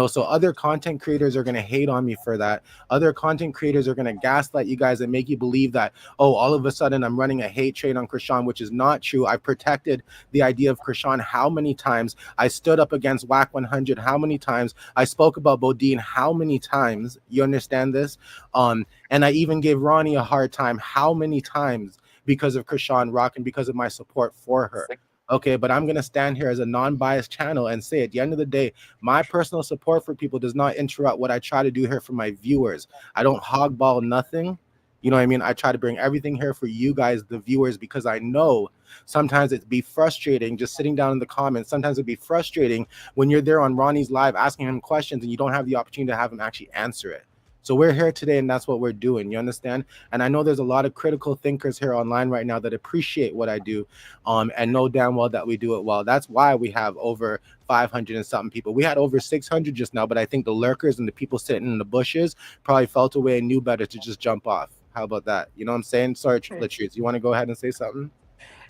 So other content creators are going to hate on me for that. Other content creators are going to gaslight you guys and make you believe that, oh, all of a sudden I'm running a hate trade on Chrisean, which is not true. I protected the idea of Chrisean how many times? I stood up against WAC 100 how many times? I spoke about Bodine how many times? You understand this? And I even gave Ronnie a hard time how many times because of Chrisean Rock and because of my support for her. Okay, but I'm going to stand here as a non-biased channel and say at the end of the day, my personal support for people does not interrupt what I try to do here for my viewers. I don't hogball nothing. You know what I mean? I try to bring everything here for you guys, the viewers, because I know sometimes it'd be frustrating just sitting down in the comments. Sometimes it'd be frustrating when you're there on Ronnie's live asking him questions and you don't have the opportunity to have him actually answer it. So we're here today and that's what we're doing. You understand? And I know there's a lot of critical thinkers here online right now that appreciate what I do and know damn well that we do it well. That's why we have over 500 and something people. We had over 600 just now, but I think the lurkers and the people sitting in the bushes probably felt away and knew better to just jump off. How about that? You know what I'm saying? Sorry, Latrice, you want to go ahead and say something?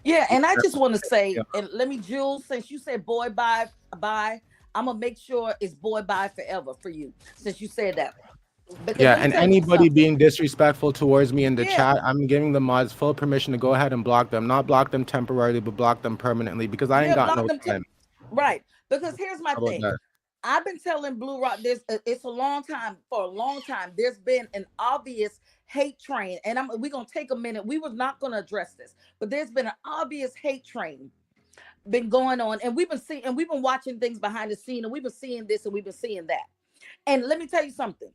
Yeah, and I just want to say, and let me, Jules, since you said boy bye, I'm going to make sure it's boy bye forever for you, since you said that. Yeah, and anybody being disrespectful towards me in the chat, I'm giving the mods full permission to go ahead and block them. Not block them temporarily, but block them permanently because I ain't got no time. Right, because here's my thing. I've been telling Bluerock this. It's a long time. For a long time, there's been an obvious hate train, and we're gonna take a minute. We were not gonna address this, but there's been an obvious hate train been going on, and we've been watching things behind the scene, and we've been seeing this, and we've been seeing that. And let me tell you something.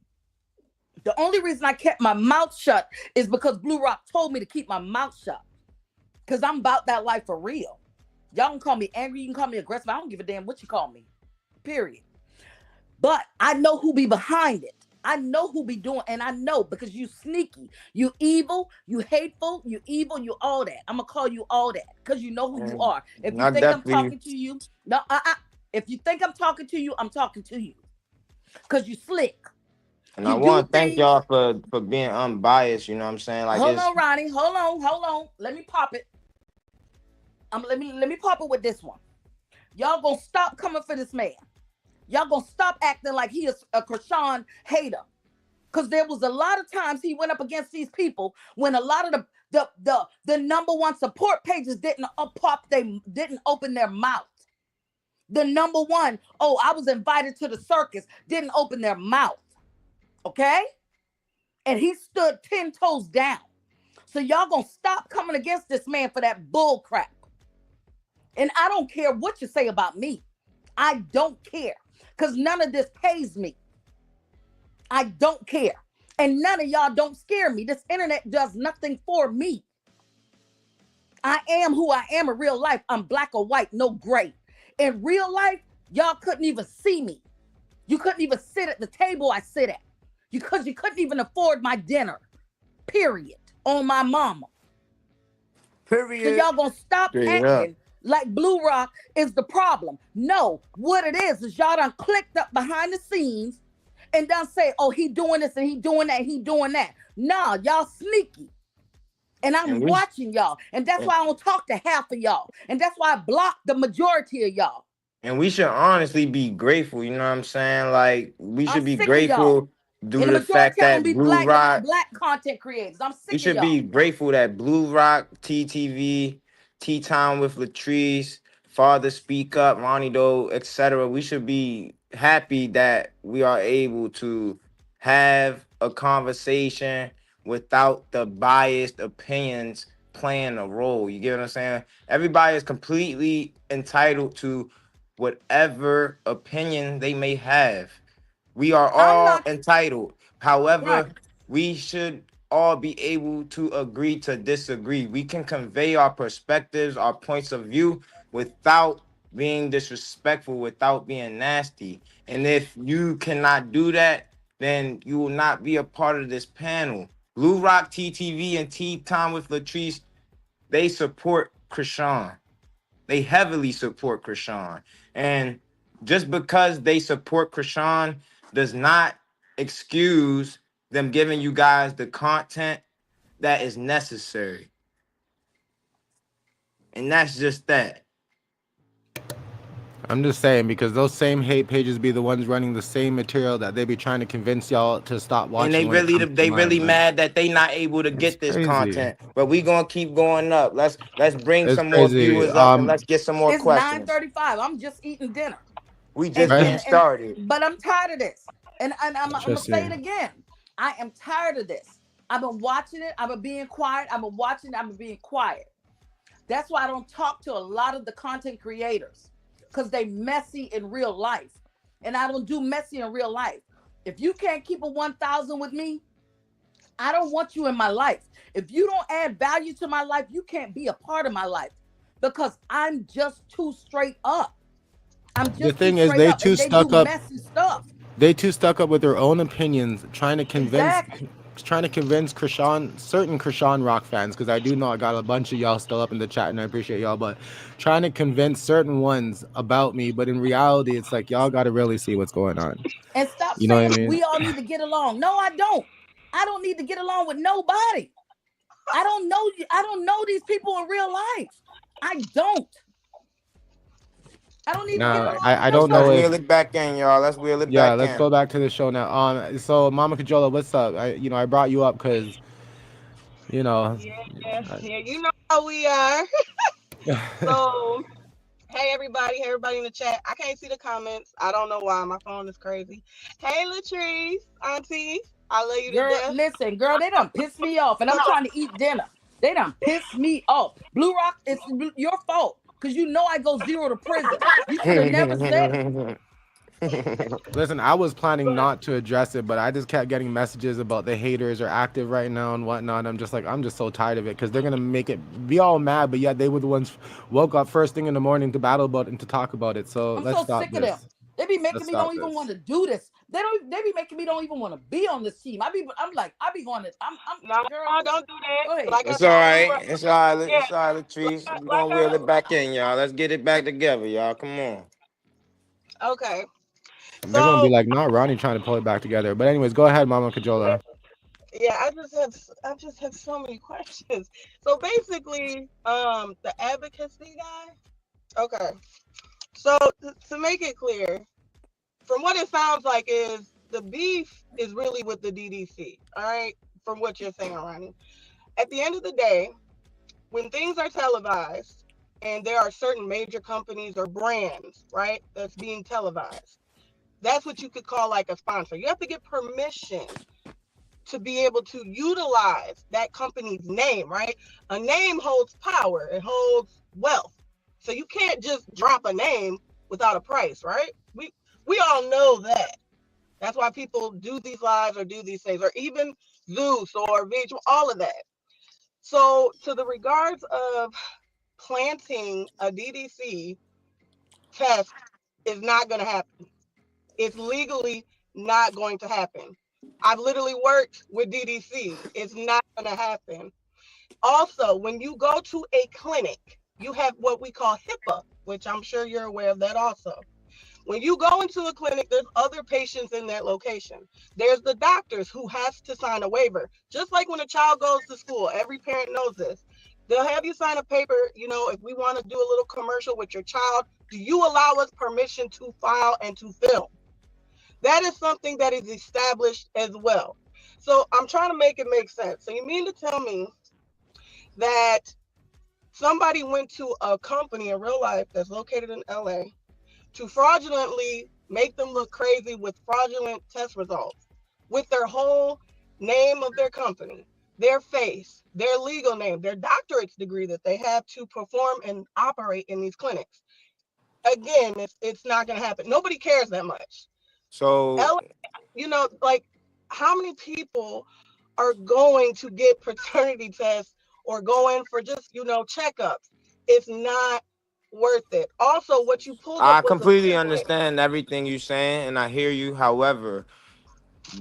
The only reason I kept my mouth shut is because Bluerock told me to keep my mouth shut. Because I'm about that life for real. Y'all can call me angry. You can call me aggressive. I don't give a damn what you call me. Period. But I know who be behind it. I know who be doing. And I know because you sneaky. You evil. You hateful. You evil. You all that. I'm going to call you all that. Because you know who you are. If you think I'm talking to you. No, if you think I'm talking to you, I'm talking to you. Because you slick. And I want to thank y'all for being unbiased. You know what I'm saying? Like, hold on, Ronnie. Hold on. Let me pop it. Let me pop it with this one. Y'all gonna stop coming for this man. Y'all gonna stop acting like he is a Chrisean hater. Because there was a lot of times he went up against these people when a lot of the number one support pages didn't open their mouth. The number one, oh, I was invited to the circus, didn't open their mouth. Okay? And he stood 10 toes down. So y'all gonna stop coming against this man for that bull crap. And I don't care what you say about me. I don't care. Because none of this pays me. I don't care. And none of y'all don't scare me. This internet does nothing for me. I am who I am in real life. I'm black or white, no gray. In real life, y'all couldn't even see me. You couldn't even sit at the table I sit at. Because you couldn't even afford my dinner. Period. On my mama. Period. So y'all gonna stop acting like Bluerock is the problem. No, what it is y'all done clicked up behind the scenes and done say, oh, he doing this and he doing that, he doing that. Nah, y'all sneaky. And I'm watching y'all. And that's why I don't talk to half of y'all. And that's why I blocked the majority of y'all. And we should honestly be grateful, you know what I'm saying? Like, we should be grateful due to the fact that Bluerock black content creators. I'm sick we should of y'all. be grateful that Bluerock Tea TV, Tea Time with Latrice, FathersSpeakUp, Ronnie Doe, etc. We should be happy that we are able to have a conversation without the biased opinions playing a role. You get what I'm saying? Everybody is completely entitled to whatever opinion they may have. We are all entitled. However, we should all be able to agree to disagree. We can convey our perspectives, our points of view without being disrespectful, without being nasty. And if you cannot do that, then you will not be a part of this panel. Bluerock Tea TV and Tea Time with Latrice, they support Chrisean. They heavily support Chrisean. And Just because they support Chrisean does not excuse them giving you guys the content that is necessary. And that's just that. I'm just saying because those same hate pages be the ones running the same material that they be trying to convince y'all to stop And watching when it comes to they mine. really Like, mad that they not able to it's get this crazy. content. But we gonna keep going up. Let's bring It's some more crazy. viewers up and let's get some more It's questions. 9:35. I'm just eating dinner. We And just Right? getting and and started. but I'm tired of this. And I'm gonna Trust say me. it again. I am tired of this. I've been watching it. I've been being quiet. I've been watching. I've been being quiet. That's why I don't talk to a lot of the content creators because they messy in real life, and I don't do messy in real life. If you can't keep a 1,000 with me, I don't want you in my life. If you don't add value to my life, you can't be a part of my life because I'm just too straight up. I'm The just too thing is, straight they up, too and they do stuck up. messy stuff. They too stuck up with their own opinions, Exactly. trying to convince certain Chrisean Rock fans, because I do know I got a bunch of y'all still up in the chat, and I appreciate y'all, but trying to convince certain ones about me. But in reality, it's like y'all got to really see what's going on. And stop You know what I saying mean? we all need to get along. No, I don't. I don't need to get along with nobody. I don't know you. I don't know these people in real life. I don't. I don't need to get Now, along with I don't Let's know nobody. if wheel it back in, y'all. Let's wheel it yeah. back Let's in. go back to the show now. So Mama Cajola, what's up? I brought you up because you know. Yeah, yeah, you know how we are. So, hey everybody in the chat. I can't see the comments. I don't know why. My phone is crazy. Hey Latrice, Auntie, I love you to Girl, death. listen, girl, they done pissed me off, and I'm trying to eat dinner. They done pissed me off. Blue Rock, it's your fault because you know I go zero to prison. You should have never said it. Listen, I was planning But not to address it, but I just kept getting messages about the haters are active right now and whatnot. I'm just like, I'm just so tired of it because they're gonna make it be all mad, but yet they were the ones woke up first thing in the morning to battle about it and to talk about it. So I'm let's so stop sick of them. this. They be Let's making me stop don't even want this. to do this. They be making me don't even want to be on this team. I'm like, I be going to, I'm, no, girl, don't do go that. ahead. Like I It's all told Blue right. Rock, It's all right. yeah, It's all right, Latrice. We're like gonna wheel I, it back in, y'all. Let's get it back together, y'all. Come on. okay. They're gonna be So, like, not Ronnie trying to pull it back together. But anyways, go ahead, Mama Cajola. yeah, I just have so many questions. So basically, the advocacy guy. Okay. So to make it clear, from what it sounds like is the beef is really with the DDC. All right, from what you're saying, Ronnie. At the end of the day, when things are televised and there are certain major companies or brands, right, that's being televised, that's what you could call like a sponsor. You have to get permission to be able to utilize that company's name, right? A name holds power, it holds wealth. So you can't just drop a name without a price, right? We all know that. That's why people do these lives or do these things, or even Zeus or Vigil, all of that. So to the regards of planting a DDC test is not going to happen. It's legally not going to happen. I've literally worked with DDC. It's not going to happen. Also, when you go to a clinic, you have what we call HIPAA, which I'm sure you're aware of that also. When you go into a clinic, there's other patients in that location. There's the doctors who has to sign a waiver. Just like when a child goes to school, every parent knows this. They'll have you sign a paper, if we want to do a little commercial with your child, do you allow us permission to file and to film? That is something that is established as well. So I'm trying to make it make sense. So you mean to tell me that somebody went to a company in real life that's located in LA to fraudulently make them look crazy with fraudulent test results, with their whole name of their company, their face, their legal name, their doctorate's degree that they have to perform and operate in these clinics? Again, it's not going to happen. Nobody cares that much. So Like, how many people are going to get paternity tests or going for just, checkups? It's not worth it. Also, what you pulled up I was a completely template. understand everything you're saying, and I hear you. However,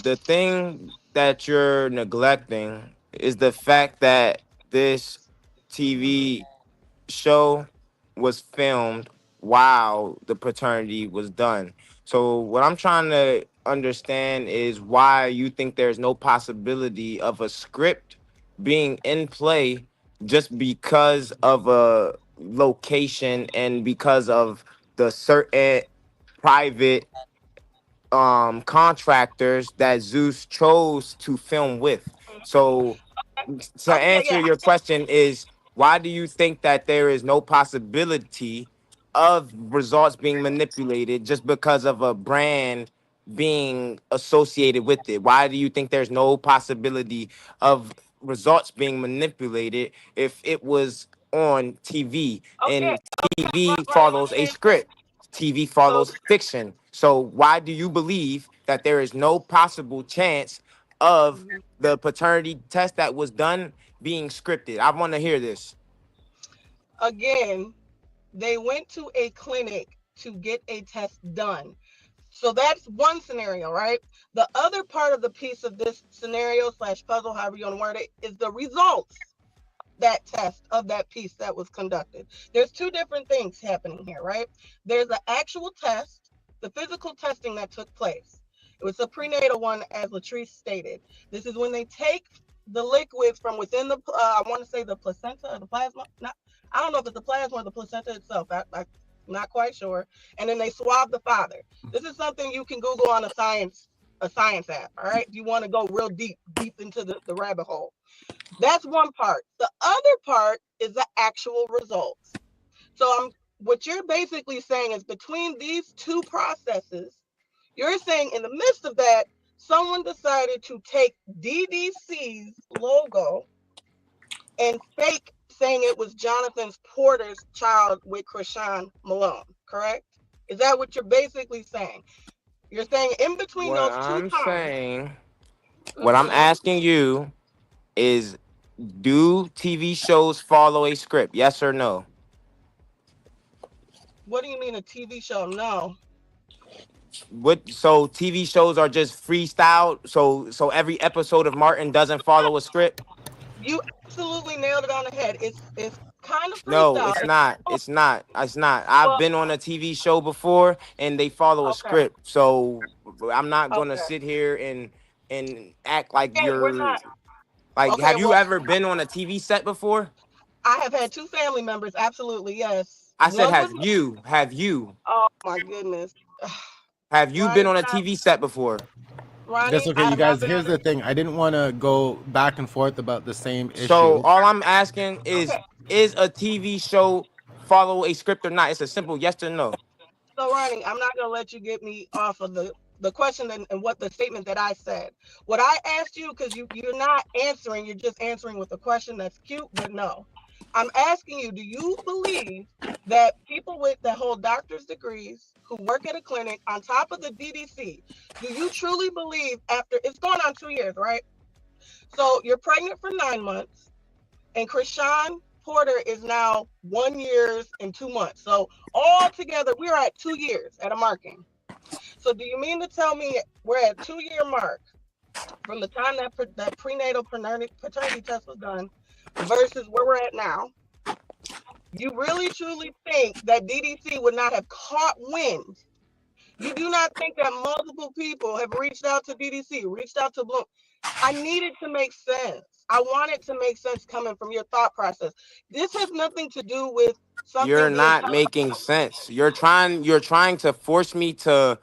the thing that you're neglecting is the fact that this TV show was filmed while the paternity was done. So what I'm trying to understand is why you think there's no possibility of a script being in play just because of a location and because of the certain private contractors that Zeus chose to film with. So to Okay, yeah, answer yeah. your question is, why do you think that there is no possibility of results being manipulated just because of a brand being associated with it? Why do you think there's no possibility of results being manipulated if it was on TV, Okay, and TV right. follows a script? TV So follows fiction. So why do you believe that there is no possible chance of mhm. the paternity test that was done being scripted? I want to hear this. Again, they went to a clinic to get a test done. So that's one scenario, right? The other part of the piece of this scenario slash puzzle, however you want to word it, is the results that test of that piece that was conducted. There's two different things happening here, right? There's an actual test, the physical testing that took place. It was a prenatal one, as Latrice stated. This is when they take the liquids from within the, I want to say the placenta or the plasma. Not, I don't know if it's the plasma or the placenta itself. I'm not quite sure. And then they swab the father. This is something you can Google on a science app. All right. If you want to go real deep into the rabbit hole. That's one part. The other part is the actual results. So what you're basically saying is between these two processes, you're saying in the midst of that, someone decided to take DDC's logo and fake saying it was Jonathan Porter's child with Chrisean Malone, correct? Is that what you're basically saying? You're saying in between What those two I'm times. saying, what I'm Mhm. asking you is, do TV shows follow a script? Yes or no? What do you mean a TV show? No. What, so TV shows are just freestyle? So every episode of Martin doesn't follow a script? You absolutely nailed it on the head. It's kind of No, freestyle. it's not. It's not. It's not. I've Well, been on a TV show before and they follow a okay, script. So I'm not gonna okay. sit here and act like Again, we're you're not like, okay. have you Well, ever been on a TV set before? I have had two family members. Absolutely, yes. I said, One was oh my goodness, have you been Ronnie. on a TV set before? That's Ronnie, okay, I you have not guys. been on Here's the thing. I didn't want to go back and forth about the same So issue. all I'm asking okay. is a TV show follow a script or not? It's a simple yes or no. So Ronnie, I'm not gonna let you get me off of the question and what the statement that I said. What I asked you, because you're not answering, you're just answering with a question that's cute, but no. I'm asking you, do you believe that people with that hold doctor's degrees who work at a clinic on top of the DDC, do you truly believe after it's going on 2 years, right? So you're pregnant for 9 months, and Chrisean Porter is now 1 year and 2 months. So all together, we're at 2 years at a marking. So do you mean to tell me we're at 2 year mark from the time that prenatal paternity test was done versus where we're at now? You really truly think that DDC would not have caught wind? You do not think that multiple people have reached out to DDC, reached out to Bloom? I need it to make sense. I want it to make sense coming from your thought process. This has nothing to do with You're something being not televised. making sense. You're trying to force me to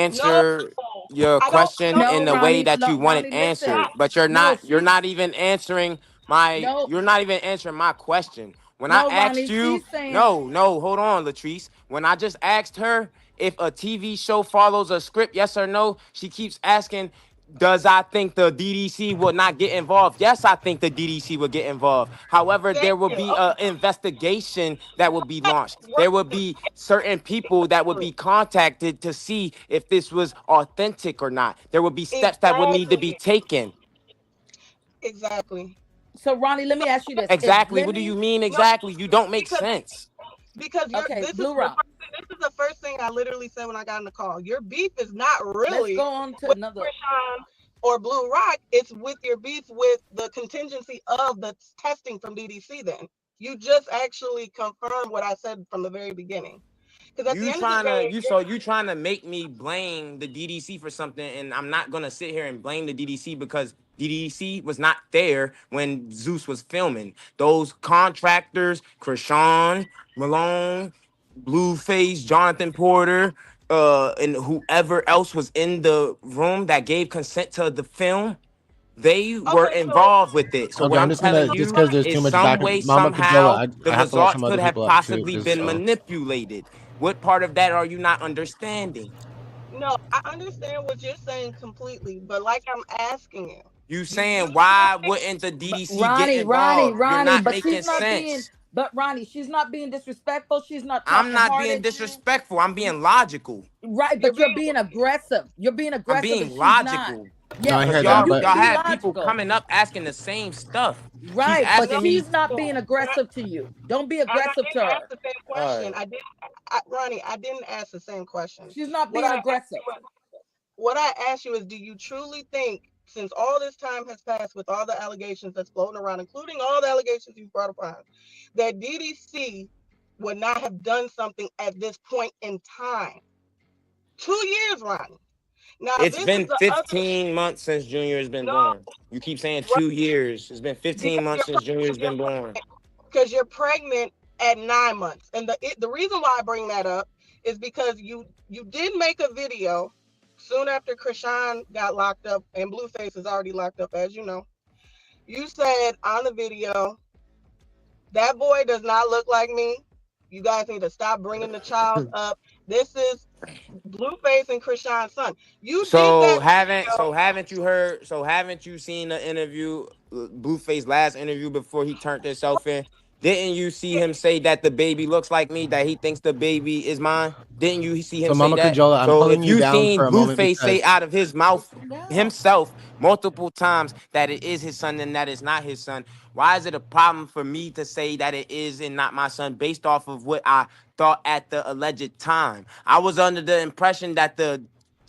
No, answer your I don't question know. in No, the way Ronnie, that you no, want it Ronnie, listen. answered. But you're No, not you're she not even answering my no, you're not even answering my question. When I no, asked Ronnie, you, she's saying no, hold on, Latrice. When I just asked her if a TV show follows a script, yes or no, she keeps asking, does I think the DDC would not get involved? Yes, I think the DDC would get involved. However, Thank there will you. be an investigation that will be Okay, launched. There will right. be certain people that would be contacted to see if this was authentic or not. There will be steps that would need to be Exactly. taken. Exactly. so. Ronnie, let me ask you this. If Exactly. let What do you me mean No, exactly? You don't make because sense. you're okay, this is Blue the Rock. first thing, this is the first thing I literally said when I got in the call. Your beef is not Let's really go on to with another. Chrisean or Blue Rock. It's with your beef with the contingency of the testing from DDC. Then you just actually confirmed what I said from the very beginning. Because at the end of the day, You trying to make me blame the DDC for something, and I'm not gonna sit here and blame the DDC because DDC was not there when Zeus was filming. Those contractors, Chrisean, Malone, Blueface, Jonathan Porter, and whoever else was in the room that gave consent to the film, they were okay, so involved with it. So Okay, what I'm I'm just gonna telling just you because there's too is much some back way, and Mama somehow, Kajola, the I have to let results some could other have people up too, possibly because been manipulated. What part of that are you not understanding? no, I understand what you're saying completely, but like I'm asking you, You do you saying why think, wouldn't the But DDC get involved? You're Ronnie, not but making she's not being, sense. but Ronnie, she's not being disrespectful. She's not I'm talking not hard being at you. disrespectful. I'm being logical. Right, you're but you're being, being aggressive. You're being I'm aggressive and being she's not. logical. no, Yeah, I but Cause hear then that, y'all you but y'all can be have people logical. coming up asking the same stuff. She's Right, but asking me. she's not being and aggressive to you. Don't be I aggressive to didn't ask her. the same All question. right. Ronnie, I didn't ask the same question. She's not What being I asked aggressive. you, what I asked you is, do you truly think, since all this time has passed with all the allegations that's floating around, including all the allegations you brought upon, that DDC would not have done something at this point in time? 2 years, Ronnie. Now, It's this is been the other, 15 months since Junior has been no, born. You keep saying right, 2 years. It's been 15 because months since Junior has you're been born. because you're pregnant at 9 months. And the reason why I bring that up is because you did make a video soon after Chrisean got locked up, and Blueface is already locked up, as you know. You said on the video, that boy does not look like me. You guys need to stop bringing the child up. This is Blueface and Chrisean's son. You did that video. Haven't you seen the interview, Blueface last interview before he turned himself in? Didn't you see him say that the baby looks like me, that he thinks the baby is mine? Didn't you see him so say Mama that? Kajola, I'm So pulling if you you down seen for a moment Blueface say because out of his mouth No. himself multiple times that it is his son and that is not his son, why is it a problem for me to say that it is and not my son based off of what I thought at the alleged time? I was under the impression that the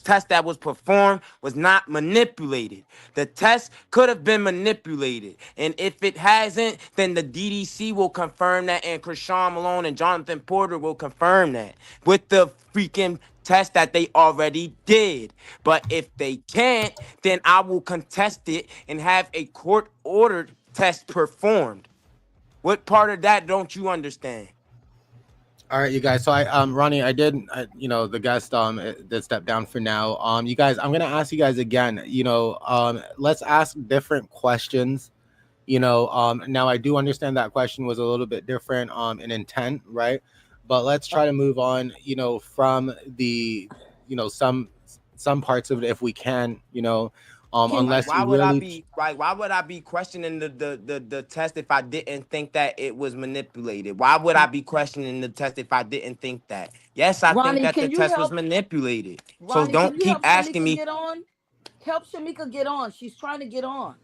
test that was performed was not manipulated. The test could have been manipulated. And if it hasn't, then the DDC will confirm that, and Chrisean Malone and Jonathan Porter will confirm that with the freaking test that they already did. But if they can't, then I will contest it and have a court-ordered test performed. What part of that don't you understand? all right, you guys. So Ronnie, the guest did step down for now. You guys, I'm gonna ask you guys again. Let's ask different questions. Now I do understand that question was a little bit different in intent, right? But let's try to move on. From the, some parts of it if we can. Can Unless you really. Why would I be questioning the test if I didn't think that it was manipulated? Why would I be questioning the test if I didn't think that? Yes, I think Ronnie, that the can you test was help manipulated. So Ronnie, can don't you keep help asking Shamika me. get on? Help Shamika get on. She's trying to get on.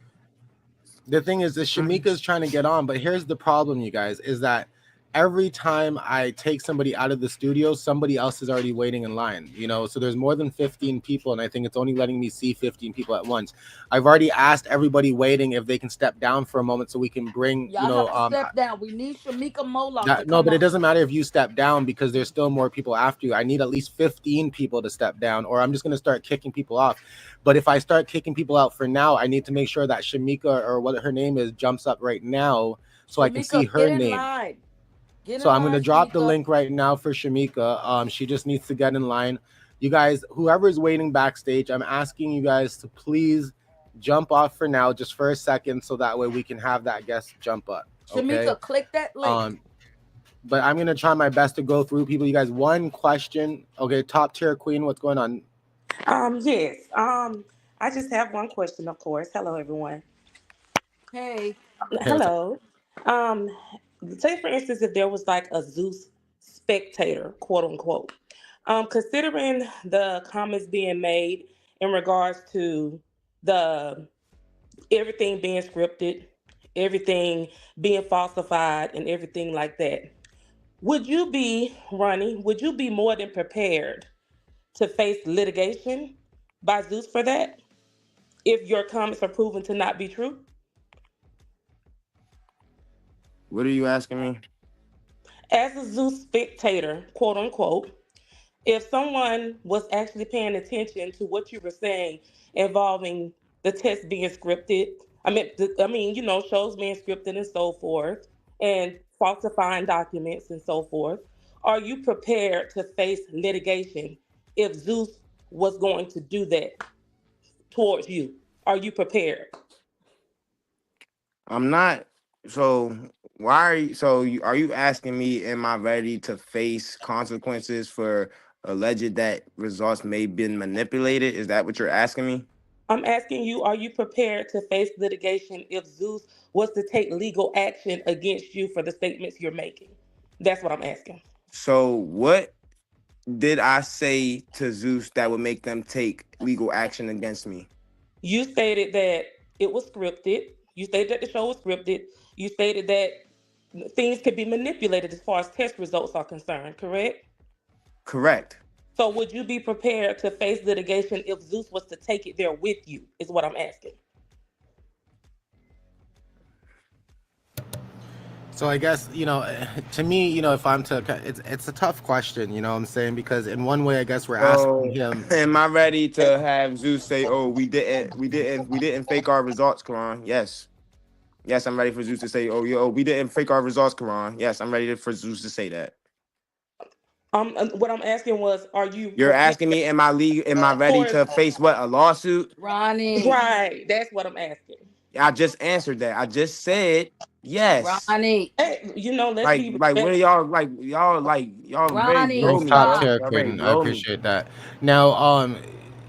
The thing is that Shamika's trying to get on, but here's the problem, you guys, is that every time I take somebody out of the studio, somebody else is already waiting in line, so there's more than 15 people, and I think it's only letting me see 15 people at once. I've already asked everybody waiting if they can step down for a moment so we can bring, Y'all have to step down. We need Shamika Moloch to no, come but it on. doesn't matter if you step down because there's still more people after you. I need at least 15 people to step down, or I'm just going to start kicking people off. But if I start kicking people out for now, I need to make sure that Shamika, or what her name is, jumps up right now so I can see Shamika, her get in name. line. Get So in I'm going to line, drop the Shamika. link right now for Shamika. She just needs to get in line. You guys, whoever's waiting backstage, I'm asking you guys to please jump off for now, just for a second, so that way we can have that guest jump up. Okay. Shamika, click that link. But I'm going to try my best to go through people. You guys, one question. Okay, top tier queen, what's going on? Yes. I just have one question, of course. Hello, everyone. Hey. Hey, what's up? Hello. Um, Say for instance, if there was like a Zeus spectator, quote unquote, considering the comments being made in regards to the everything being scripted, everything being falsified, and everything like that, would you be, Ronnie, would you be more than prepared to face litigation by Zeus for that if your comments are proven to not be true? What are you asking me? As a Zeus spectator, quote unquote, if someone was actually paying attention to what you were saying involving the test being scripted, shows being scripted and so forth, and falsifying documents and so forth, are you prepared to face litigation if Zeus was going to do that towards you? Are you prepared? I'm not. So why are you? Are you asking me? Am I ready to face consequences for alleged that results may have been manipulated? Is that what you're asking me? I'm asking you, are you prepared to face litigation if Zeus was to take legal action against you for the statements you're making? That's what I'm asking. So what did I say to Zeus that would make them take legal action against me? You stated that it was scripted. You stated that the show was scripted. You stated that things could be manipulated as far as test results are concerned, correct? Correct. So would you be prepared to face litigation if Zeus was to take it there with you, is what I'm asking. So I guess, to me, if I'm to, it's a tough question, you know what I'm saying? Because in one way, I guess we're asking him. Am I ready to have Zeus say, "Oh, we didn't fake our results, Quran"? Yes. Yes, I'm ready for Zeus to say, "Oh, we didn't fake our results, Quran." Yes, I'm ready for Zeus to say that. What I'm asking was, are you? You're asking me, am I ready to face what, a lawsuit? Ronnie. Right, that's what I'm asking. I just answered that. I just said yes. Ronnie. Hey, let's like, be what are y'all y'all Ronnie, ready to blow Nice me, talk bro. here, Y'all ready to Quinn. I blow me. appreciate that. Now,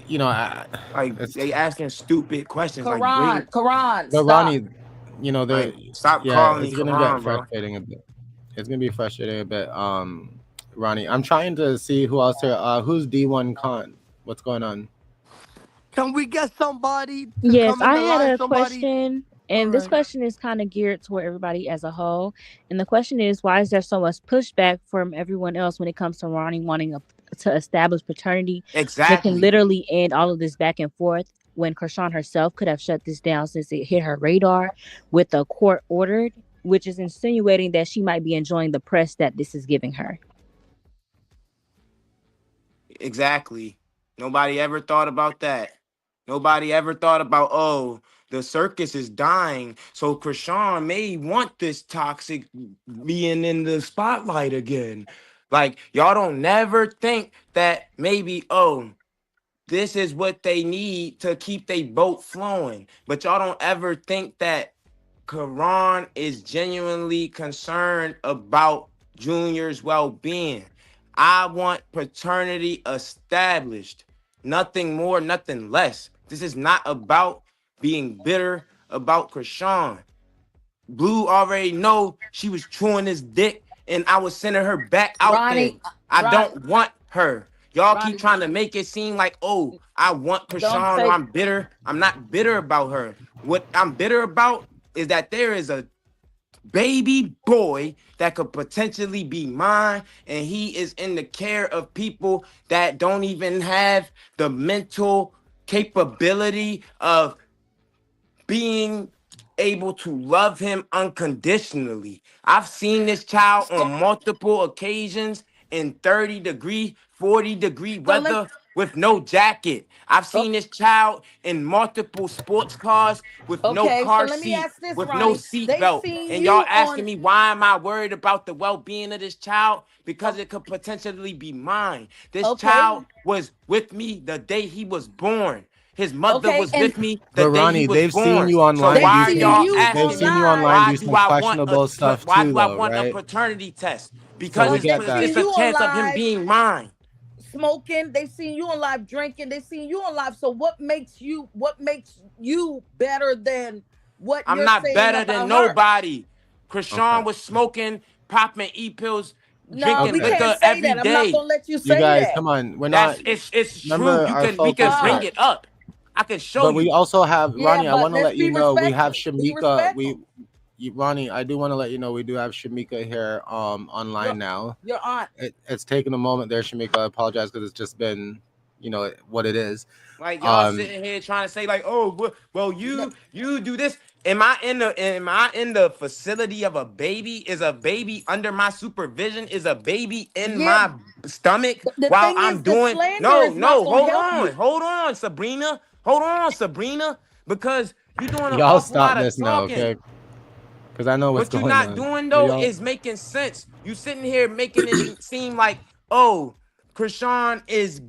they asking stupid questions. Quran, but stop. Ronnie, stop calling me it's gonna Quran, get bro. frustrating a bit. It's gonna be frustrating a bit. Ronnie, I'm trying to see who else here. Who's D1 Con? What's going on? Can we get somebody to Yes, come in I the had line? a Somebody. question, All and this right. question is kind of geared toward everybody as a whole. And the question is, why is there so much pushback from everyone else when it comes to Ronnie wanting to establish paternity that can Exactly. literally end all of this back and forth when Chrisean herself could have shut this down since it hit her radar with a court ordered, which is insinuating that she might be enjoying the press that this is giving her. Exactly. Nobody ever thought about that. Nobody ever thought about, oh, the circus is dying, so Chrisean may want this toxic being in the spotlight again. Like, y'all don't never think that maybe, oh, this is what they need to keep their boat flowing. But y'all don't ever think that Quran is genuinely concerned about Junior's well-being. I want paternity established. Nothing more, nothing less. This is not about being bitter about Chrisean. Blue already know she was chewing his dick and I was sending her back out there. I don't want her. Y'all keep trying to make it seem like, oh, I want Chrisean or I'm bitter. I'm not bitter about her. What I'm bitter about is that there is a baby boy that could potentially be mine, and he is in the care of people that don't even have the mental capability of being able to love him unconditionally. I've seen this child on multiple occasions in 30-degree, 40-degree weather with no jacket. I've seen this child in multiple sports cars with no car seat, with no seat belt. And y'all asking me, why am I worried about the well-being of this child? Because it could potentially be mine. This child was with me the day he was born. His mother was with me the day Ronnie, he was they've born. seen you online. So why are Do y'all some, asking they've seen me, you online why do do some I want questionable stuff why too, do I though, want a right? paternity test? So Because we get that. it's a chance of him being mine. Smoking, they've seen you on live drinking, they've seen you on live. So what makes you better than what I'm you're not saying better about than her? nobody. Chrisean was smoking, popping e-pills, drinking liquor every day. I'm not gonna let you You say guys, that. come on. We're That's not. it's true. Remember our We can focus bring here. it up. I can show But we you. also have Ronnie. I but want to let's let you be know we have respectful. Be Shamika. respectful. Ronnie, I do want to let you know we do have Shamika here online now. Your aunt. It's taken a moment there, Shamika. I apologize because it's just been what it is. Like y'all sitting here trying to say like, oh, well, you do this. Am I in the facility of a baby? Is a baby under my supervision? Is a baby in Yeah, my stomach the while thing I'm is, the doing? slander No, is not gonna help you. hold on, Sabrina, because you're doing an Y'all awful stop lot of this now, talking. okay? Because I know what's What you're going not on. doing But though y'all, is making sense. You sitting here making it seem like, oh, Chrisean is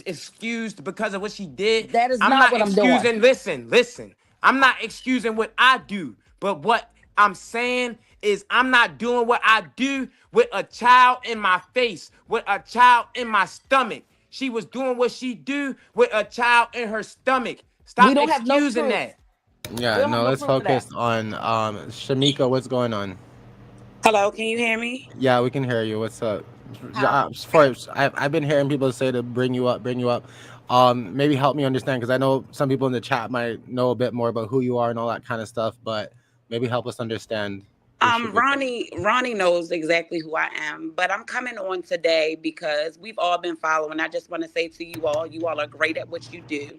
excused because of what she did. That is I'm not not what I'm doing. excusing. Listen. I'm not excusing what I do, but what I'm saying is I'm not doing what I do with a child in my face, with a child in my stomach. She was doing what she do with a child in her stomach. We Stop don't have no excusing proof. that. We yeah, don't have no, no let's proof of that. focus on Shamika. What's going on? Hello, can you hear me? Yeah, we can hear you. What's up? How? I've been hearing people say to bring you up, bring you up. Maybe help me understand because I know some people in the chat might know a bit more about who you are and all that kind of stuff, but maybe help us understand who Shamika. Ronnie knows exactly who I am, but I'm coming on today because we've all been following. I just want to say to you all are great at what you do.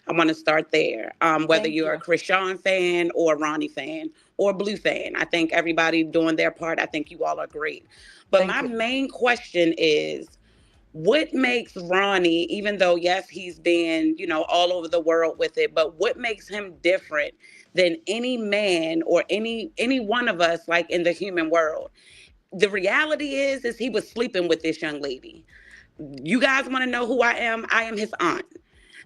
I want to start there. Whether Thank you're a you. Chrisean fan or a Ronnie fan or a Blue fan, I think everybody doing their part. I think you all are great. But Thank my you. main question is, what makes Ronnie, even though yes, he's been, all over the world with it, but what makes him different than any man or any one of us like in the human world? The reality is he was sleeping with this young lady. You guys want to know who I am? I am his aunt.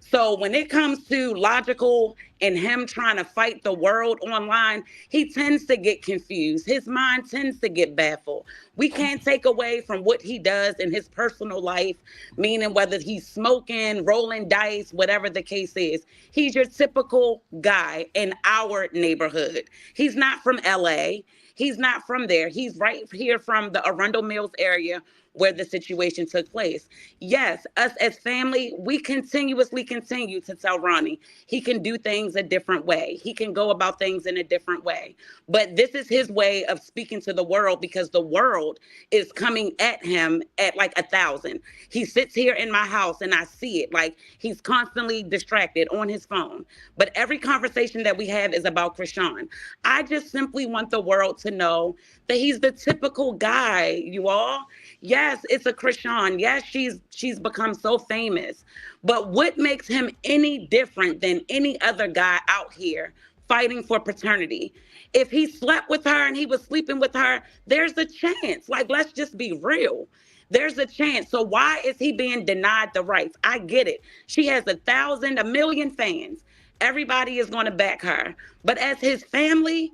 So when it comes to logical and him trying to fight the world online, he tends to get confused. His mind tends to get baffled. We can't take away from what he does in his personal life, meaning whether he's smoking, rolling dice, whatever the case is. He's your typical guy in our neighborhood. He's not from LA. He's not from there. He's right here from the Arundel Mills area where the situation took place. Yes, us as family, we continuously continue to tell Ronnie he can do things a different way. He can go about things in a different way. But this is his way of speaking to the world because the world is coming at him at like 1,000. He sits here in my house and I see it. Like he's constantly distracted on his phone. But every conversation that we have is about Chrisean. I just simply want the world to know that he's the typical guy, you all. Yes, it's a Chrisean. Yes, she's become so famous. But what makes him any different than any other guy out here fighting for paternity? If he slept with her and he was sleeping with her, there's a chance. Like, let's just be real. There's a chance. So why is he being denied the rights? I get it. She has 1,000, a million fans. Everybody is going to back her. But as his family,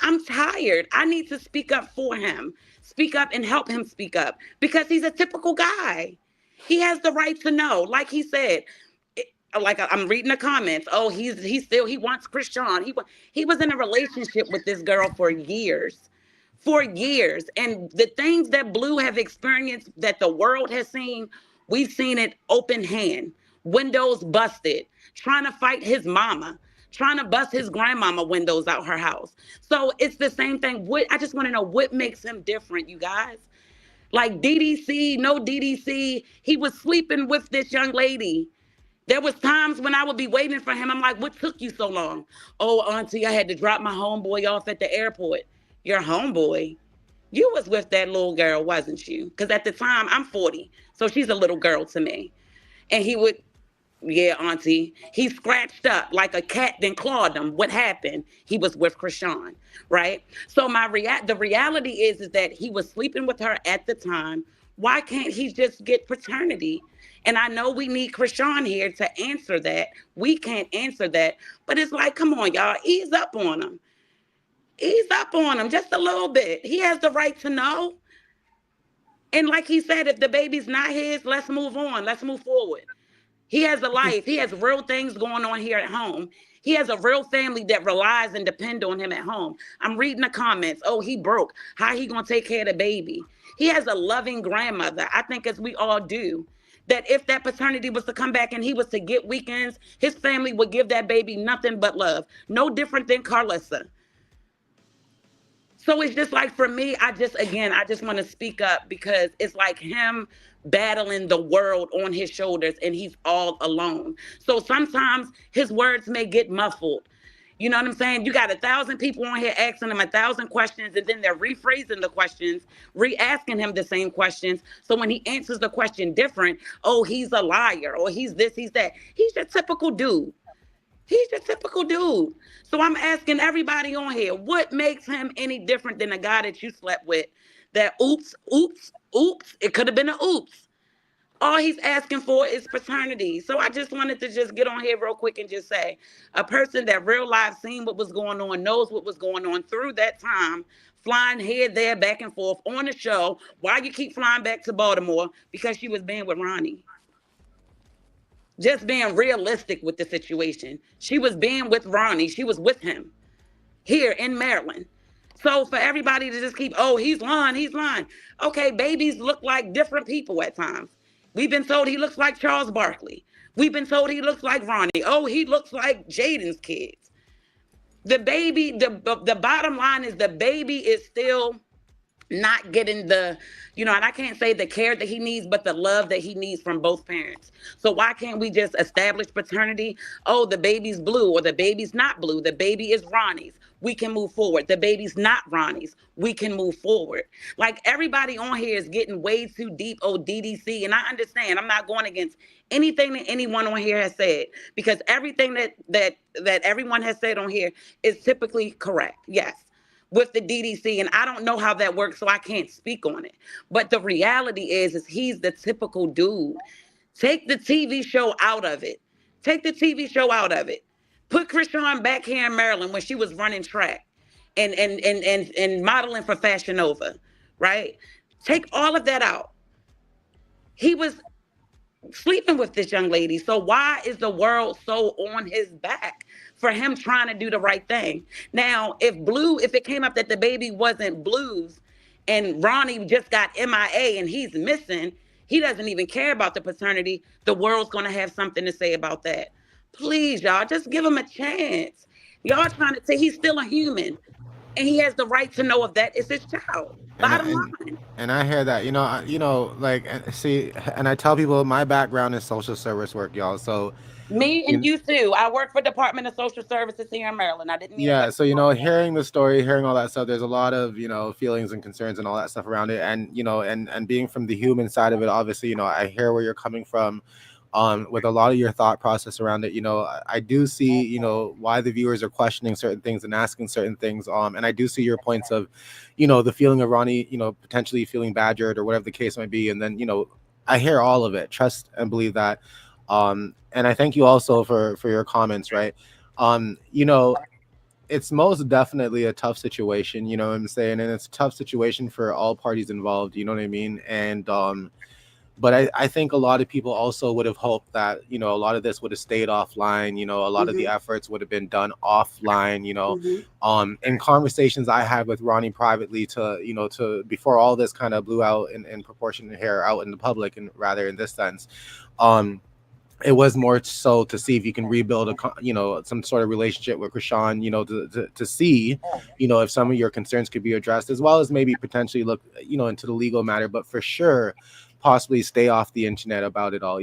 I'm tired. I need to speak up for him. Speak up and help him speak up because he's a typical guy. He has the right to know. Like he said, like I'm reading the comments. Oh, he wants Chrisean. He was in a relationship with this girl for years. For years. And the things that Blue have experienced that the world has seen, we've seen it open hand. Windows busted, trying to fight his mama, trying to bust his grandmama windows out her house. So it's the same thing. I just want to know what makes him different, you guys. Like DDC, no DDC, he was sleeping with this young lady. There was times when I would be waiting for him. I'm like, what took you so long? Oh, auntie, I had to drop my homeboy off at the airport. Your homeboy? You was with that little girl, wasn't you? Because at the time, I'm 40, so she's a little girl to me. And he would, yeah, auntie. He scratched up like a cat then clawed him. What happened? He was with Chrisean, right? So the reality is that he was sleeping with her at the time. Why can't he just get paternity? And I know we need Chrisean here to answer that. We can't answer that. But it's like, come on, y'all, ease up on him. Ease up on him just a little bit. He has the right to know. And like he said, if the baby's not his, let's move on. Let's move forward. He has a life. He has real things going on here at home. He has a real family that relies and depend on him at home. I'm reading the comments. Oh, he broke. How he gonna take care of the baby? He has a loving grandmother. I think as we all do, that if that paternity was to come back and he was to get weekends, his family would give that baby nothing but love. No different than Carlissa. So it's just like for me, I just want to speak up because it's like him battling the world on his shoulders and he's all alone. So sometimes his words may get muffled. You know what I'm saying? You got 1,000 people on here asking him 1,000 questions, and then they're rephrasing the questions, re-asking him the same questions. So when he answers the question different, oh, he's a liar, or he's this, he's that. He's your typical dude. He's your typical dude. So I'm asking everybody on here, what makes him any different than a guy that you slept with? That oops, it could have been an oops. All he's asking for is paternity. So I just wanted to just get on here real quick and just say, a person that real life seen what was going on, knows what was going on through that time, flying here, there, back and forth on the show. Why you keep flying back to Baltimore? Because she was being with Ronnie. Just being realistic with the situation. She was being with Ronnie. She was with him here in Maryland. So for everybody to just keep, oh, he's lying. Okay, babies look like different people at times. We've been told he looks like Charles Barkley. We've been told he looks like Ronnie. Oh, he looks like Jaden's kids. The baby, the bottom line is the baby is still not getting the, and I can't say the care that he needs, but the love that he needs from both parents. So why can't we just establish paternity? Oh, the baby's blue, or the baby's not blue. The baby is Ronnie's. We can move forward. The baby's not Ronnie's. We can move forward. Like, everybody on here is getting way too deep, DDC. And I understand. I'm not going against anything that anyone on here has said, because everything that everyone has said on here is typically correct. Yes. With the DDC, and I don't know how that works, so I can't speak on it. But the reality is he's the typical dude. Take the TV show out of it. Take the TV show out of it. Put Chrisean back here in Maryland when she was running track and modeling for Fashion Nova, right? Take all of that out. He was sleeping with this young lady. So why is the world so on his back for him trying to do the right thing? Now, if it came up that the baby wasn't Blue's and Ronnie just got MIA and he's missing, he doesn't even care about the paternity, the world's going to have something to say about that. Please, y'all, just give him a chance. Y'all trying to say he's still a human and he has the right to know if that is his child. Bottom line. And I hear that, see, and I tell people my background is social service work, y'all. So me and you too. I work for Department of Social Services here in Maryland. I didn't mean so hearing the story, hearing all that stuff, there's a lot of feelings and concerns and all that stuff around it, and and being from the human side of it, obviously, I hear where you're coming from. With a lot of your thought process around it, I do see, why the viewers are questioning certain things and asking certain things. And I do see your points of, the feeling of Ronnie, potentially feeling badgered or whatever the case might be. And then, I hear all of it. Trust and believe that. And I thank you also for your comments, right? It's most definitely a tough situation, you know what I'm saying? And it's a tough situation for all parties involved, you know what I mean? And, but I think a lot of people also would have hoped that, a lot of this would have stayed offline. A lot of the efforts would have been done offline, in conversations I had with Ronnie privately to before all this kind of blew out in proportion here out in the public, and rather in this sense, it was more so to see if you can rebuild some sort of relationship with Chrisean, to see, if some of your concerns could be addressed, as well as maybe potentially look, into the legal matter, but for sure, possibly stay off the internet about it all,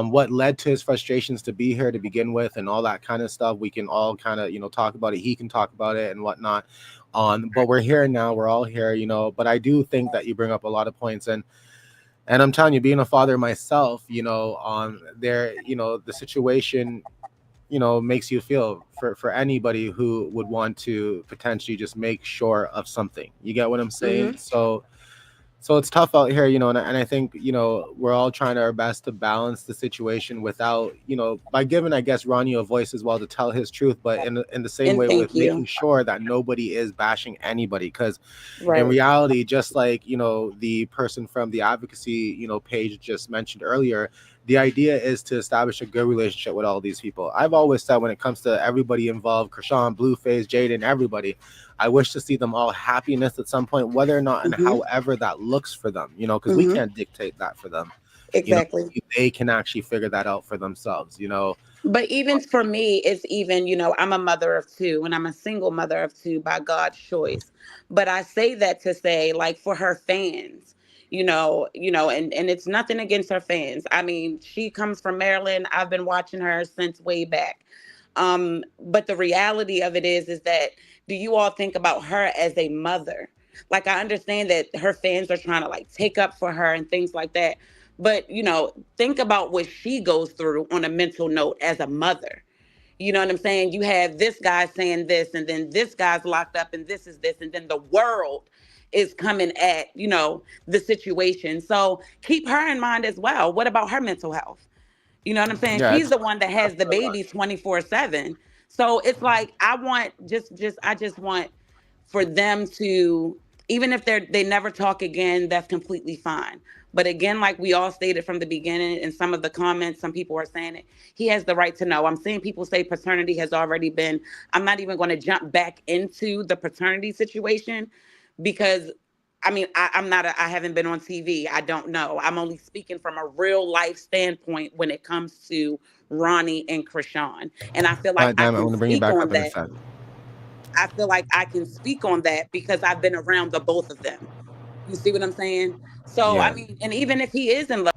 what led to his frustrations to be here to begin with and all that kind of stuff. We can all kind of, talk about it. He can talk about it and whatnot. But we're here now. We're all here, but I do think that you bring up a lot of points, and I'm telling you, being a father myself, the situation, makes you feel for anybody who would want to potentially just make sure of something. You get what I'm saying? So it's tough out here, and I think, we're all trying our best to balance the situation without, by giving, I guess, Ronnie a voice as well to tell his truth, but in the same way with making sure that nobody is bashing anybody. Because in reality, just like, the person from the Advocacy, page just mentioned earlier, the idea is to establish a good relationship with all these people. I've always said when it comes to everybody involved, Chrisean, Blueface, Jaden, everybody, I wish to see them all happiness at some point, whether or not and however that looks for them, because we can't dictate that for them. Exactly. They can actually figure that out for themselves. But even for me, it's even, I'm a mother of two and I'm a single mother of two by God's choice. But I say that to say, like, for her fans, and it's nothing against her fans. I mean, she comes from Maryland. I've been watching her since way back. But the reality of it is that, do you all think about her as a mother? Like, I understand that her fans are trying to like take up for her and things like that. But, think about what she goes through on a mental note as a mother. You know what I'm saying? You have this guy saying this, and then this guy's locked up, and this is this, and then the world is coming at, the situation. So keep her in mind as well. What about her mental health? You know what I'm saying? Yeah, She's it's the one that has the baby 24/7. So it's like, I want I just want for them to, even if they never talk again, that's completely fine. But again, like we all stated from the beginning, in some of the comments, some people are saying it, he has the right to know. I'm seeing people say paternity has already been, I'm not even going to jump back into the paternity situation because I mean, I haven't been on TV. I don't know. I'm only speaking from a real life standpoint when it comes to Ronnie and Chrisean. And I feel like fat I dime. I'm can gonna bring you speak back on up in a that. second. I feel like I can speak on that because I've been around the both of them. You see what I'm saying? So, I Yeah. mean, and even if he is in love,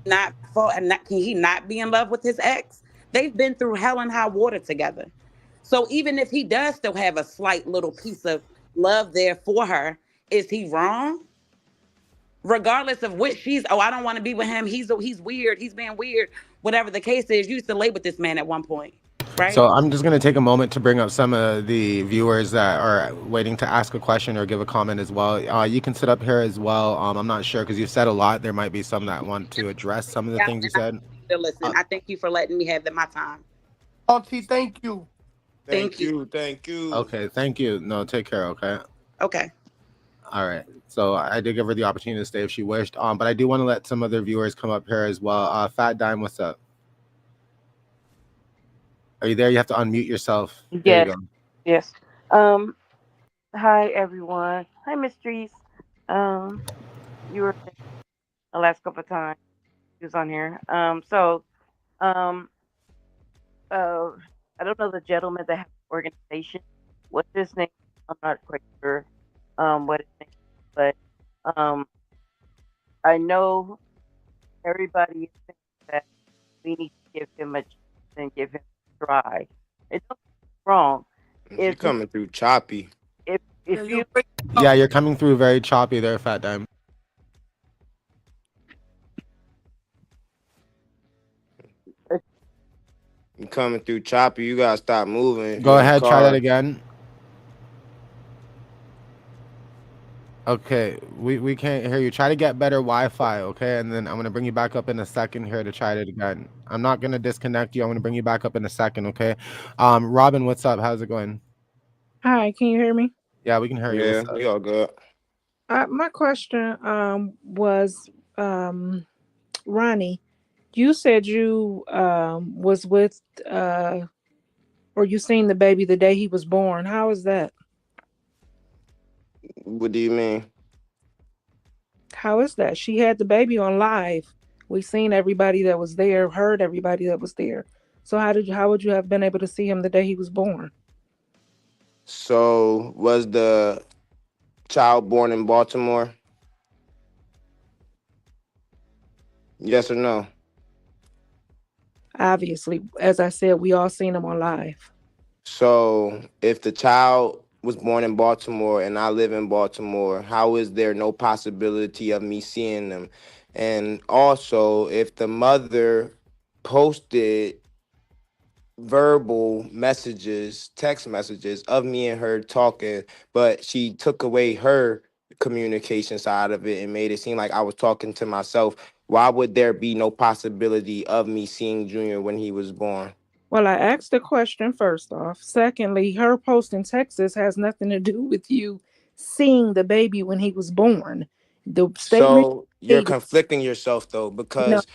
not for, and not, can he not be in love with his ex? They've been through hell and high water together. So even if he does still have a slight little piece of love there for her, is he wrong? Regardless of which she's, oh, I don't want to be with him. He's weird. He's being weird. Whatever the case is, you used to lay with this man at one point, So right? I'm just going to take a moment to bring up some of the viewers that are waiting to ask a question or give a comment as well. You can sit up here as well. I'm not sure because you've said a lot. There might be some that want to address some of the Yeah, things you and I said. continue to listen. Uh, I thank you for letting me have my time. Auntie, thank you. Thank Thank you. you. Thank you. Okay, thank you. No, take care. Okay. Okay. All right. So I did give her the opportunity to stay if she wished. But I do want to let some other viewers come up here as well. Fat Dime, what's up? Are you there? You have to unmute yourself. There you Yes, go. yes. Um, Hi everyone. Hi Mysteries. Um, you were there the last couple of times you was on here. Um, uh, I don't know the gentleman that has the organization. What's his name? I'm not quite sure. What his name is, but I know everybody is saying that we need to give him a chance and give him a try. It's not wrong. You If he, coming through choppy. Yeah, if you're you breaking Yeah, up. you're coming through very choppy there, Fat Dime. You coming through choppy. You gotta stop moving if Go you're in the ahead, try that car. again. Okay, we can't hear you. Try to get better Wi-Fi, okay? And then I'm gonna bring you back up in a second here to try it again. I'm not gonna disconnect you. I'm gonna bring you back up in a second, okay? Robin, what's up? How's it going? Hi, can you hear me? Yeah, we can hear you. Yeah, What's up? we all good. My question was Ronnie, you said you was with or you seen the baby the day he was born. How is that? What do you mean? How is that? She had the baby on live. We seen everybody that was there, heard everybody that was there. So how would you have been able to see him the day he was born? So, was the child born in Baltimore? Yes or no? Obviously, as I said, we all seen him on live. So, if the child was born in Baltimore and I live in Baltimore, how is there no possibility of me seeing them? And also, if the mother posted verbal messages, text messages of me and her talking, but she took away her communication side of it and made it seem like I was talking to myself, why would there be no possibility of me seeing Junior when he was born? Well, I asked the question first off. Secondly, her post in Texas has nothing to do with you seeing the baby when he was born. The statement So you you're made, conflicting yourself though, no. because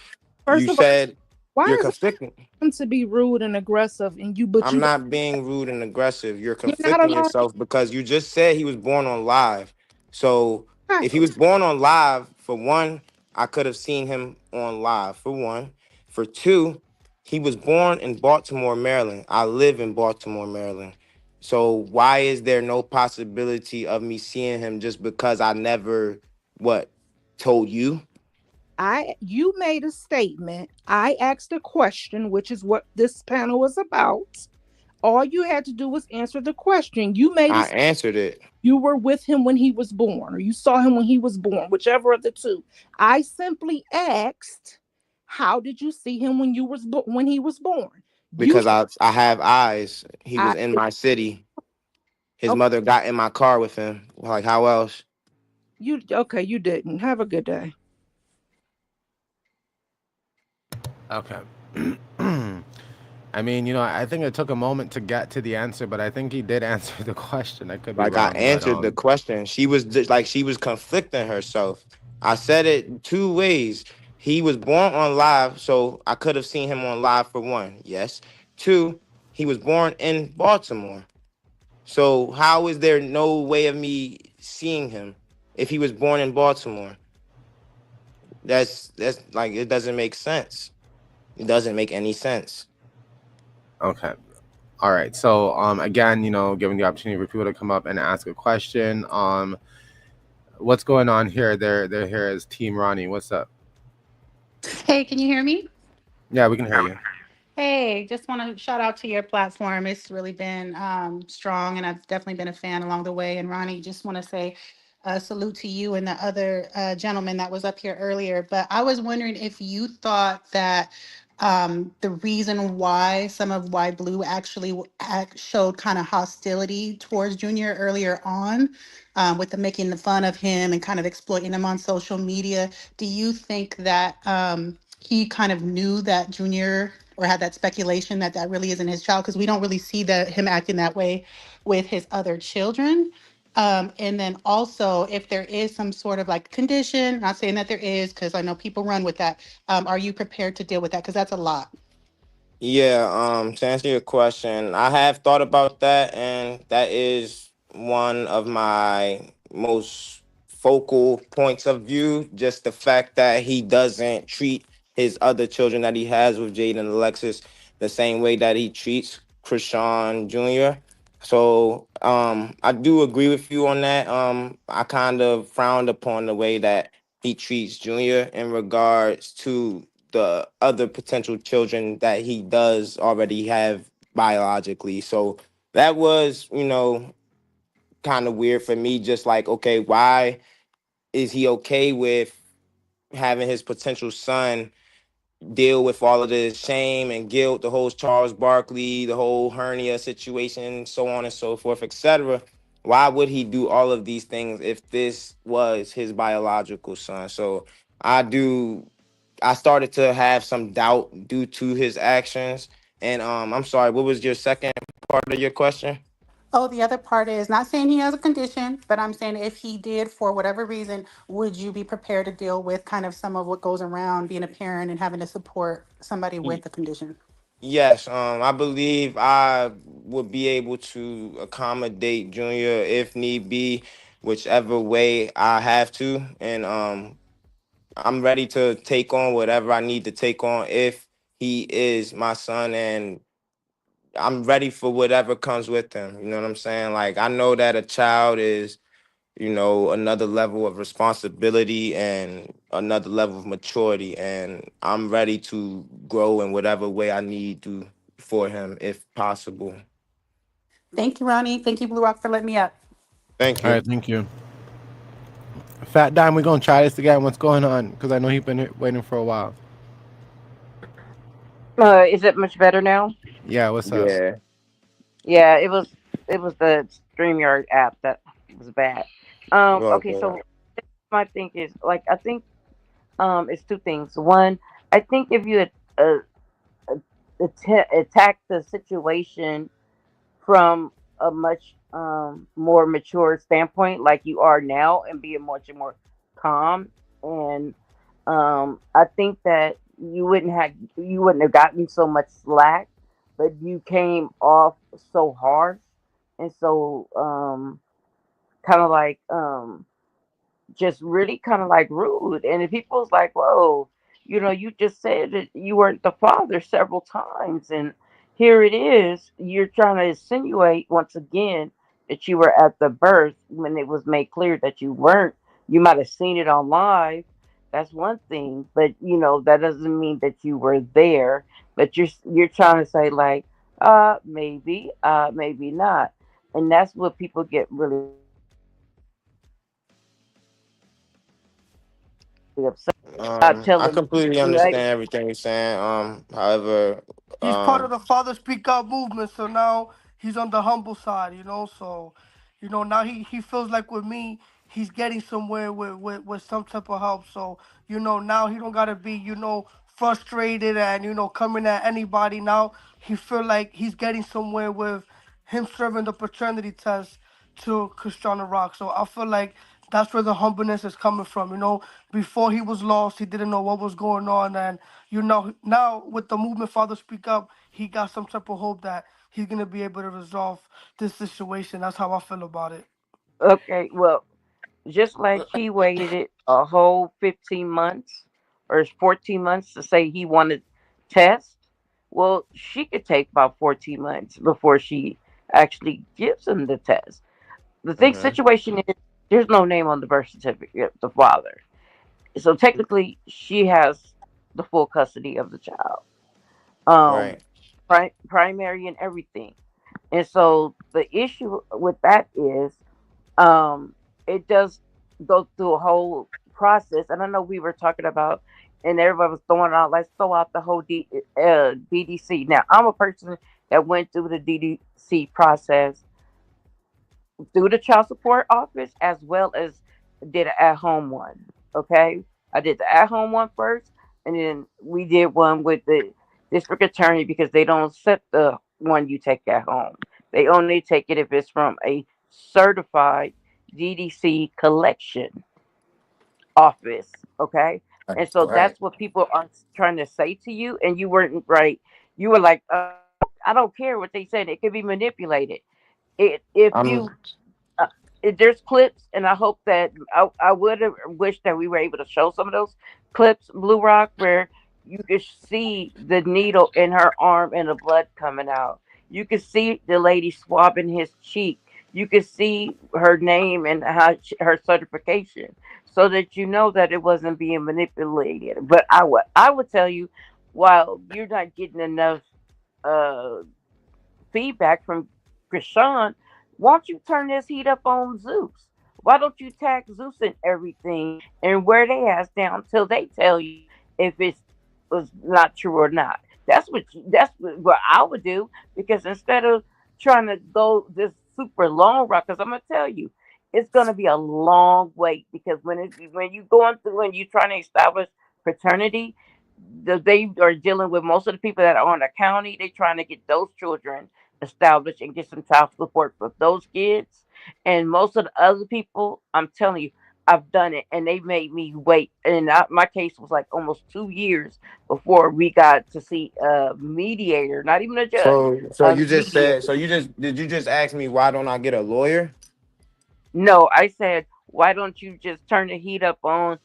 First you of all, said why you're is it conflicting. to be rude and aggressive and you but I'm you not being rude and aggressive. You're you're not conflicting allowed yourself because you just said he was born on live. So to if he tackle. was born on live, for one, I could have seen him on live, for one. For two, he was born in Baltimore, Maryland. I live in Baltimore, Maryland. So why is there no possibility of me seeing him just because I never, what, told you? You made a statement. I asked a question, which is what this panel is about. All you had to do was answer the question. You made a I answered it You were with him when he was born, or you saw him when he was born, whichever of the two. I simply asked, how did you see him when he was born? You because I have eyes. He was I in my city. His okay, mother got in my car with him. Like, how else? you didn't. Have a good day. Okay. I mean, I think it took a moment to get to the answer, but I think he did answer the question. I could be Like, I wrong, but answered the question. She was just like, she was conflicting herself. I said it two ways. He was born on live, so I could have seen him on live, for one. Yes. Two, he was born in Baltimore. So how is there no way of me seeing him if he was born in Baltimore? That's like, it doesn't make sense. It doesn't make any sense. okay. All right. So again, given the opportunity for people to come up and ask a question, what's going on here? They're here as Team Ronnie. What's up? Hey, can you hear me? Yeah, we can hear you. Hey, just want to shout out to your platform. It's really been strong, and I've definitely been a fan along the way. And Ronnie, just want to say salute to you and the other gentleman that was up here earlier. But I was wondering if you thought that the reason why why Blue actually showed kind of hostility towards Junior earlier on, with the making the fun of him and kind of exploiting him on social media. Do you think that he kind of knew that Junior, or had that speculation that that really isn't his child? Because we don't really see him acting that way with his other children. And then also, if there is some sort of like condition, not saying that there is, because I know people run with that. Are you prepared to deal with that? Because that's a lot. Yeah, to answer your question, I have thought about that, and that is one of my most focal points of view. Just the fact that he doesn't treat his other children that he has with Jade and Alexis the same way that he treats Chrisean Jr. So, I do agree with you on that. I kind of frowned upon the way that he treats Junior in regards to the other potential children that he does already have biologically. So that was, kind of weird for me. Just like, okay, why is he okay with having his potential son deal with all of the shame and guilt, the whole Charles Barkley, the whole hernia situation, so on and so forth, etc.? Why would he do all of these things if this was his biological son? So I started to have some doubt due to his actions. And I'm sorry, what was your second part of your question? Oh, the other part is not saying he has a condition, but I'm saying if he did, for whatever reason, would you be prepared to deal with kind of some of what goes around being a parent and having to support somebody Y- with a condition? Yes, I believe I would be able to accommodate Junior if need be, whichever way I have to. And I'm ready to take on whatever I need to take on if he is my son, and I'm ready for whatever comes with him. You know what I'm saying? Like, I know that a child is, another level of responsibility and another level of maturity. And I'm ready to grow in whatever way I need to for him, if possible. Thank you, Ronnie. Thank you, Blue Rock, for letting me up. Thank All you. right, thank you. Fat Dime, we're gonna try this again. What's going on? Because I know he's been waiting for a while. Is it much better now? Yeah, what's up? Yeah. Yeah, it was the StreamYard app that was bad. Okay, Okay. so my thing is like I think it's two things. One, I think if you uh, attack the situation from a much more mature standpoint, like you are now, and be much more calm, and I think that you wouldn't have gotten so much slack, but you came off so harsh and so kind of like just really kind of like rude. And if people's like, whoa, you just said that you weren't the father several times, and here it is. You're trying to insinuate once again that you were at the birth when it was made clear that you weren't. You might have seen it on live. That's one thing, but that doesn't mean that you were there. But you're trying to say like, maybe not, and that's what people get really upset about. Not I telling completely like understand everything you're saying. However, He's part of the Father Speak Up movement, so now he's on the humble side, So, now he feels like with me, he's getting somewhere with some type of help. So, now he don't gotta be, frustrated and coming at anybody. Now he feel like he's getting somewhere with him serving the paternity test to Chrisean Rock. So I feel like that's where the humbleness is coming from. Before he was lost, he didn't know what was going on, and now with the movement Father Speak Up, he got some type of hope that he's gonna be able to resolve this situation. That's how I feel about it. okay, well, just like he waited a whole 15 months or 14 months to say he wanted tests, well, she could take about 14 months before she actually gives him the test. The thing hmm situation is there's no name on the birth certificate of the father. So technically she has the full custody of the child. Um right. primary and everything. And so the issue with that is um, it does go through a whole process. And I know we were talking about, and everybody was throwing out, let's throw out the whole DDC. Now, I'm a person that went through the DDC process through the child support office as well as did an at home one. Okay. I did the at home one first, and then we did one with the district attorney because they don't accept the one you take at home. They only take it if it's from a certified DDC collection office. Okay. And so Right. that's what people are trying to say to you, and you weren't right. You were like, I don't care what they said. It could be manipulated. If I'm you there's clips, and I hope that I would have wished that we were able to show some of those clips, Blue Rock, where you could see the needle in her arm and the blood coming out. You could see the lady swabbing his cheek. You could see her name and her certification, so that you know that it wasn't being manipulated. But I would tell you, while you're not getting enough uh feedback from Chrisean, why don't you turn this heat up on Zeus? Why don't you tag Zeus in everything and wear their ass down till they tell you if it was not true or not? That's what I would do, because instead of trying to go this super long route, because I'm gonna tell you, it's gonna be a long wait, because when you going through and you trying to establish paternity, they are dealing with most of the people that are on the county. They trying to get those children established and get some child support for those kids. And most of the other people, I'm telling you, I've done it, and they made me wait. And my case was like almost 2 years before we got to see a mediator, not even a judge, so a you just said mediator. so you just did you just ask me why don't I get a lawyer? No, I said, why don't you just turn the heat up on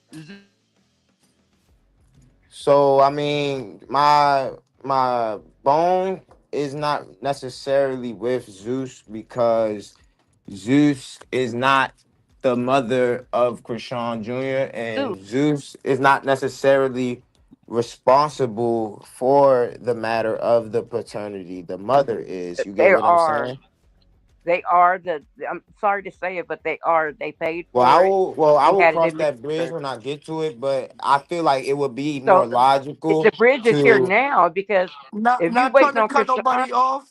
So I mean, my bone is not necessarily with Zeus because Zeus is not the mother of Krishan Jr. Zeus? and Zeus is not necessarily responsible for the matter of the paternity. The mother is. You get They what I'm are. saying? They are the. I'm sorry to say it, but they are. They paid Well, for it. I They will had it cross that bridge administered. when I get to it, but I feel like it would be more So the logical bridge is here to now, because Not if you not trying waiting to on cut Krishan, nobody off.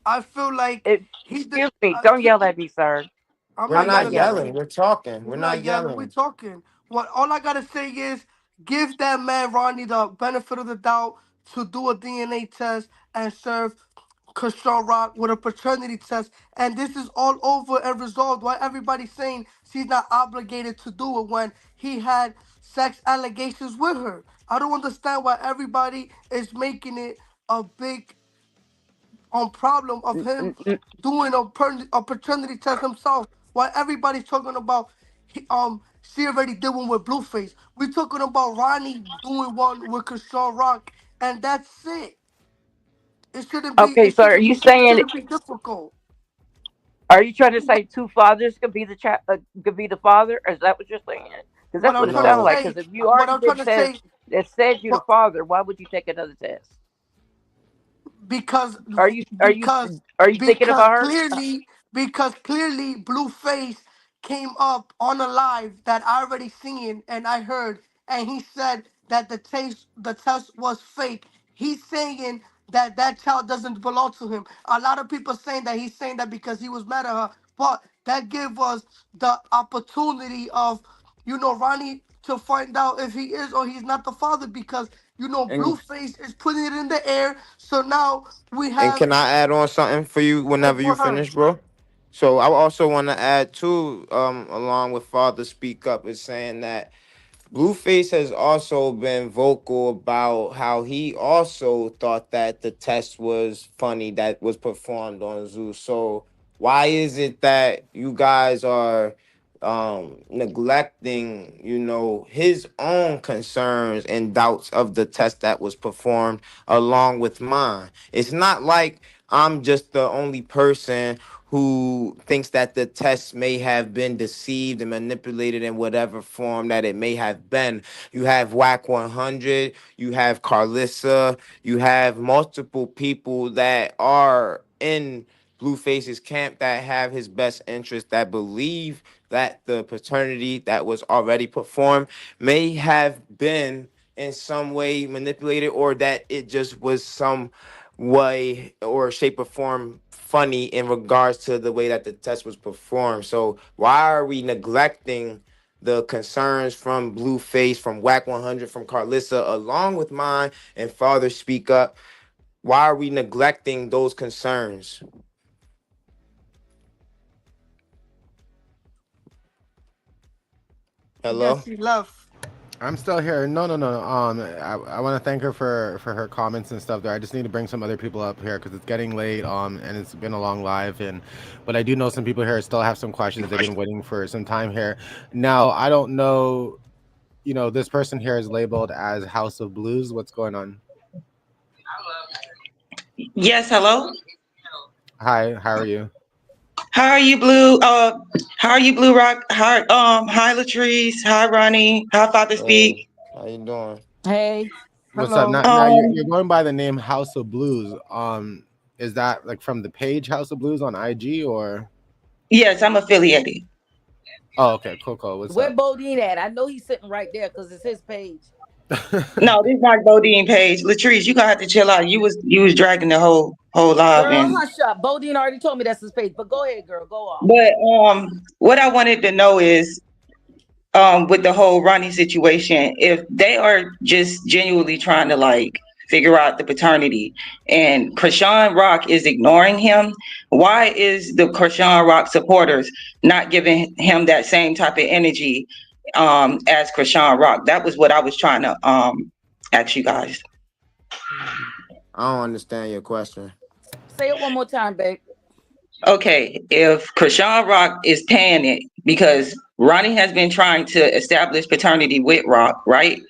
I feel like he did. excuse me, don't yell at me, sir. I'm we're not I'm not not yelling at yelling. yelling, you. we're talking. We're We're not not yelling. We yelling. talking. What all I gotta say is give that man Ronnie the benefit of the doubt to do a DNA test and serve Chrisean Rock with a paternity test, and this is all over and resolved. Why everybody's saying she's not obligated to do it when he had sex allegations with her? I don't understand why everybody is making it a big problem of him doing a paternity test himself. While everybody's talking about She already did one with Blueface. We talking about Ronnie doing one with Chrisean Rock, and that's it. It shouldn't be. Okay, It so are shouldn't you be. It saying, shouldn't be difficult. are you trying to say two fathers could be the could be the father? Or is that what you're saying? Because What that's I'm what it trying to sounded No. like. say. Because if you What already I'm trying did to test say. that said you the What father, why would you take another test? because Are you are you because are you thinking because about her? clearly Blueface came up on a live that I already seen and I heard, and he said that the test was fake. He's saying that that child doesn't belong to him. A lot of people saying that he's saying that because he was mad at her, but that gave us the opportunity of, Ronnie to find out if he is or he's not the father, because And Blueface is putting it in the air. So now we and have can I add on something for you whenever you for her. finish, bro? So I also want to add too, along with Father Speak Up, is saying that Blueface has also been vocal about how he also thought that the test was funny that was performed on Zeus. So why is it that you guys are neglecting, his own concerns and doubts of the test that was performed along with mine? It's not like I'm just the only person who thinks that the test may have been deceived and manipulated in whatever form that it may have been. You have Whack 100, you have Carlissa, you have multiple people that are in Blueface's camp that have his best interest, that believe that the paternity that was already performed may have been in some way manipulated, or that it just was some way or shape or form funny in regards to the way that the test was performed. So why are we neglecting the concerns from Blueface, from Whack 100, from Carlissa, along with mine and Father Speak Up? Why are we neglecting those concerns? I guess Hello? she left. I'm still here. No, no, no. I want to thank her for her comments and stuff there. I just need to bring some other people up here because it's getting late. And it's been a long live, but I do know some people here still have some questions. They've been waiting for some time here. Now I don't know. This person here is labeled as House of Blues. What's going on? Yes, hello. Hi, how are you? How are you, Blue? How are you, Blue Rock? Hi, Latrice. Hi, Ronnie. Hi, Father Speak. Hey, how you doing? Hey. What's up? Hello. Now you're going by the name House of Blues. Is that like from the page House of Blues on IG or? Yes, I'm affiliated. Oh, okay, cool, cool. What's Where up? Bodine at? I know he's sitting right there because it's his page. No, this is not Bodine page. Latrice, you gonna have to chill out. You was dragging the whole live, Girl, and hush up. Bodine already told me that's his page. But go ahead, girl. Go off. but what I wanted to know is with the whole Ronnie situation, if they are just genuinely trying to like figure out the paternity and Chrisean Rock is ignoring him, why is the Chrisean Rock supporters not giving him that same type of energy as Chrisean Rock? That was what I was trying to ask you guys. I don't understand your question. Say it one more time, babe. Okay, if Chrisean Rock is paying it because Ronnie has been trying to establish paternity with Rock, right?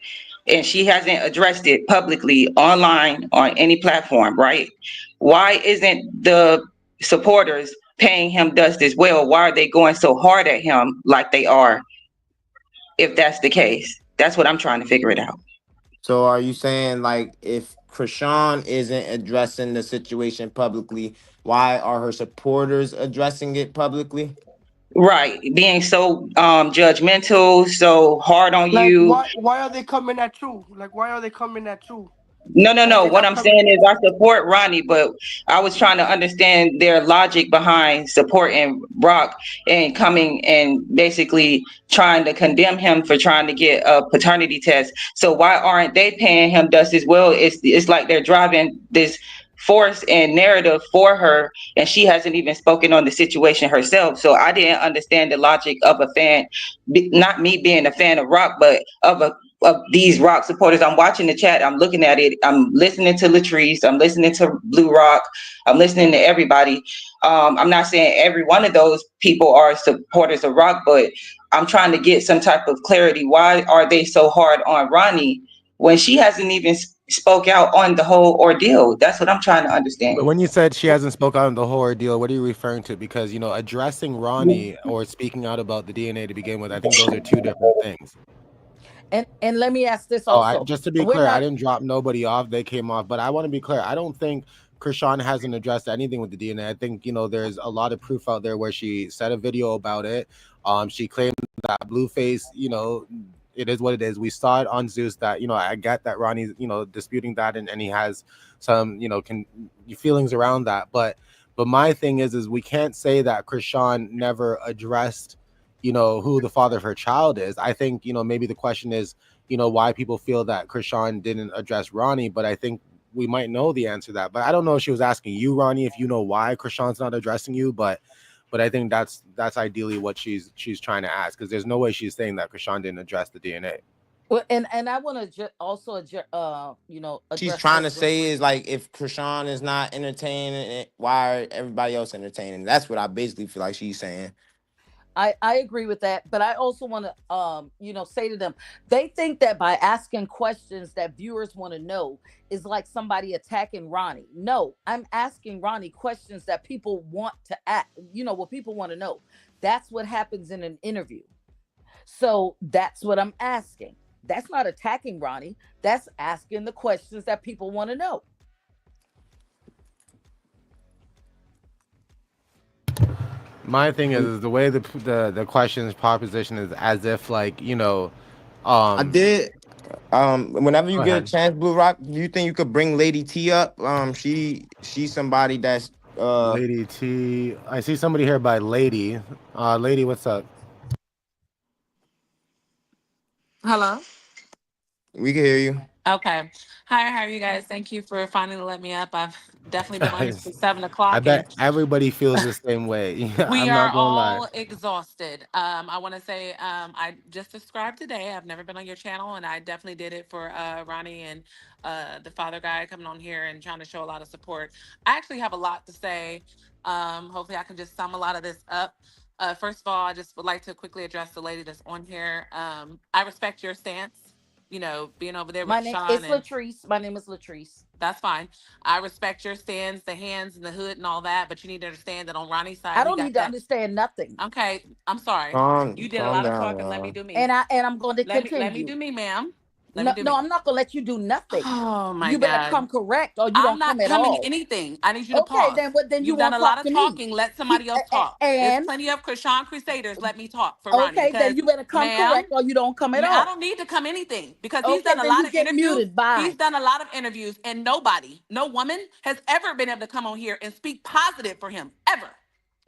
And she hasn't addressed it publicly online on any platform, right? Why isn't the supporters paying him dust as well? Why are they going so hard at him like they are, if that's the case? That's what I'm trying to figure it out. So are you saying, like, if Krishan isn't addressing the situation publicly, why are her supporters addressing it publicly? Right, being so judgmental, so hard on Like, you. why are they coming at you? Like, why are they coming at you? No, no, And no. they're What not I'm coming. saying is I support Ronnie, but I was trying to understand their logic behind supporting Brock and coming and basically trying to condemn him for trying to get a paternity test. So why aren't they paying him dust as well? It's like they're driving this force and narrative for her, and she hasn't even spoken on the situation herself. So I didn't understand the logic of a fan, not me being a fan of Rock, but of a of these Rock supporters. I'm watching the chat. I'm looking at it. I'm listening to Latrice. I'm listening to Blue Rock. I'm listening to everybody. I'm not saying every one of those people are supporters of Rock, but I'm trying to get some type of clarity. Why are they so hard on Ronnie when she hasn't even spoke out on the whole ordeal? That's what I'm trying to understand. When you said she hasn't spoke out on the whole ordeal, what are you referring to? Because addressing Ronnie or speaking out about the DNA to begin with, I think those are two different things. And let me ask this Oh, also. just to be We're clear, I not didn't drop nobody off. They came off, but I want to be clear. I don't think Chrisean hasn't addressed anything with the DNA. I think there's a lot of proof out there where she said a video about it. She claimed that Blueface, it is what it is. We saw it on Zeus that I get that Ronnie's disputing that, and he has some feelings around that. But my thing is we can't say that Chrisean never addressed who the father of her child is. I think maybe the question is why people feel that Chrisean didn't address Ronnie, but I think we might know the answer to that. But I don't know if she was asking you, Ronnie, if you know why Chrisean's not addressing you, but I think that's ideally what she's trying to ask, because there's no way she's saying that Chrisean didn't address the DNA. well, and I want to also She's address trying what to say is like, if Chrisean is not entertaining it, why are everybody else entertaining? That's what I basically feel like she's saying. I agree with that, but I also want to say to them, they think that by asking questions that viewers want to know is like somebody attacking Ronnie. No, I'm asking Ronnie questions that people want to ask, what people want to know. That's what happens in an interview. So that's what I'm asking. That's not attacking Ronnie. That's asking the questions that people want to know. My thing is the way the questions proposition is as if like I did. Whenever you Go get a ahead. chance, Blue Rock, do you think you could bring Lady T up? She's somebody that's Lady T. I see somebody here by Lady. Lady, what's up? Hello. We can hear you. Okay. Hi, how are you guys? Thank you for finally letting me up. I've definitely been on here since 7 o'clock, I and bet everybody feels the same way. Yeah, we I'm are not gonna lie. all exhausted. I want to say I just subscribed today. I've never been on your channel, and I definitely did it for Ronnie and the father guy coming on here and trying to show a lot of support. I actually have a lot to say. Hopefully, I can just sum a lot of this up. First of all, I just would like to quickly address the lady that's on here. I respect your stance. Being over there with My name Sean, is and Latrice. My name is Latrice. that's fine. I respect your stance, the hands and the hood and all that, but you need to understand that on Ronnie's I side, he don't got need to that. understand nothing. Okay, I'm sorry. You did a Calm lot of down, talking. Let me y'all. do me. And I'm going to Let me continue. do me, ma'am. Let me No, do no, me. I'm not going to let you do nothing. Oh my You better God. come correct or you I'm don't come not at coming all. anything. I need you to Okay, pause. then you You've done won't a lot talk of to me. talking. Let somebody else talk. There's And plenty of Chrisean Crusaders. Let me talk for Ronnie okay, then because, you better come ma'am, correct or you don't come at I all. don't need to come anything because he's Okay, done a then lot you of get interviews. muted. Bye. He's done a lot of interviews, and nobody, no woman, has ever been able to come on here and speak positive for him ever.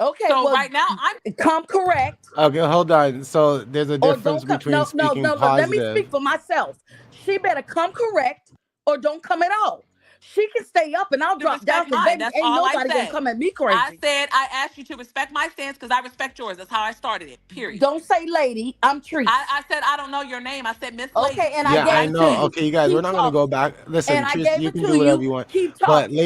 Okay, So well, right now, I'm come correct Okay, hold on. So there's a or difference don't come. between No, no, speaking no, no. Let me positive. speak for myself. She better come correct or don't come at all. She can stay up and I'll to drop respect down because mine. baby, That's ain't all I nobody gonna said. come at me I crazy. said I asked you to respect my stance because I respect yours. That's how I started it. Period. Don't say lady. I'm Treese. I said I don't know your name. I said Miss Okay, Lady. and I Yeah, gave I it to know. That's it. you. Okay, you guys, we're Keep not gonna go talking. back. Listen, And I Tris, gave you it can to do whatever you. you want. Keep But talking.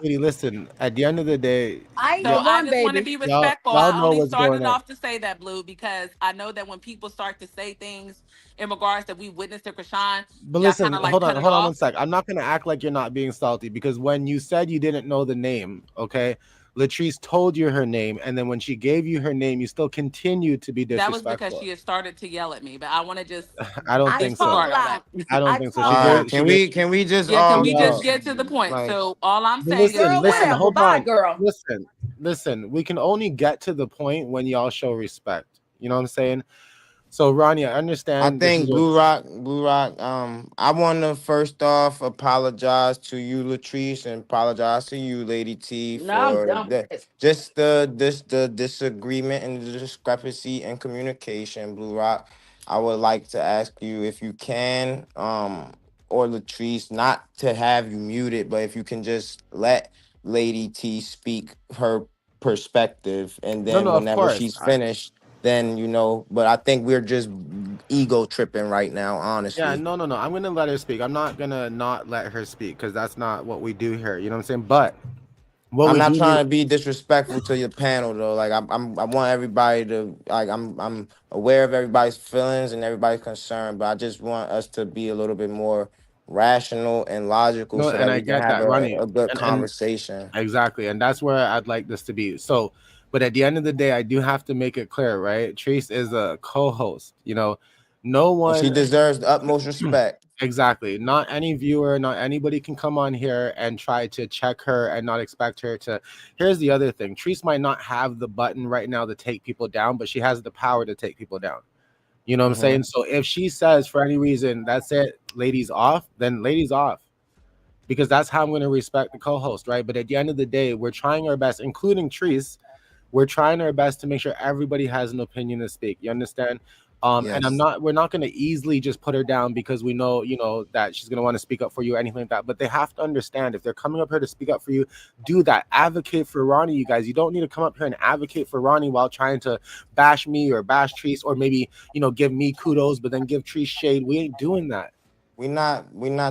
lady, listen. At the end of the day, I ain't So the y'all, I one, just want to baby. be y'all, respectful. y'all I know only what's going started on. off to say that, Blue, because I know that when people start to say things in regards that we witnessed to Krishan, But y'all kind listen, of like cut it hold on one off. sec. I'm not gonna act like you're not being salty because when you said you didn't know the name, okay, Latrice told you her name, and then when she gave you her name, you still continued to be That was because disrespectful. she had started to yell at me, but I want to just I don't I think talk so. disregard all loud. that. I don't I think so. talk All right, loud. can we just Yeah, can we just yo. get to the point? like, So all I'm But saying is Girl, that whatever. hold Bye, on. girl. Listen. We can only get to the point when y'all show respect. You know what I'm saying? So, Ronnie, I I understand this is think your. Blue Rock. I want to first off apologize to you, Latrice, and apologize to you, Lady T, Now I'm for done with the this. just the disagreement and the discrepancy in communication. Blue Rock, I would like to ask you if you can, or Latrice, not to have you muted, but if you can just let Lady T speak her perspective, and No, then no, of whenever course. she's finished, then but I think we're just ego tripping right now, Yeah, honestly. no. I'm gonna let her speak. I'm not gonna not let her speak because that's not what we do here. You know what I'm saying? But what I'm we not do need. trying to be disrespectful to your panel though. Like I want everybody to like I'm aware of everybody's feelings and everybody's concern, but I just want us to be a little bit more rational and logical No, so and that I we can get have that, Ronnie, a good and conversation. exactly, and that's where I'd like this to be. So, but at the end of the day, I do have to make it clear, right? Trace is a co-host. No And she one. deserves the utmost respect. Exactly. Not any viewer, not anybody can come on here and try to check her and not expect her to. Here's the other thing. Treese might not have the button right now to take people down, but she has the power to take people down. You know what I'm Hmm. saying? So if she says for any reason, that's it, ladies off, then ladies off. Because that's how I'm going to respect the co-host, right? But at the end of the day, we're trying our best, including Treese, we're trying our best to make sure everybody has an opinion to speak. You understand? And Yes. we're not going to easily just put her down because we know, that she's going to want to speak up for you or anything like that. But they have to understand if they're coming up here to speak up for you, do that. Advocate for Ronnie, you guys. You don't need to come up here and advocate for Ronnie while trying to bash me or bash Treese or maybe, give me kudos, but then give Treese shade. We ain't doing that. We not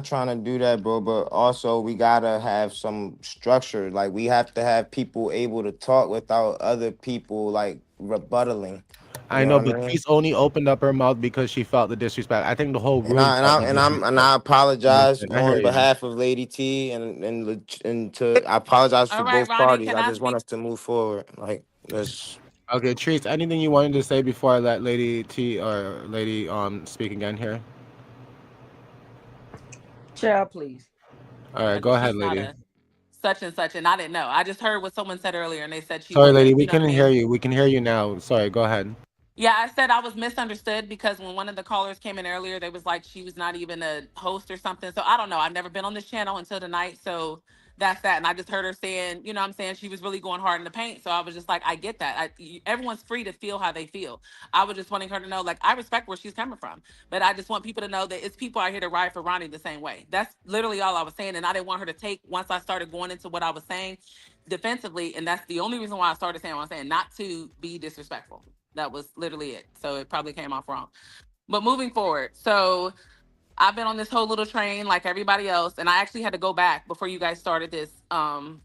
trying to do that, bro, but also we gotta have some structure. Like we have to have people able to talk without other people like rebuttaling. You I know know, what I but mean? Treese only opened up her mouth because she felt the disrespect. I think the whole And room I and felt I the and I'm and disrespect. I You know what I'm apologize saying? I hear on you. behalf of Lady T and I apologize All for right, both Ronnie, parties. can I I just want speak? us to move forward. Like let's Okay, Treese, anything you wanted to say before I let Lady T or Lady speak again here? Child, please. All right, go Because ahead, she's not lady. a such and such, and I didn't know. I just heard what someone said earlier, and they said she Sorry, lady, wasn't. we You know what I couldn't hear mean? you. We can hear you now. Sorry, go ahead. Yeah, I said I was misunderstood because when one of the callers came in earlier, they was like she was not even a host or something. So I don't know. I've never been on this channel until tonight. So that's that. And I just heard her saying, you know what I'm saying, she was really going hard in the paint. So I was just like, I get that. Everyone's free to feel how they feel. I was just wanting her to know, like, I respect where she's coming from. But I just want people to know that it's people out here to ride for Ronnie the same way. That's literally all I was saying. And I didn't want her to take, once I started going into what I was saying defensively. And that's the only reason why I started saying what I'm saying, not to be disrespectful. That was literally it. So it probably came off wrong. But moving forward, so I've been on this whole little train like everybody else, and I actually had to go back before you guys started this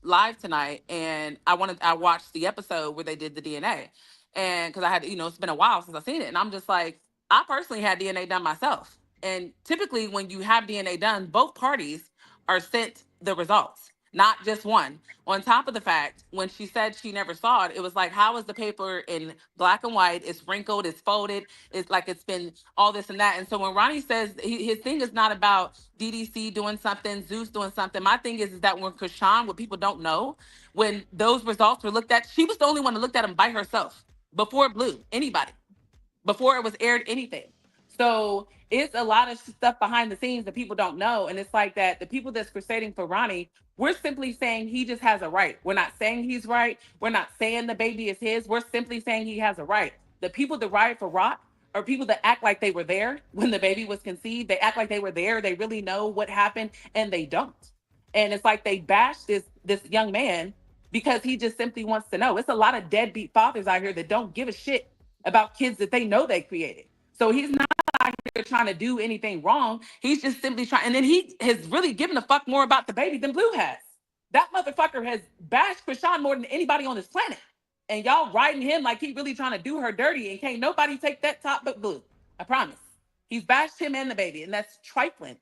live tonight, and I watched the episode where they did the DNA, and because I had it's been a while since I've seen it, and I'm just like, I personally had DNA done myself, and typically when you have DNA done, both parties are sent the results, not just one. On top of the fact, when she said she never saw it, it was like, how is the paper in black and white? It's wrinkled, it's folded, it's like it's been all this and that. And so when Ronnie says his thing is not about DDC doing something, Zeus doing something, my thing is that when Chrisean, what people don't know, when those results were looked at, she was the only one to look at them by herself before Blue, anybody before it was aired anything. So it's a lot of stuff behind the scenes that people don't know. And it's like that the people that's crusading for Ronnie, we're simply saying he just has a right. We're not saying he's right. We're not saying the baby is his. We're simply saying he has a right. The people that ride for Rock are people that act like they were there when the baby was conceived. They act like they were there. They really know what happened, and they don't. And it's like they bash this young man because he just simply wants to know. It's a lot of deadbeat fathers out here that don't give a shit about kids that they know they created. So he's not out here trying to do anything wrong. He's just simply trying. And then he has really given a fuck more about the baby than Blue has. That motherfucker has bashed Chrisean more than anybody on this planet. And y'all riding him like he really trying to do her dirty, and can't nobody take that top but Blue. I promise. He's bashed him and the baby, and that's trifling.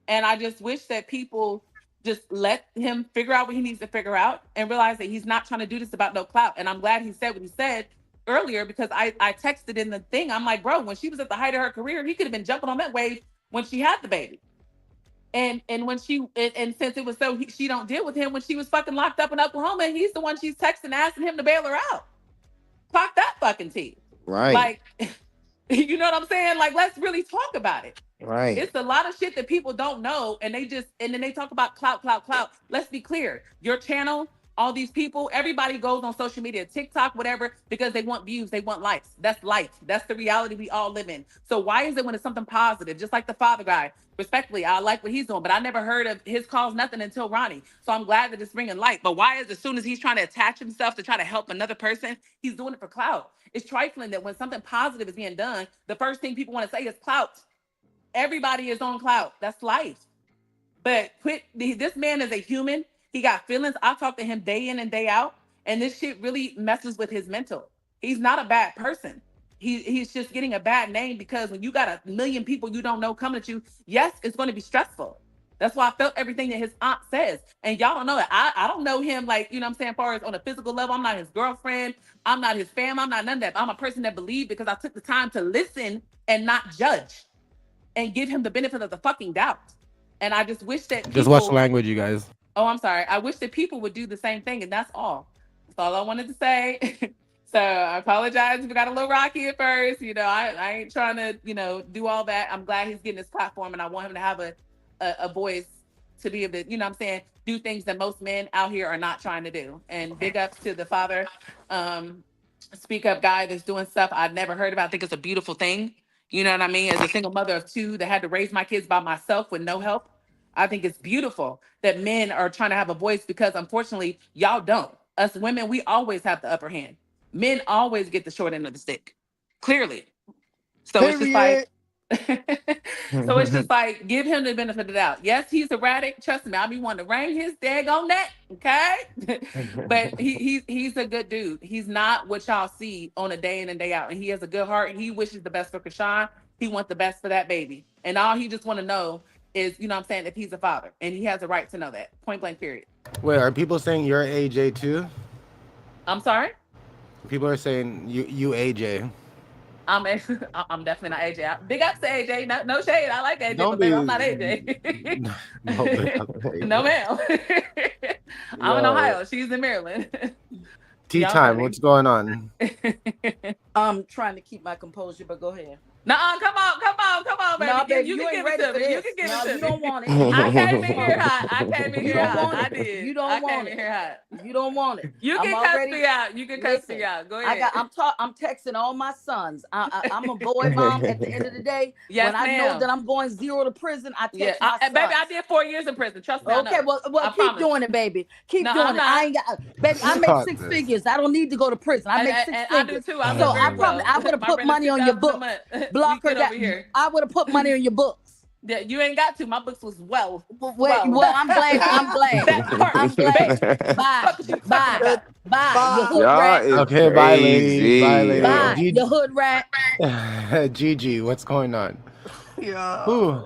And I just wish that people just let him figure out what he needs to figure out and realize that he's not trying to do this about no clout. And I'm glad he said what he said earlier, because I texted in the thing. I'm like, bro, when she was at the height of her career, he could have been jumping on that wave when she had the baby. And when and since it was so she don't deal with him when she was fucking locked up in Oklahoma, he's the one she's texting asking him to bail her out. Clock that fucking T. right. Like, you know what I'm saying? Like, let's really talk about it. Right. It's a lot of shit that people don't know, and then they talk about clout. Let's be clear. Your channel, All these people, everybody goes on social media, TikTok, whatever, because they want views, they want likes. That's life. That's the reality we all live in. So why is it when it's something positive, just like the father guy? Respectfully, I like what he's doing, but I never heard of his cause, nothing until Ronnie. So I'm glad that it's bringing light. But why is as soon as he's trying to attach himself to try to help another person, he's doing it for clout? It's trifling that when something positive is being done, the first thing people want to say is clout. Everybody is on clout. That's life. But this man is a human. He got feelings. I talk to him day in and day out, and this shit really messes with his mental. He's not a bad person. He's just getting a bad name because when you got a million people you don't know coming at you, yes, it's going to be stressful. That's why I felt everything that his aunt says. And y'all don't know that. I don't know him like, you know what I'm saying, as far as on a physical level. I'm not his girlfriend. I'm not his fam. I'm not none of that. I'm a person that believed because I took the time to listen and not judge and give him the benefit of the fucking doubt. And I just wish that people... Just watch the language, you guys. Oh, I'm sorry. I wish that people would do the same thing, and that's all. That's all I wanted to say. So I apologize if we got a little rocky at first. You know, I ain't trying to, you know, do all that. I'm glad he's getting this platform, and I want him to have a voice to be able to, you know what I'm saying, do things that most men out here are not trying to do. And big ups to the father speak up guy that's doing stuff I've never heard about. I think it's a beautiful thing. You know what I mean? As a single mother of two that had to raise my kids by myself with no help, I think it's beautiful that men are trying to have a voice because unfortunately, y'all don't. Us women, we always have the upper hand. Men always get the short end of the stick, clearly. So it's just like, so it's just like, give him the benefit of the doubt. Yes, he's erratic. Trust me, I'll be wanting to wring his daggone neck, okay? But he's a good dude. He's not what y'all see on a day in and day out. And he has a good heart. He wishes the best for Chrisean. He wants the best for that baby. And all he just want to know is, you know what I'm saying, if he's a father. And he has a right to know that. Point blank, period. Wait, are people saying you're AJ too? I'm sorry? People are saying you AJ. I'm definitely not AJ. Big ups to AJ. No shade. I like AJ, but baby, I'm not AJ. No, ma'am. I'm in Ohio. She's in Maryland. Tea time. What's going on? I'm trying to keep my composure, but go ahead. Nuh-uh, come on, baby. No, baby, you can ain't give it ready to for me. this. You can give No, it to you me. don't want it. I came in here hot. I did. You don't want it. You don't want it. You can cuss me out. You can cuss me out. Go ahead. I'm texting all my sons. I'm a boy mom. At the end of the day, yes, when I know that I'm going 0 to prison, I text my sons. Baby, I did 4 years in prison. Trust me. Okay, well, keep doing it, baby. Keep doing it. I ain't got, baby. I make 6 figures. I don't need to go to prison. I make 6 figures. I do too. So I would have put money on your book. Block her down. I would have put money on your books. Yeah, you ain't got to. My books was well. Well, I'm glad. I'm glad. Bye. You hood rat. Okay, bye, ladies. Bye, ladies. Bye. You hood rat. Gigi, what's going on? Yeah. Ooh.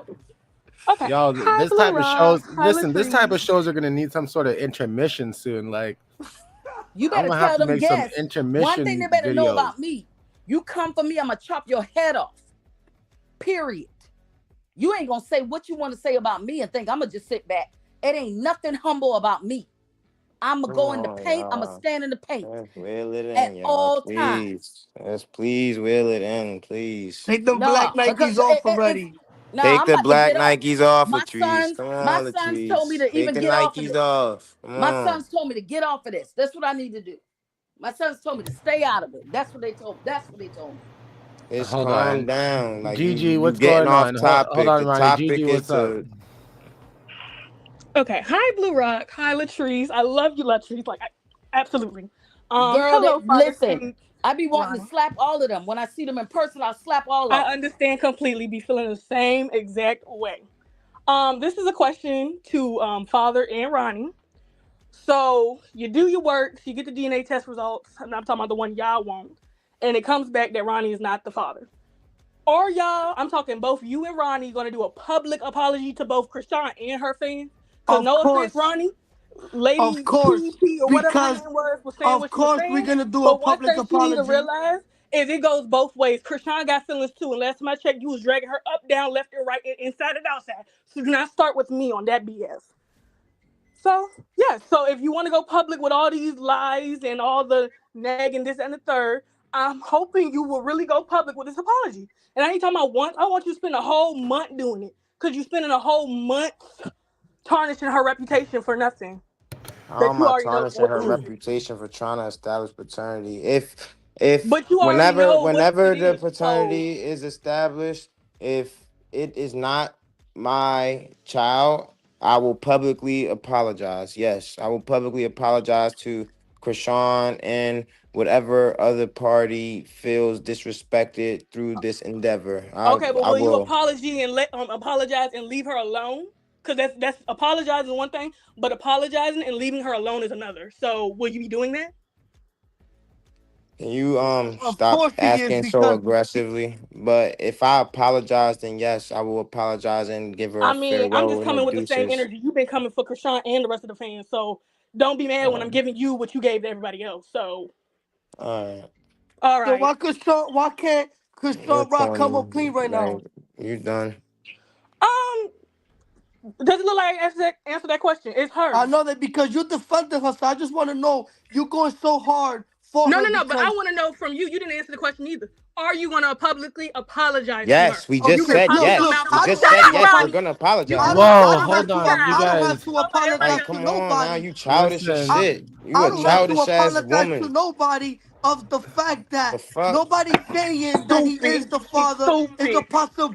Okay. Y'all, Hi, this type of Bluerock. shows. Hi, Listen, this type of Latrice. shows are gonna need some sort of intermission soon. Like, You better I'm gonna tell have to them make some guests. intermission One thing they better videos. know about me. You come for me, I'm gonna chop your head off. Period. You ain't gonna say what you want to say about me and think I'm gonna just sit back. It ain't nothing humble about me. I'm gonna go in the paint. I'm gonna stand in the paint Wheel it in, at all please. times. Yes, please wheel it in, please. Take them black Nikes off already. No, Take I'm the about to black get off. Nikes off, My Latrice. sons, Come on, my sons Latrice. told me to Take even the get off of Nikes this. off. Come My on. sons told me to get off of this. That's what I need to do. My sons told me to stay out of it. That's what they told me. It's Hold calm on. down. Like Gigi, you what's getting going off on? topic. Hold on, the Ronnie. topic Gigi, is what's up? Okay. Hi, Bluerock. Hi, Latrice. I love you, Latrice. Like, absolutely. Girl, Hello, listen. I be wanting Ronnie. to slap all of them. When I see them in person, I'll slap all of I them. understand completely. Be feeling the same exact way. This is a question to Father and Ronnie. So you do your work, you get the DNA test results, and I'm talking about the one y'all want, and it comes back that Ronnie is not the father. Are y'all, I'm talking both you and Ronnie, going to do a public apology to both Chrisean and her fans? Because no offense, Ronnie, Lady Of course, PvP or whatever her because name was saying what she was saying. we're gonna do a But one public thing you need to apology. realize is it goes both ways. Chrisean got feelings too, and last time I checked, you was dragging her up, down, left, and right, and inside and outside. So do not start with me on that BS. So, yeah, so if you want to go public with all these lies and all the nagging this and the third, I'm hoping you will really go public with this apology. And I ain't talking about once. I want you to spend a whole month doing it because you're spending a whole month tarnishing her reputation for nothing. How that am you I already know tarnishing what her to do. reputation for trying to establish paternity? If But you already know what whenever it the is. So paternity is established, if it is not my child, I will publicly apologize. Yes, I will publicly apologize to Chrisean and whatever other party feels disrespected through this endeavor. okay, but I will you will. apologize and leave her alone? Because that's apologizing is one thing, but apologizing and leaving her alone is another. So will you be doing that? Can you Of stop course he is asking so because aggressively? But if I apologize, then yes, I will apologize and give her I a mean, I'm farewell just and the coming with the same deuces. energy. You've been coming for Krishan and the rest of the fans. So don't be mad when I'm Um, giving you what you gave to everybody else. So all right, all so right. why can't you're Chrisean Rock come corny. up clean right Like now? you done. Um, does it look like I answer that question? It's I her. know that because you defended her, so I just want to know you going so hard for No, her no, no. But I because want to know from you. You didn't answer the question either. Are you going to publicly apologize to her? Yes, we You just can okay, said pop look, your look, yes. mouth We off. I just don't Shut have said to it, yes. We're Ronnie. gonna You apologize. can I Whoa, don't pop have hold to your on, you mouth. I don't have guys. to Okay, Like, apologize okay. to come on now, nobody. you childish as Listen, shit. You I a don't have to childish ass apologize to woman. nobody of the fact The that fuck? nobody's saying that he is Stupid. the He's father. It's a stupid.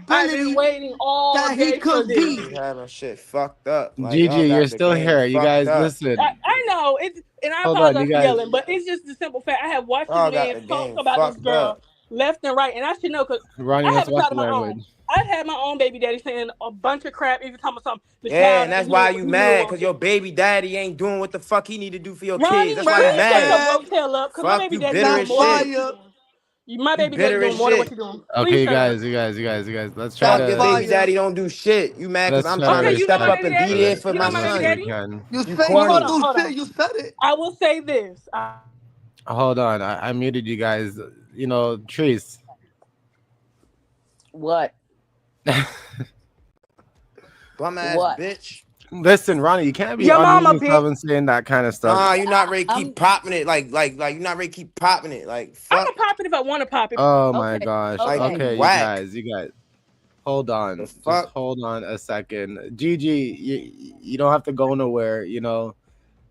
I've been possibility waiting all that he day for could this. be. Be having shit fucked up. Like y'all Gigi, you're got the still game here. You fucked guys, up. listen. I know it's, and I Hold on, apologize you for guys. yelling, but it's just the simple fact. I have watched this Y'all got man the talk game about this fucked girl up. left and right, and I should know because Ronnie, I let's have a watch child the of my own. language. I've had my own baby daddy saying a bunch of crap every time something. The Yeah, child and that's he knew why you he knew it mad, won't cause do. your baby daddy ain't doing what the fuck he need to do for your kids. Ronnie, That's why you please shut your mad. broke Man, tail up, cause my Fuck, baby you daddy bitter doing that's as more than what shit. you fire. doing. My You baby daddy bitter as doing more than what shit. you doing. Please Okay, shut up. you guys. That's Fuck, your baby fire. daddy don't do shit. You mad cause Let's I'm try to trying Okay, to you know step my respect up baby and be daddy. there it for You my know as my much baby as son. we daddy. can. You You say you But gonna hold corny. on, do hold shit, on. you said it. I will say this. Hold on, I muted you guys. You know, Trees. What? Bum ass What? bitch. Listen, Ronnie, you can't be Your unmuting mama, bitch. yourself and saying that kind of stuff. Nah, you not ready to keep I'm popping it. Like you're not ready to keep popping it. Like I'm fuck. gonna pop it if I want to pop it. Oh my okay. gosh. Like you Okay. Okay, whack. you guys. Hold The on. Just fuck. hold on a second. Gigi, you don't have to go nowhere, you know.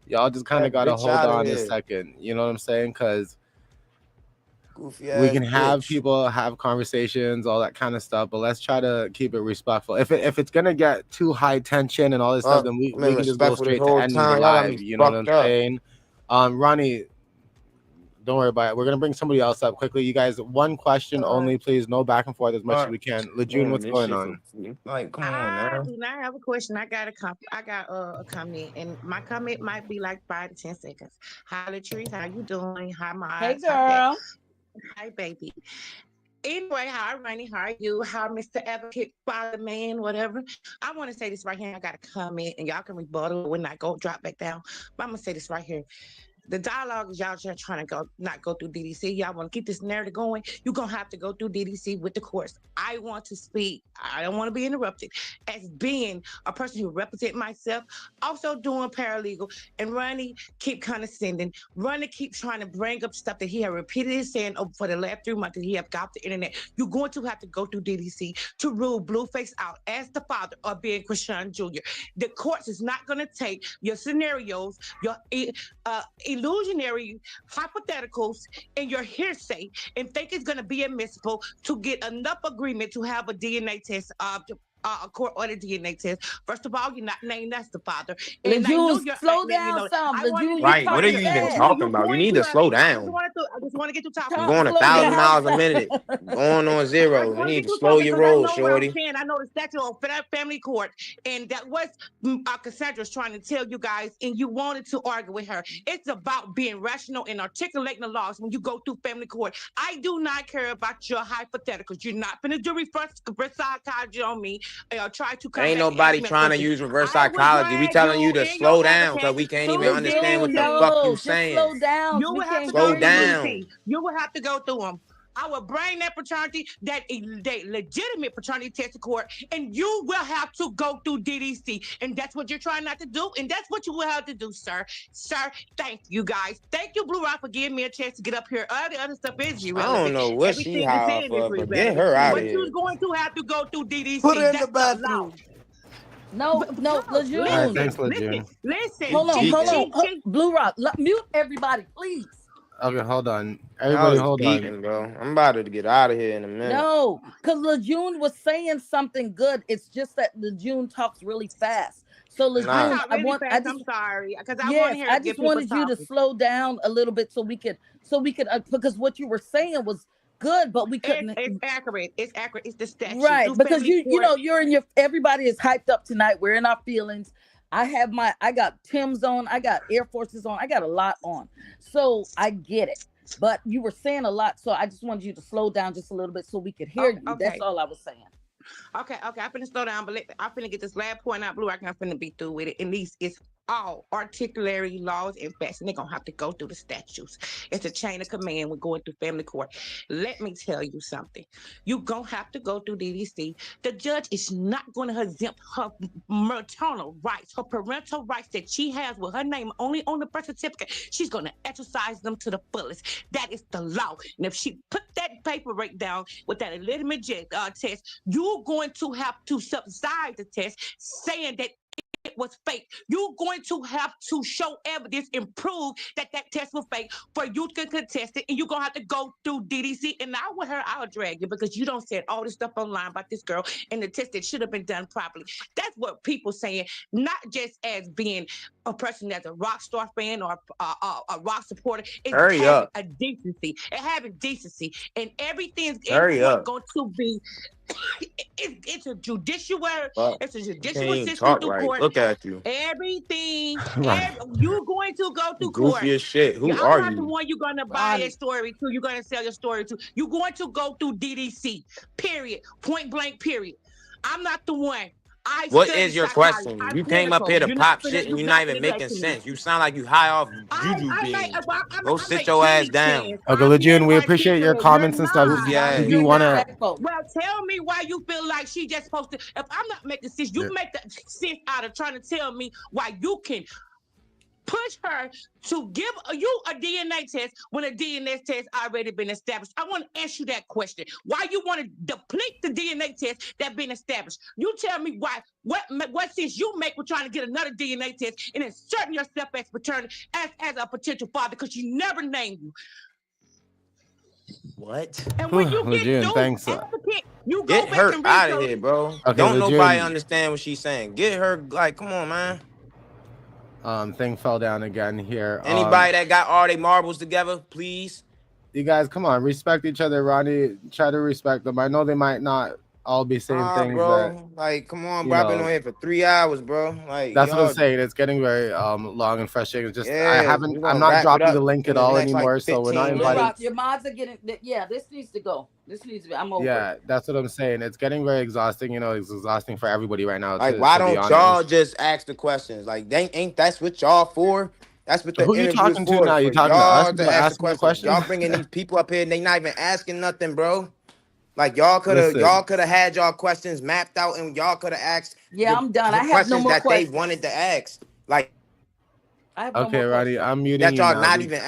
Y'all just kind of That got to bitch hold out of on a here. second. You know what I'm saying? Cuz Goofy we ass can have bitch. people have conversations, all that kind of stuff, but let's try to keep it respectful. If it's gonna get too high tension and all this stuff, Fuck. then I've we been can just go respectful this straight to whole ending the time. Y'all got live. me You know what I'm fucked up. saying? Ronnie, don't worry about it. We're gonna bring somebody else up quickly. You guys, one question only, please. No back and forth as much as we can. Lejeune, what's This going shit for on? like, come on I now. do not have a question. I got a comment, and my comment might be like 5 to 10 seconds. Hi, Latrice. How you doing? Hi, Hey, Miles. Hi, Pat. girl. Hi, baby. Anyway, hi, Ronnie. How are you? How, Mr. Advocate, Father Man, whatever. I want to say this right here. I got a comment, and y'all can rebuttal when I go drop back down. But I'm gonna say this right here. The dialogue is y'all just trying to not go through DDC. Y'all want to keep this narrative going. You're going to have to go through DDC with the courts. I want to speak. I don't want to be interrupted. As being a person who represent myself, also doing paralegal, and Ronnie keep condescending. Ronnie keep trying to bring up stuff that he had repeatedly saying for the last 3 months that he have got the internet. You're going to have to go through DDC to rule Blueface out as the father of being Chrisean Jr. The courts is not going to take your scenarios, your illusionary hypotheticals and your hearsay and think it's going to be admissible to get enough agreement to have a DNA test a court order DNA test. First of all, you're not named as the father, and I know Lejeune, you're. slow You down know, some. I wanted Lejeune, you you to Right. What are talking you talk. even fast. talking You're about? You going need to to have. slow I just down. wanted to. I just want to get you talking. You're Talk, going a slow thousand Now, miles a down. minute. Going on I zero. just You want to need get to you slow talking your because I roll, know where I'm shorty. saying. I know the statute of family court, and that was Cassandra's trying to tell you guys, and you wanted to argue with her. It's about being rational and articulating the laws when you go through family court. I do not care about your hypotheticals. You're not going to do reverse psychology on me or try to come Ain't back and ask nobody me a trying to question. use reverse I will psychology. We drag telling you you to in your slow down because advocate we can't even to understand what Lejeune, the DDC. fuck you no, just saying. slow down. You We will have can't to go Slow hear through you. down. DDC. You will have to go through them. I will bring that paternity, that legitimate paternity test to court, and you will have to go through DDC. And that's what you're trying not to do, and that's what you will have to do, sir. Sir, thank you guys. Thank you, Bluerock, for giving me a chance to get up here. All the other stuff is I don't irrelevant. know what she Everything you're high off saying is of, but get irrelevant. her out of But you're here. going to have to go through Put DDC. her in the That's the law. bathroom. No, no, All right, Lejeune. thanks, Lejeune. Hold on, Geeking. hold on. Blue Rock, mute everybody, please. Okay, hold on. Y'all Everybody, is hold on. geeking, bro. I'm about to get out of here in a minute. No, because Lejeune was saying something good. It's just that Lejeune talks really fast. So I Nah. Lejeune, talk really fast. I'm sorry, because I want to yes, hear I get just people wanted you to talking. slow down a little bit so we could because what you were saying was good, but we couldn't. It's accurate. It's accurate. It's the statute. Right, Do because family you court. know you're in your everybody is hyped up tonight. We're in our feelings. I got Tim's on, I got Air Forces on, I got a lot on. So I get it. But you were saying a lot, so I just wanted you to slow down just a little bit so we could hear you. That's Okay. all I was saying. Okay, I'm finna slow down, but I'm finna get this last point out, Blue. I'm finna be through with it. And these is all articulatory laws and facts, and they're gonna have to go through the statutes. It's a chain of command when going through family court. Let me tell you something. You gonna have to go through DDC. The judge is not gonna exempt her maternal rights, her parental rights that she has with her name only on the birth certificate. She's gonna exercise them to the fullest. That is the law. And if she put that paper right down with that illegitimate test, you're going to have to subside the test, saying that it was fake. You're going to have to show evidence and prove that that test was fake for you to contest it, and you're going to have to go through DDC. And now with her, I'll drag you because you don't said all this stuff online about this girl and the test that should have been done properly. That's what people saying, not just as being a person that's a rock star fan or a rock supporter. It's Hurry having up. a decency. And having decency. And everything's in Hurry court up. going to be it's a judicial Fuck. it's a You judicial can't even system talk through right. court. Look at you. Ronnie. You're going to go You through goofy court. as shit. Who I'm are not the you? one you're gonna buy Ronnie. a story to. You're gonna sell your story to. You're going to go through DDC. Period. Point blank. Period. I'm not the one. I What study is your psychology. question? I'm You came up clinical. here to You're not pop finna. shit and You're you're not not even finna do that making to me. sense. You sound like you high off juju I make beans. well, Go I sit make your ass common down. sense. Okay, I'm being Lejeune, we appreciate your articulate. You're comments and stuff. not. Goofy ass. If you Being want to, respectful. Well, tell me why you feel like she just supposed to. If I'm not making sense, you make the sense out of trying to tell me why you can push her to give you a DNA test when a DNA test already been established. I want to ask you that question. Why you want to deplete the DNA test that been established? You tell me why. What sense you make with trying to get another DNA test and inserting yourself as paternity as a potential father because you never named you. What? And when you get Lejeune, through thanks. advocate, you Get go back her and read out of your. here, bro. Okay, Don't nobody Lejeune. understand what she's saying. Get her, like, come on, man. Thing fell down again here. Anybody that got all their marbles together, please. You guys, come on, respect each other, Ronnie. Try to respect them. I know they might not all be saying things that, Bro. Like, come on, you bro. I've been on know. here for 3 hours, bro. Like, That's what I'm y'all. saying. It's getting very long and frustrating. It's just Yeah, we're I'm gonna not wrap it dropping the up link in at the all next like anymore, so we're not 15 Blue inviting. Rock, minutes. your mods are getting this needs to go. This needs to be I'm over it. Yeah, that's what I'm saying. It's getting very exhausting. You know, it's exhausting for everybody right now. Like, To why be don't y'all honest. just ask the questions? Like, they ain't that's what y'all for? That's what the Who you interview is talking to now? You for talking to us? y'all You to ask the asking the questions. questions? Y'all bringing these people up here and they not even asking nothing, bro. Like Listen. y'all could have had y'all questions mapped out and y'all could have asked Yeah, I'm done. the I have no questions more that they questions. wanted to ask. Like I have no Okay, more Ronnie, questions. I'm muting that you y'all now. not even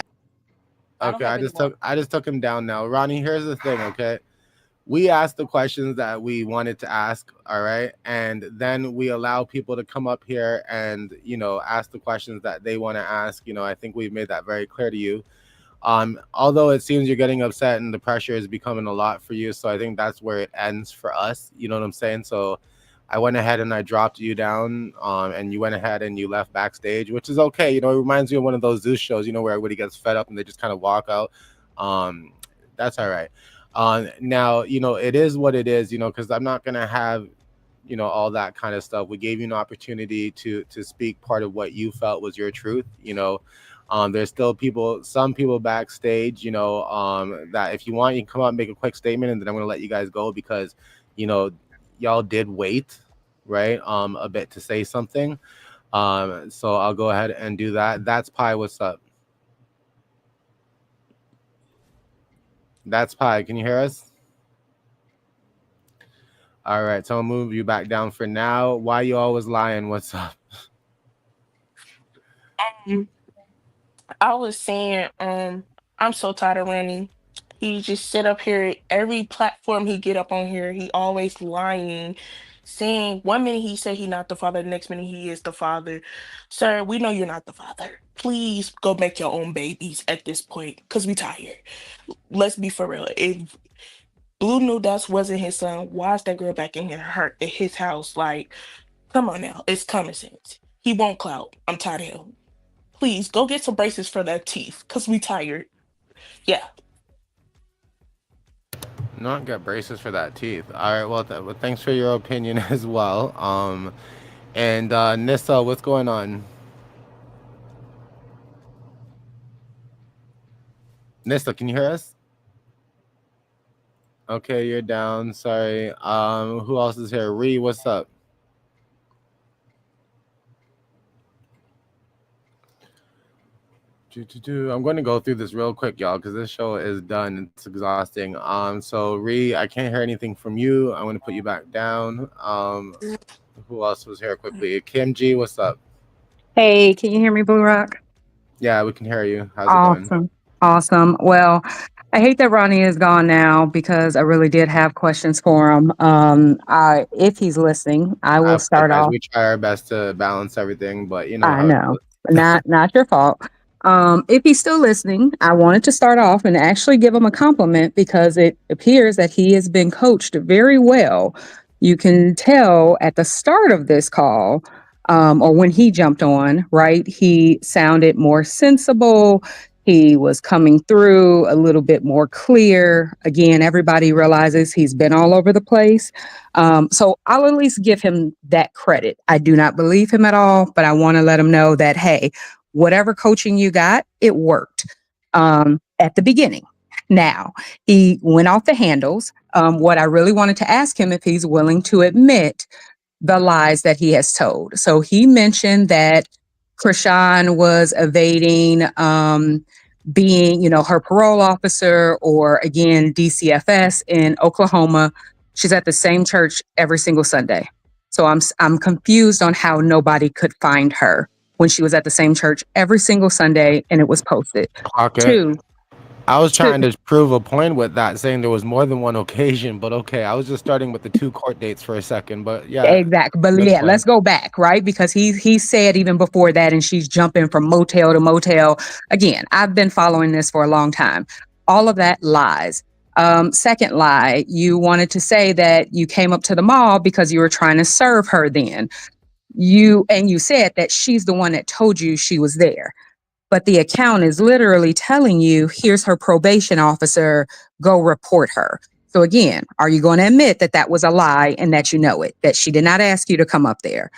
I don't Okay, have any more. I just took him down now. Ronnie, here's the thing, okay? We asked the questions that we wanted to ask, all right? And then we allow people to come up here and, you know, ask the questions that they want to ask. You know, I think we've made that very clear to you. Although it seems you're getting upset and the pressure is becoming a lot for you. So I think that's where it ends for us. You know what I'm saying? So I went ahead and I dropped you down, and you went ahead and you left backstage, which is okay. You know, it reminds me of one of those Zeus shows, you know, where everybody gets fed up and they just kind of walk out. That's all right. Now, you know, it is what it is, you know, because I'm not going to have, you know, all that kind of stuff. We gave you an opportunity to speak part of what you felt was your truth, you know. There's still some people backstage, you know, that if you want, you can come out and make a quick statement, and then I'm going to let you guys go because, you know, y'all did wait, right, a bit to say something. So I'll go ahead and do that. That's Pi. What's up? That's Pi. Can you hear us? All right, so I'll move you back down for now. Why you always lying? What's up? I was saying, I'm so tired of Ronnie. He just sit up here every platform he get up on here. He always lying. saying 1 minute he said he not the father, the next minute he is the father. Sir, we know you're not the father. Please go make your own babies at this point, because we tired. Let's be for real. If Blue knew that wasn't his son, why is that girl back in his house? Like, come on now, it's common sense. He won't clout. I'm tired of him. Please go get some braces for that teeth, because we tired. Yeah. Not get braces for that teeth. All right. Well, well, thanks for your opinion as well. And Nissa, what's going on? Nissa, can you hear us? Okay, you're down. Sorry. Who else is here? Ree, what's up? I'm going to go through this real quick, y'all, because this show is done. It's exhausting. So Ree, I can't hear anything from you. I'm going to put you back down. Who else was here quickly? Kim G, what's up? Hey, can you hear me, Bluerock? Yeah, we can hear you. How's it going? Awesome. Awesome. Well, I hate that Ronnie is gone now because I really did have questions for him. If he's listening, I will start off. We try our best to balance everything, but you know I how it know, goes. not your fault. If he's still listening, I wanted to start off and actually give him a compliment because it appears that he has been coached very well. You can tell at the start of this call, or when he jumped on, right? He sounded more sensible. He was coming through a little bit more clear. Again, everybody realizes he's been all over the place. So I'll at least give him that credit. I do not believe him at all, but I want to let him know that, hey, whatever coaching you got, it worked at the beginning. Now, he went off the handles. What I really wanted to ask him if he's willing to admit the lies that he has told. So he mentioned that Chrisean was evading being, her parole officer, or again, DCFS in Oklahoma. She's at the same church every single Sunday. So I'm confused on how nobody could find her when she was at the same church every single Sunday and it was posted. Two, I was trying to prove a point with that, saying there was more than one occasion, but okay, I was just starting with the 2 court dates for a second, but yeah. Exactly. But yeah, let's go back, right? Because he said even before that, and she's jumping from motel to motel. Again, I've been following this for a long time. All of that lies. Second lie, you wanted to say that you came up to the mall because you were trying to serve her then. You said that she's the one that told you she was there. But the account is literally telling you, here's her probation officer, go report her. So again, are you going to admit that that was a lie and that you know it, that she did not ask you to come up there?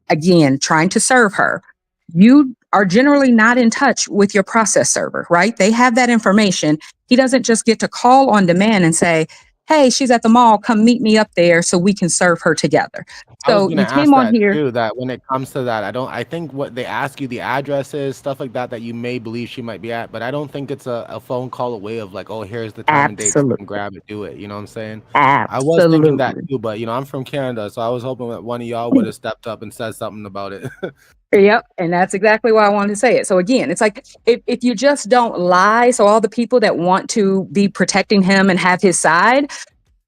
Again, trying to serve her. You are generally not in touch with your process server, right? They have that information. He doesn't just get to call on demand and say, hey, she's at the mall, come meet me up there so we can serve her together. I was So gonna you ask came on that here. too, that when it comes to that, I think what they ask you the addresses, stuff like that you may believe she might be at, but I don't think it's a phone call away of like, oh, here's the time and date, come grab it, do it. You know what I'm saying? I was thinking that too, but I'm from Canada, so I was hoping that one of y'all would have stepped up and said something about it. Yep. And that's exactly why I wanted to say it. So again, it's like, if you just don't lie, so all the people that want to be protecting him and have his side,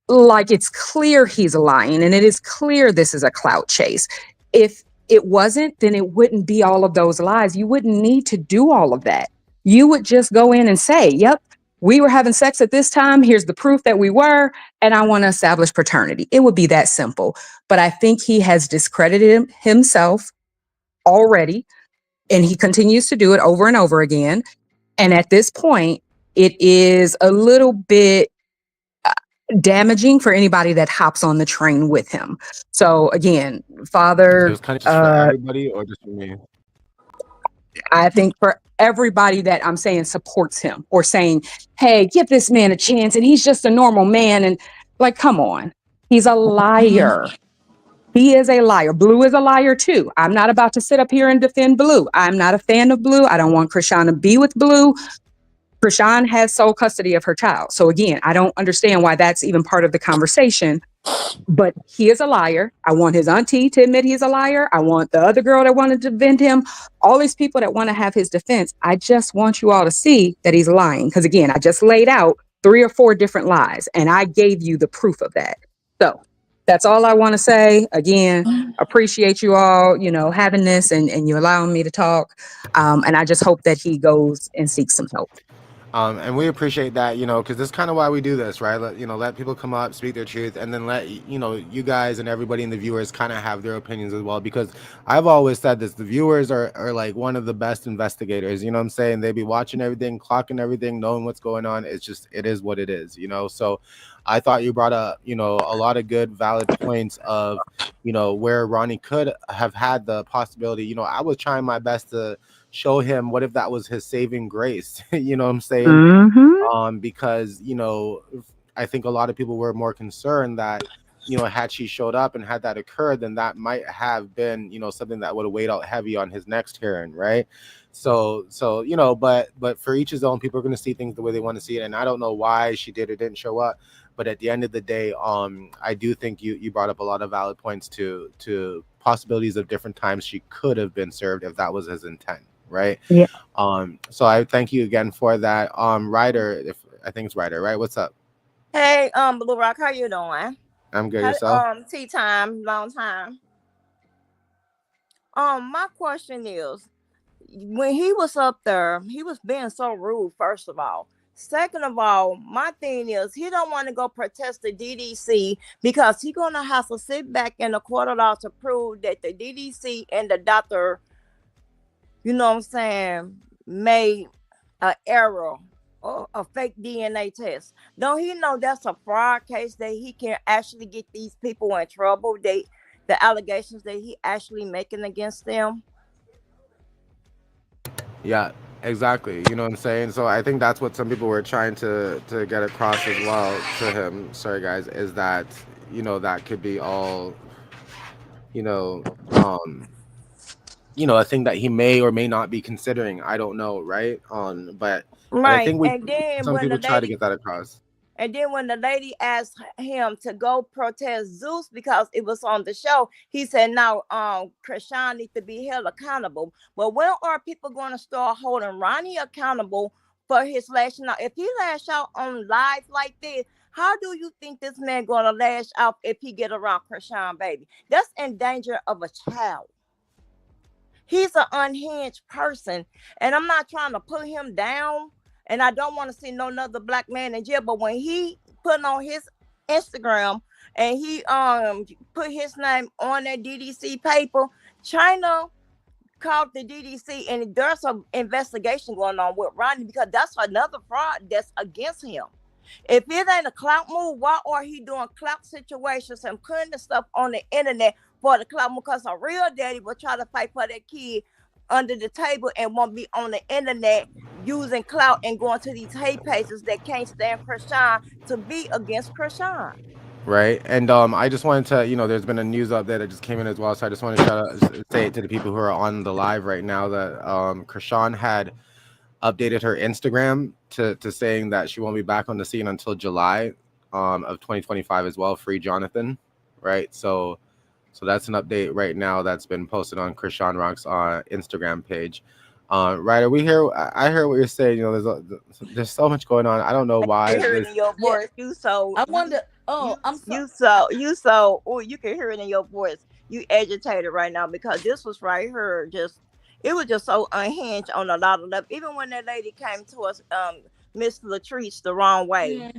like, it's clear he's lying and it is clear this is a clout chase. If it wasn't, then it wouldn't be all of those lies. You wouldn't need to do all of that. You would just go in and say, yep, we were having sex at this time. Here's the proof that we were, and I want to establish paternity. It would be that simple. But I think he has discredited himself already, and he continues to do it over and over again. And at this point, it is a little bit damaging for anybody that hops on the train with him. So again, father, it was kind of just for everybody or just for me? I think for everybody that I'm saying supports him or saying, hey, give this man a chance and he's just a normal man. And like, come on, he's a liar. He is a liar. Blue is a liar too. I'm not about to sit up here and defend Blue. I'm not a fan of Blue. I don't want Chrisean to be with Blue. Chrisean has sole custody of her child. So again, I don't understand why that's even part of the conversation, but he is a liar. I want his auntie to admit he's a liar. I want the other girl that wanted to defend him. All these people that want to have his defense. I just want you all to see that he's lying. Because again, I just laid out 3 or 4 different lies and I gave you the proof of that. So That's all I want to say. Again, appreciate you all, having this and you allowing me to talk. And I just hope that he goes and seeks some help. And we appreciate that, because this is kind of why we do this, right? Let people come up, speak their truth, and then let you guys and everybody in the viewers kind of have their opinions as well. Because I've always said this: the viewers are like one of the best investigators. You know what I'm saying? They be watching everything, clocking everything, knowing what's going on. It is what it is. So I thought you brought up, a lot of good, valid points of, where Ronnie could have had the possibility. I was trying my best to show him what if that was his saving grace. You know what I'm saying? Because I think a lot of people were more concerned that had she showed up and had that occurred, then that might have been something that would have weighed out heavy on his next hearing, right? So but for each his own. People are going to see things the way they want to see it, and I don't know why she did or didn't show up, but at the end of the day, I do think you brought up a lot of valid points to possibilities of different times she could have been served if that was his intent, right? Yeah. So I thank you again for that. Ryder, I think it's Ryder, right? What's up? Hey, Bluerock, how you doing? I'm good. Yourself? Tea time, long time. My question is, when he was up there, he was being so rude, first of all. Second of all, my thing is he don't want to go protest the DDC because he's gonna have to sit back in the court of law to prove that the DDC and the doctor, you know what I'm saying, made an error or a fake DNA test. Don't he know that's a fraud case that he can actually get these people in trouble? The allegations that he actually making against them. Yeah, exactly. You know what I'm saying? So I think that's what some people were trying to get across as well to him. Sorry guys, is that that could be all you know a thing that he may or may not be considering. I don't know, right? But I Right. think And then some when the people try to lady get that across. And then when the lady asked him to go protest Zeus because it was on the show, he said, "Now, Chrisean needs to be held accountable." But when are people going to start holding Ronnie accountable for his lashing out? If he lash out on live like this, how do you think this man going to lash out if he get around Chrisean, baby? That's in danger of a child. He's an unhinged person, and I'm not trying to put him down, and I don't want to see no another black man in jail. But when he put on his Instagram and he put his name on that DDC paper, China called the DDC, and there's an investigation going on with Ronnie because that's another fraud that's against him. If it ain't a clout move, why are he doing clout situations and putting the stuff on the internet for the clout move? Because a real daddy will try to fight for that kid under the table and won't be on the internet using clout and going to these hate pages that can't stand Chrisean to be against Chrisean. Right. And I just wanted to, there's been a news update that just came in as well. So I just want to say it to the people who are on the live right now that Chrisean had updated her Instagram to saying that she won't be back on the scene until July of 2025 as well. Free Jonathan. Right. So that's an update right now that's been posted on Chrisean Rock's Instagram page. Ryder, I hear what you're saying. There's so much going on. I don't know why. I hear it in your voice. I wonder. Oh, I'm sorry. You can hear it in your voice. You agitated right now because this was right here. It was just so unhinged on a lot of levels. Even when that lady came to us, Miss Latrice, the wrong way. Yeah.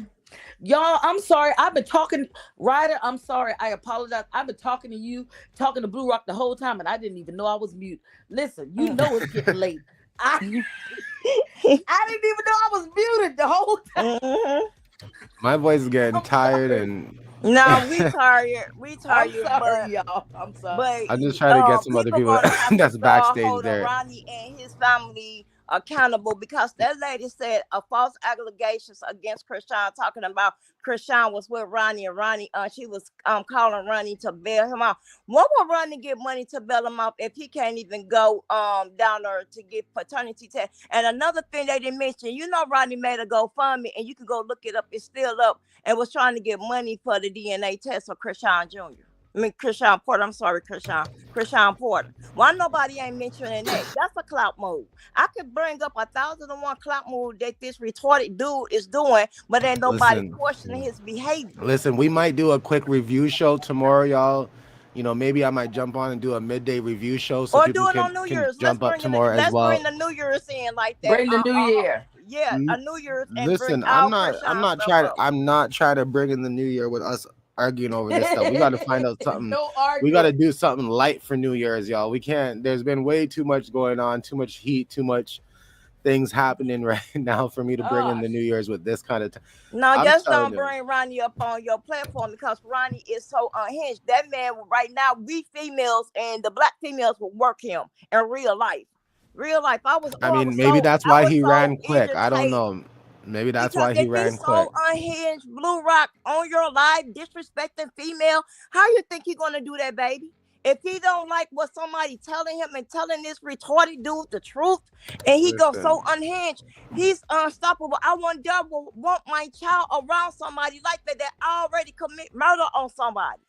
Y'all, I'm sorry. I've been talking, Ryder. I'm sorry. I apologize. I've been talking to you, talking to Bluerock the whole time, and I didn't even know I was mute. Listen, you know it's getting late. I didn't even know I was muted the whole time. My voice is getting tired and no, we tired. We tired. I'm sorry, y'all. I'm sorry. But I'm just trying to get some other people that's backstage there. Ronnie and his family accountable because that lady said a false allegations against Chrisean, talking about Chrisean was with Ronnie and Ronnie she was calling Ronnie to bail him out. What would Ronnie get money to bail him out if he can't even go down there to get paternity test? And another thing they didn't mention, Ronnie made a GoFundMe, and you can go look it up, it's still up, and was trying to get money for the DNA test for Chrisean Jr. I mean, Chrisean Porter. I'm sorry, Chrisean Porter. Why nobody ain't mentioning that? That's a clout move. I could bring up 1,001 clout move that this retarded dude is doing, but ain't nobody questioning his behavior. Listen, we might do a quick review show tomorrow, y'all. You know, maybe I might jump on and do a midday review show so Or people do it on New can Year's. jump up tomorrow as Let's well. bring the New Year's in like that. Bring the New Year. Yeah, a New Year's and bring Listen, all I'm Chrisean not stuff trying up. I'm not trying to bring in the new year with us arguing over this stuff. We got to find out something. No We got to arguing. do something light for New Year's, y'all. We can't. There's been way too much going on, too much heat, too much things happening right now for me to bring in the New Year's with this kind of. No, I'm just telling don't you. bring Ronnie up on your platform because Ronnie is so unhinged. That man right now, we females and the black females will work him in real life. Real life. I mean, was maybe so that's I why was he so ran quick. I don't irritated know. Maybe that's because why he if he's ran quick. so unhinged, Bluerock on your live, disrespecting female, how you think he's gonna do that, baby? If he don't like what somebody telling him and telling this retarded dude the truth, and he goes so unhinged, he's unstoppable. I want my child around somebody like that already commit murder on somebody.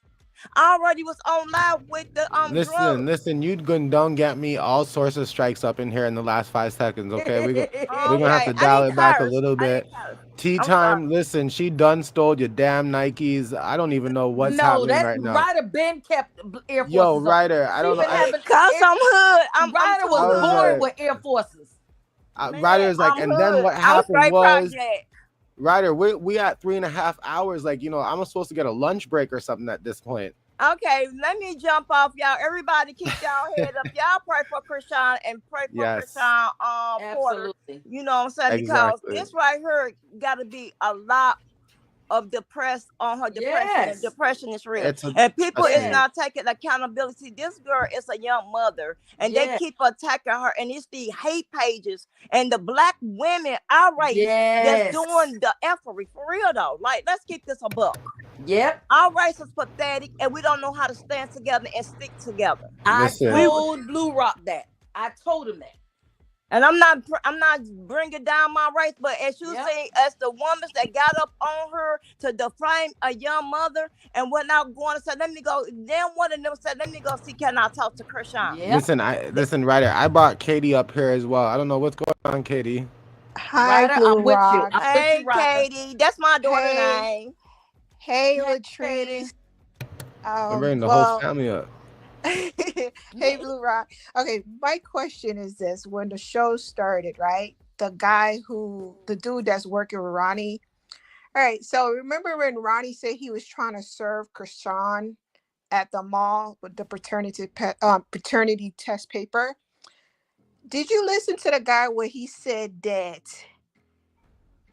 I already was on live with the drug. Listen, you don't get me all sorts of strikes up in here in the last 5 seconds, okay? We're gonna have to dial it back a little bit. Tea time, listen, she done stole your damn Nikes. I don't even know what's happening right now. Ryder Ben kept Air Forces. Yo, Ryder, I don't know. Cause I'm hood. Ryder was born with Air Forces. Ryder is like, I'm and hood. then what I'm happened straight was, project. Ryder, we at 3.5 hours. Like, you know, I'm supposed to get a lunch break or something at this point. Okay, let me jump off, y'all. Everybody keep y'all head up. Y'all pray for Chrisean and pray for Chrisean Porter. You know what I'm saying? Because this right here got to be a lot of depressed on her depression. Yes. Depression is real. And people is not taking accountability. This girl is a young mother and they keep attacking her. And it's the hate pages and the black women outrage that's doing the efforty for real though. Like, let's keep this a buck. Yep. Our race is pathetic and we don't know how to stand together and stick together. I told Bluerock that. I told him that. And I'm not bringing down my race, but as you say, as the woman that got up on her to defame a young mother and went out going and said, let me go. Then one of them said, let me go see, can I talk to Chrisean? Listen, Ryder, I brought Katie up here as well. I don't know what's going on, Katie. Hi, Ryder, I'm with you. Hey, Katie, that's my daughter name. Hey, Latrice. I'm bringing the whole family up. Hey, Bluerock. Okay, my question is this: when the show started, right? The dude that's working with Ronnie. All right, so remember when Ronnie said he was trying to serve Chrisean at the mall with the paternity test paper? Did you listen to the guy where he said that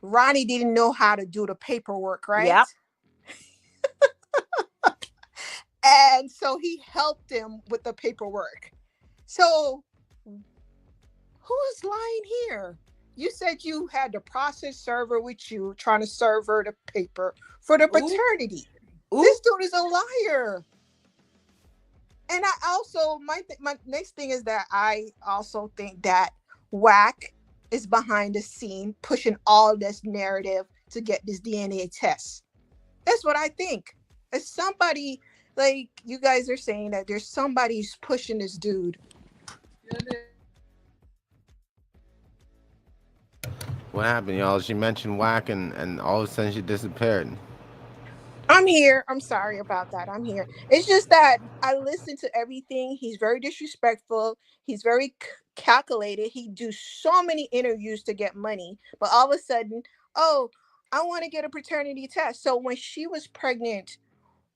Ronnie didn't know how to do the paperwork, right? Yep. And so he helped him with the paperwork. So who's lying here? You said you had the process server with you trying to serve her the paper for the paternity. This dude is a liar. And I also, my next thing is that I also think that WAC is behind the scene pushing all this narrative to get this DNA test. That's what I think. As somebody, like you guys are saying that there's somebody who's pushing this dude. What happened, y'all? She mentioned WAC and all of a sudden she disappeared. I'm here. I'm sorry about that. I'm here. It's just that I listen to everything. He's very disrespectful. He's very calculated. He do so many interviews to get money. But all of a sudden, oh, I want to get a paternity test. So when she was pregnant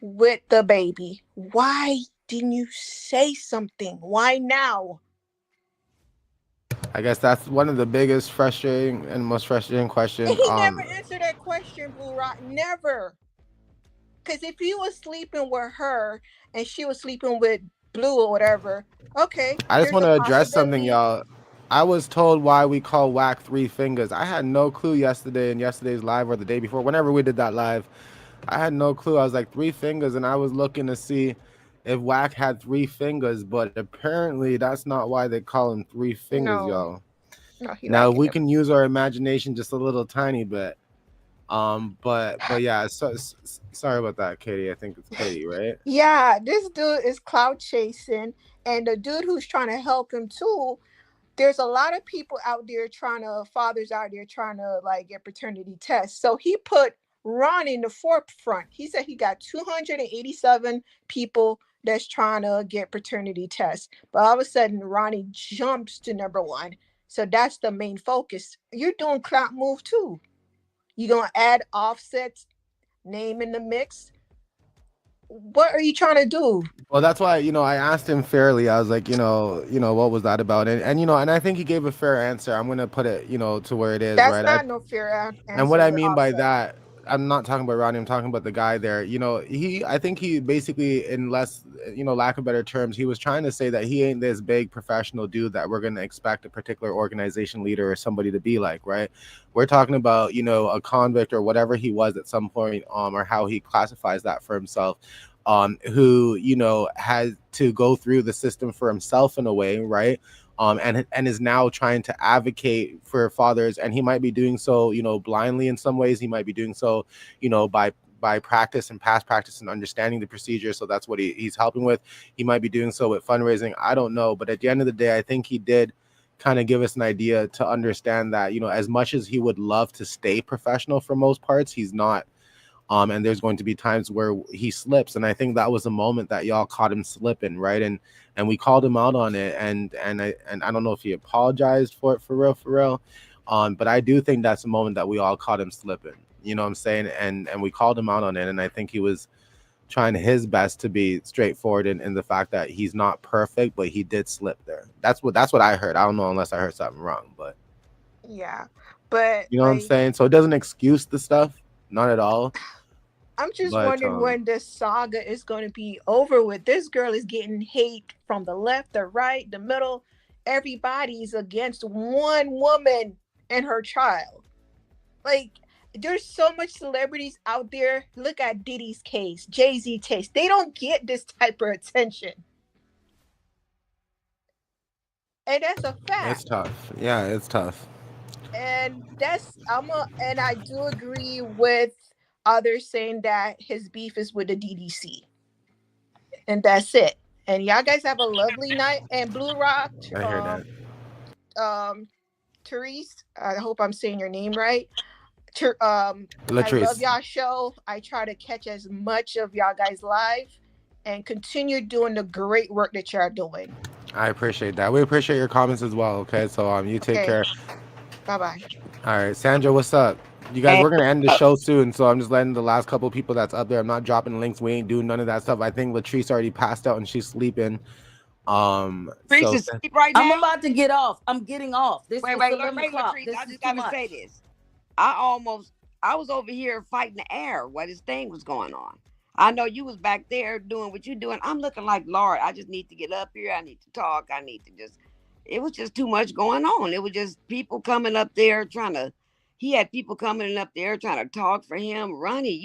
with the baby, why didn't you say something? Why now? I guess that's one of the biggest frustrating and most frustrating questions. He never answered that question, Bluerock. Never. Because if he was sleeping with her and she was sleeping with Blue or whatever, okay. I just want to address something, y'all. I was told why we call WAC 3 fingers. I had no clue yesterday in yesterday's live or the day before, whenever we did that live. I had no clue. I was like 3 fingers, and I was looking to see if WAC had 3 fingers, but apparently that's not why they call him 3 fingers, y'all. No, now we can use our imagination just a little tiny bit. But yeah, sorry about that, Katie. I think it's Katie, right? Yeah, this dude is cloud chasing, and the dude who's trying to help him too. There's a lot of people out there fathers out there trying to like get paternity tests. So he put Ron in the forefront. He said he got 287 people that's trying to get paternity tests. But all of a sudden, Ronnie jumps to number one. So that's the main focus. You're doing clout move too. You're gonna add Offset's name in the mix. What are you trying to do? Well, that's why, I asked him fairly. I was like, what was that about? And and I think he gave a fair answer. I'm gonna put it, to where it is, That's right? not no fair And what answer I with mean by Offset. that, I'm not talking about Ronnie. I'm talking about the guy there. I think he basically, in less, lack of better terms, he was trying to say that he ain't this big professional dude that we're gonna expect a particular organization leader or somebody to be like, right? We're talking about, a convict or whatever he was at some point, or how he classifies that for himself, who has to go through the system for himself in a way, right? And is now trying to advocate for fathers, and he might be doing so, blindly in some ways. He might be doing so, by practice and past practice and understanding the procedure. So that's what he's helping with. He might be doing so with fundraising. I don't know, but at the end of the day, I think he did kind of give us an idea to understand that, as much as he would love to stay professional for most parts, he's not. And there's going to be times where he slips, and I think that was a moment that y'all caught him slipping, right? And we called him out on it, and I don't know if he apologized for it for real. But I do think that's a moment that we all caught him slipping. You know what I'm saying? And we called him out on it, and I think he was trying his best to be straightforward in the fact that he's not perfect, but he did slip there. That's what I heard. I don't know unless I heard something wrong, but Yeah, but you know what I'm like saying? So it doesn't excuse the stuff, not at all. I'm just But wondering when this saga is going to be over with. This girl is getting hate from the left, the right, the middle. Everybody's against one woman and her child. Like, there's so much celebrities out there. Look at Diddy's case, Jay-Z case. They don't get this type of attention. And that's a it's fact. tough. Yeah, it's tough. And and I do agree with others saying that his beef is with the DDC. And that's it. And y'all guys have a lovely night. And Blue Rock, I hear that. um, Therese, I hope I'm saying your name right. I love Latrice, y'all show. I try to catch as much of y'all guys live and continue doing the great work that y'all doing. I appreciate that. We appreciate your comments as well. Okay, so you take Okay, care. bye bye. All right, Sandra, what's up? You guys, Hey, we're gonna end the show soon, so I'm just letting the last couple people that's up there. I'm not dropping links. We ain't doing none of that stuff. I think Latrice already passed out and she's sleeping. Reese So is asleep right I'm now. about to get off. I'm getting off. Wait, It's wait, look, 11 wait, o'clock. Latrice. This I is just too gotta say much. this. I was over here fighting the air while this thing was going on. I know you was back there doing what you doing. I'm looking like, Lord, I just need to get up here. I need to talk. I need to just, it was just too much going on. It was just people coming up there he had people coming up there trying to talk for him. Ronnie,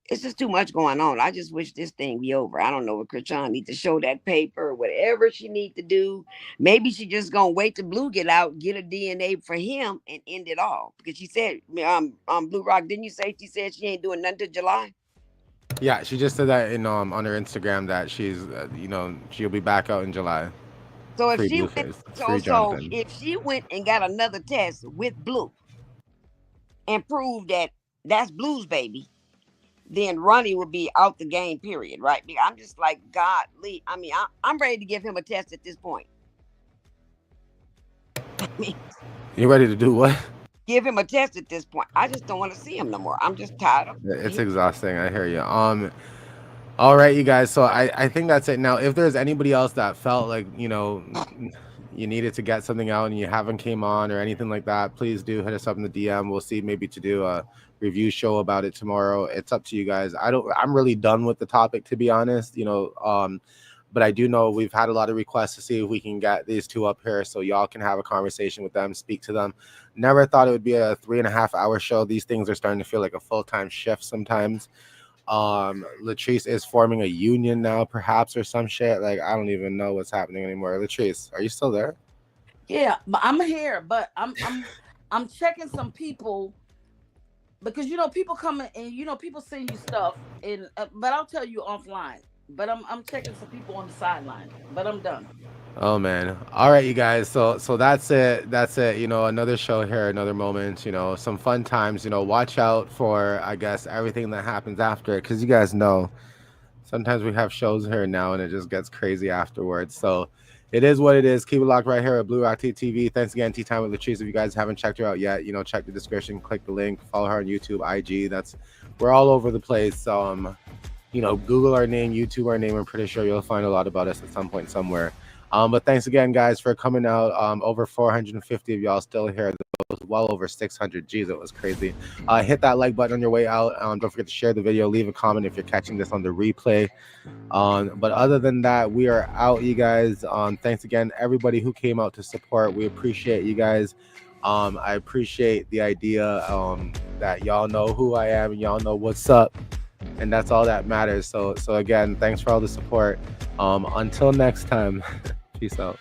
it's just too much going on. I just wish this thing be over. I don't know what Chrisean need to show that paper or whatever she need to do. Maybe she just gonna wait till Blue get out, get a DNA for him, and end it all. Because she said, Blue Rock, didn't you say she said she ain't doing nothing till July? yeah, she just said that in on her Instagram that she's she'll be back out in July. So if Free she went, Blueface, free so Jonathan. if she went and got another test with Blue and proved that that's Blue's baby, then Ronnie would be out the game, period, right? I'm just like, godly. I'm ready to give him a test at this point. I mean, You ready to do what? give him a test at this point. I just don't want to see him no more. I'm just tired of It's him. exhausting. I hear you. All right, you guys. So I think that's it. Now, if there's anybody else that felt like, you needed to get something out and you haven't came on or anything like that, please do hit us up in the DM. We'll see maybe to do a review show about it tomorrow. It's up to you guys. I'm really done with the topic, to be honest, but I do know we've had a lot of requests to see if we can get these two up here so y'all can have a conversation with them, speak to them. Never thought it would be a 3.5 hour show. These things are starting to feel like a full-time shift sometimes. Latrice is forming a union now, perhaps, or some shit. Like, I don't even know what's happening anymore. Latrice, are you still there? Yeah, but I'm here, but I'm checking some people because people come in and people send you stuff and but I'll tell you offline. But I'm checking some people on the sideline. But I'm done. Oh man. All right, you guys. So that's it. That's it. Another show here, another moment, some fun times, watch out for, I guess, everything that happens after it. Cause you guys know sometimes we have shows here now and it just gets crazy afterwards. So it is what it is. Keep it locked right here at Bluerock Tea TV. Thanks again, Tea Time with Latrice. If you guys haven't checked her out yet, check the description, click the link, follow her on YouTube, IG. We're all over the place. Google our name, YouTube our name. I'm pretty sure you'll find a lot about us at some point somewhere. But thanks again, guys, for coming out. Over 450 of y'all still here. That was well over 600. Jeez, it was crazy. Hit that like button on your way out. Don't forget to share the video. Leave a comment if you're catching this on the replay. But other than that, we are out, you guys. Thanks again, everybody who came out to support. We appreciate you guys. I appreciate the idea that y'all know who I am and y'all know what's up. And that's all that matters. So again, thanks for all the support. Until next time, peace out.